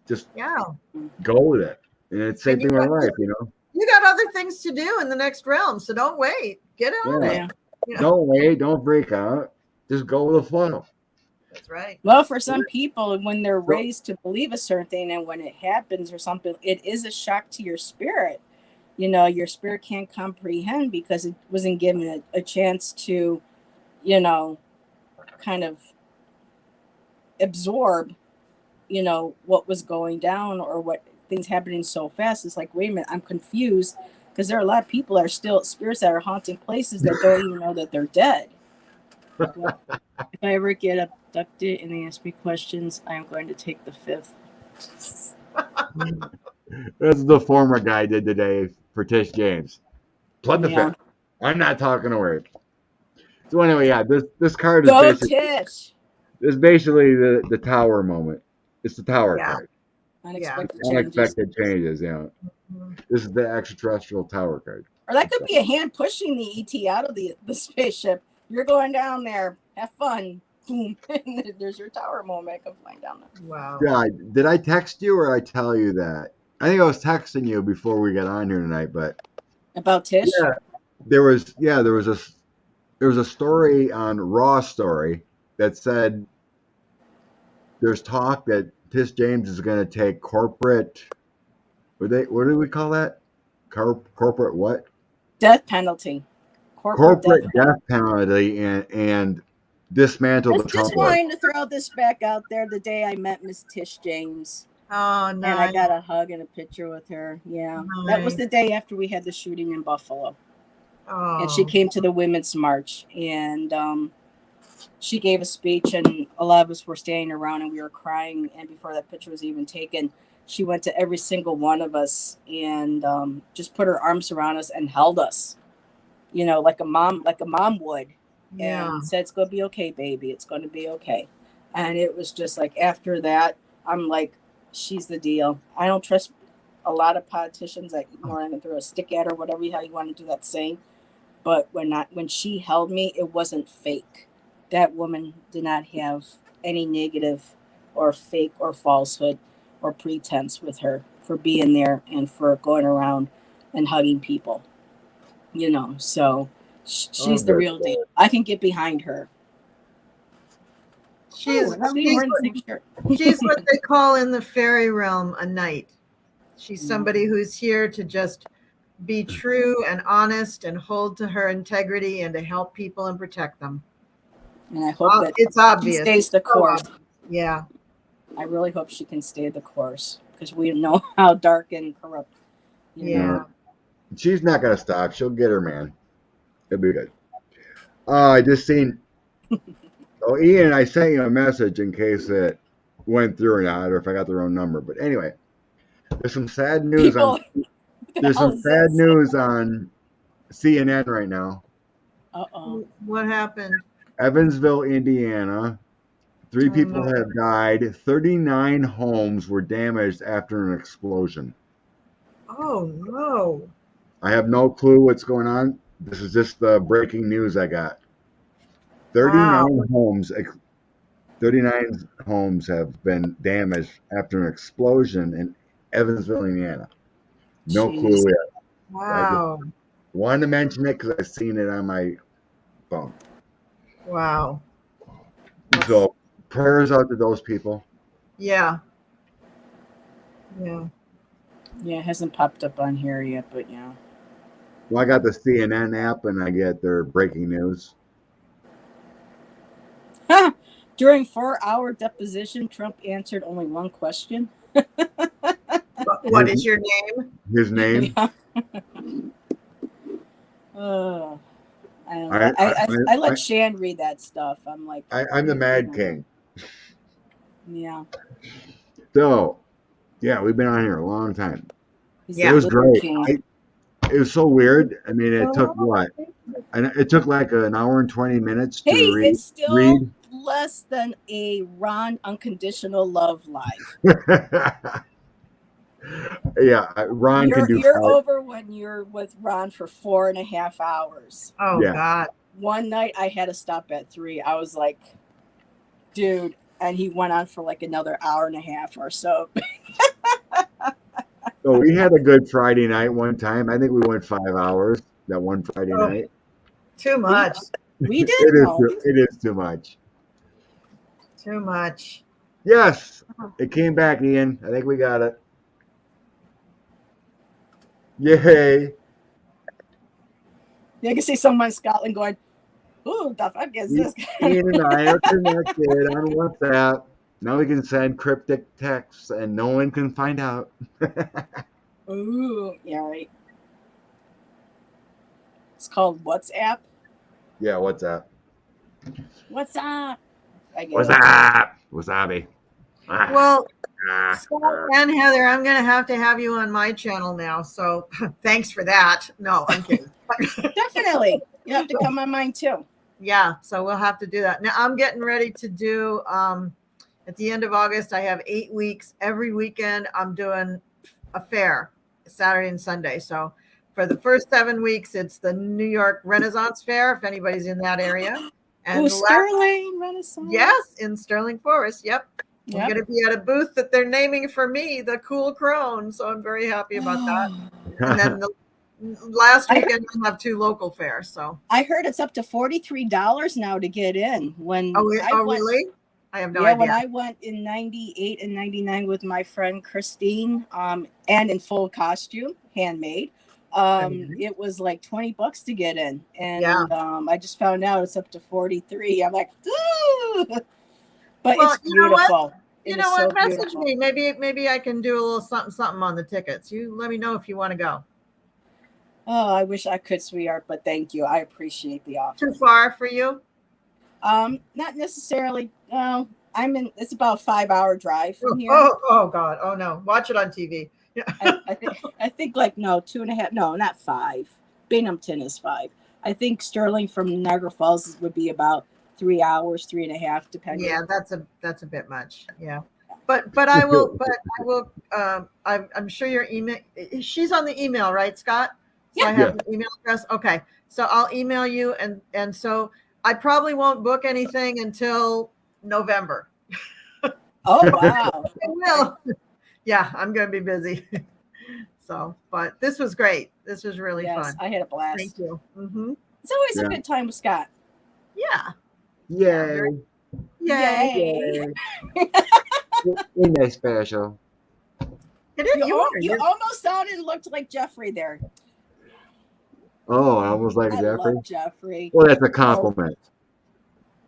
Just go with it. And it's the same thing with life, You got other things to do in the next realm, so don't wait. Get on it. Don't wait. Don't freak out. Just go with the flow. That's right. Well, for some people, when they're raised to believe a certain thing, and when it happens or something, it is a shock to your spirit. Your spirit can't comprehend because it wasn't given a chance to, kind of absorb, what was going down or what things happening so fast. It's like, wait a minute, I'm confused, because there are a lot of people that are still spirits that are haunting places that don't even know that they're dead. Well, if I ever get abducted and they ask me questions, I am going to take the 5th. That's the former guy did today for Tish James. Plug the 5th. I'm not talking a word. So anyway, this card is basically the tower moment. It's the tower card. Unexpected changes. This is the extraterrestrial tower card. Or that could be a hand pushing the ET out of the spaceship. You're going down there. Have fun. Boom. There's your tower moment. Come flying down there. Wow. Yeah. Did I text you or I tell you that? I think I was texting you before we got on here tonight, but about Tish? Yeah. There was a story on Raw Story that said there's talk that Tish James is going to take corporate. What do we call that? Corporate what? Death penalty. Corporate death penalty and dismantle the Trump. Just wanting to throw this back out there. The day I met Miss Tish James. Oh, no. And I got a hug and a picture with her. Yeah. Nice. That was the day after we had the shooting in Buffalo. Oh. And she came to the Women's March. And she gave a speech. And a lot of us were standing around and we were crying. And before that picture was even taken, she went to every single one of us and just put her arms around us and held us, you know, like a mom would, Yeah. and said, "It's going to be okay, baby. It's going to be okay." And it was just like, after that, I'm like, she's the deal. I don't trust a lot of politicians that want to throw a stick at her, whatever how you want to do that saying. But when she held me, it wasn't fake. That woman did not have any negative or fake or falsehood or pretense with her for being there and for going around and hugging people. You know, so she's the real deal. I can get behind her. She's we're in the same shirt. She's what they call in the fairy realm a knight. She's somebody who's here to just be true and honest and hold to her integrity and to help people and protect them. And I hope that it's obvious. she stays the course. Yeah. I really hope she can stay the course, because we know how dark and corrupt. Yeah. She's not going to stop. She'll get her man. It'll be good. I just seen. Oh, Ian, I sent you a message in case it went through or not, or if I got the wrong number. But anyway, there's some sad news there's some sad news on CNN right now. Uh-oh. What happened? Evansville, Indiana. 3 people have died. 39 homes were damaged after an explosion. Oh, no. I have no clue what's going on. This is just the breaking news I got. 39 homes have been damaged after an explosion in Evansville, Indiana. No clue yet. Wow. I wanted to mention it because I've seen it on my phone. Wow. So prayers out to those people. Yeah. Yeah. Yeah, it hasn't popped up on here yet, but yeah. Well, I got the CNN app and I get their breaking news. During 4-hour deposition, Trump answered only one question. What is your name? His name? Yeah. I don't know. I let Shan read that stuff. I'm like, I'm the Mad King. Yeah. So, yeah, we've been on here a long time. Yeah. It was great. It was so weird. I mean, it took what? And it took like an hour and 20 minutes to read. It's still less than a Ron Unconditional Love live. Yeah, Ron can do. You're over when you're with Ron for 4.5 hours. Oh, yeah. God. One night I had to stop at 3. I was like, dude, and he went on for like another hour and a half or so. So we had a good Friday night one time. I think we went 5 hours that one Friday night. Too much. We did. It is too much. Too much. Yes, it came back, Ian. I think we got it. Yay. You can see someone in Scotland going, "Ooh, the fuck is this?" Ian and I are connected on WhatsApp. Now we can send cryptic texts and no one can find out. Ooh, yeah, right. It's called WhatsApp. Yeah, WhatsApp. What's up? What's up? Wasabi. Well, Scott and Heather, I'm going to have you on my channel now. So thanks for that. No, I'm kidding. Definitely. You have to come on mine too. Yeah, so we'll have to do that. Now I'm getting ready to do, at the end of August, I have 8 weeks. Every weekend I'm doing a fair, Saturday and Sunday. So for the first 7 weeks, it's the New York Renaissance Fair, if anybody's in that area. And Sterling Renaissance. Yes, in Sterling Forest. Yep. I'm going to be at a booth that they're naming for me, the Cool Crone. So I'm very happy about that. And then the last weekend we'll have 2 local fairs. So I heard it's up to $43 now to get in. Really? I have no idea. When I went in 98 and 99 with my friend Christine, and in full costume, handmade, it was like $20 to get in. And I just found out it's up to 43. I'm like, ooh. But it's beautiful. You know what? Message me. Maybe I can do a little something on the tickets. You let me know if you want to go. Oh, I wish I could, sweetheart, but thank you. I appreciate the offer. Too far for you? Not necessarily. No, It's about a 5-hour drive from here. Oh God. Oh no. Watch it on TV. Yeah. I think like no 2.5. No, not 5. Binghamton is 5. I think Sterling from Niagara Falls would be about 3 hours, 3.5, depending. Yeah, that's a bit much. Yeah. But I will I'm sure your email, she's on the email, right, Scott? So Yeah. I have the email address. Okay. So I'll email you, and so I probably won't book anything until November. Oh wow. I will. Yeah, I'm going to be busy. So, but this was great. This was really fun. I had a blast. Thank you. Mm-hmm. It's always a good time with Scott. Yeah. Yay. Yay. Isn't that special? It is. You almost sounded and looked like Jeffrey there. Oh, I almost like I Jeffrey. love Jeffrey. Well, that's a compliment.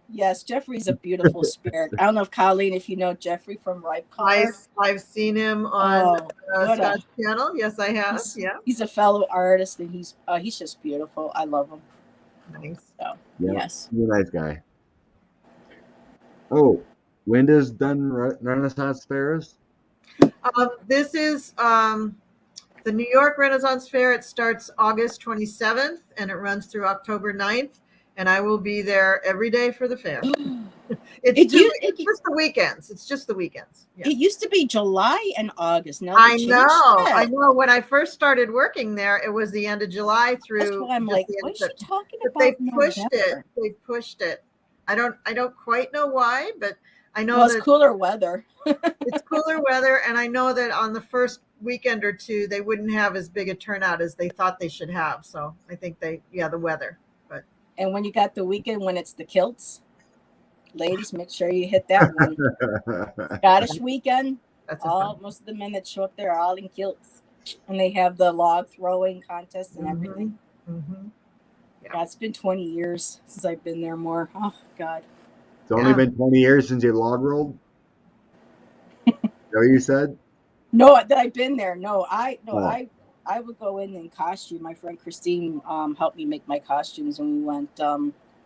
Yes, Jeffrey's a beautiful spirit. I don't know if Colleen, if you know Jeffrey from Ripe Color. I've seen him on Scott's channel. Yes, I have. He's a fellow artist, and he's just beautiful. I love him. Nice. So, Yeah, yes. He's a nice guy. Oh, Linda's done Renaissance fairs? This is the New York Renaissance Fair. It starts August 27th, and it runs through October 9th. And I will be there every day for the fair. It's just the weekends. It's just the weekends. Yeah. It used to be July and August. Now I know. When I first stared working there, it was the end of July through. That's why I'm like, what is she talking about? They pushed it. They pushed it. I don't quite know why, but I know it's cooler weather. It's cooler weather, and I know that on the first weekend or two, they wouldn't have as big a turnout as they thought they should have. So I think the weather. And when you got the weekend when it's the kilts, ladies, make sure you hit that one. Scottish weekend. Most of the men that show up there are all in kilts, and they have the log throwing contest and everything. Mm-hmm. Yeah. God, it's been 20 years since I've been there more. Oh God. It's only been 20 years since you log rolled? Is that what you said? No, that I've been there. I would go in costume. My friend Christine helped me make my costumes, and we went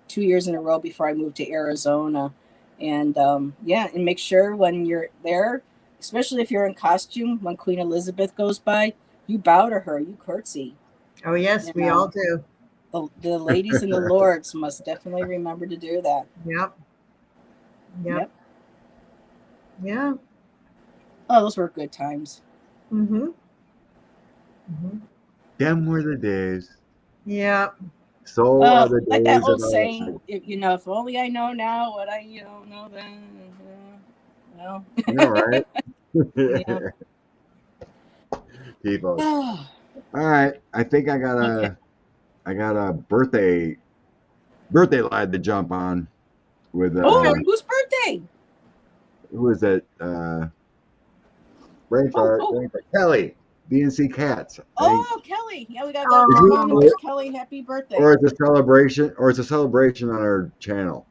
2 years in a row before I moved to Arizona. And and make sure when you're there, especially if you're in costume, when Queen Elizabeth goes by, you bow to her, you curtsy. Oh yes, we all do. The ladies and the lords must definitely remember to do that. Yep. Yeah. Oh, those were good times. Mm-hmm. Them were the days. Yeah. So are the days. Like that old saying, if only I know now what I know then. Well. You know, right? Yeah. People. All right. I think I got a birthday lad to jump on with whose birthday? Who is it? Brain fart. Kelly. DNC Cats. Kelly. Yeah, we got to wish Kelly happy birthday. Or it's a celebration on her channel.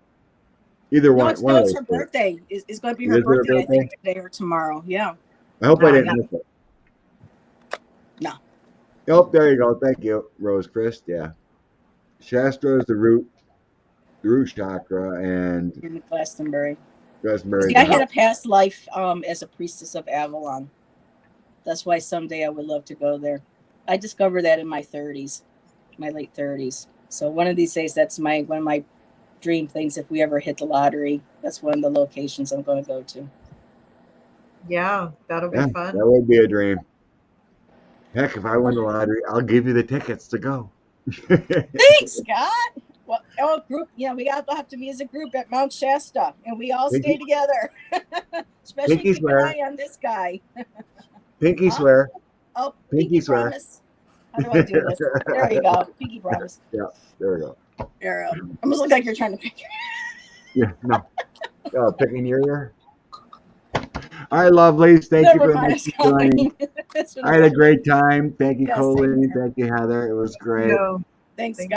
Either one. It's her birthday. It's going to be her birthday, I think, today or tomorrow. Yeah. I hope I didn't miss it. No. Oh, there you go. Thank you, Rose Christ. Yeah. Shasta is the root chakra, and In Glastonbury. Glastonbury. I had a past life as a priestess of Avalon. That's why someday I would love to go there. I discovered that in my late 30s. So one of these days, that's one of my dream things. If we ever hit the lottery, that's one of the locations I'm going to go to. Yeah, that'll be fun. That would be a dream. Heck, if I win the lottery, I'll give you the tickets to go. Thanks, Scott. Well, group. Yeah, we have to be as a group at Mount Shasta, and we all stay together. Especially keep an eye on this guy. Pinky swear. Oh, pinky promise. How do I do this? There you go. Pinky promise. Yeah, there we go. There we go. Almost look like you're trying to pick. Yeah, no. Picking your ear. All right, lovelies. Thank you for joining. I had a great time. Thank you, Colleen. Thank you, Heather. It was great. No. Thanks, guys.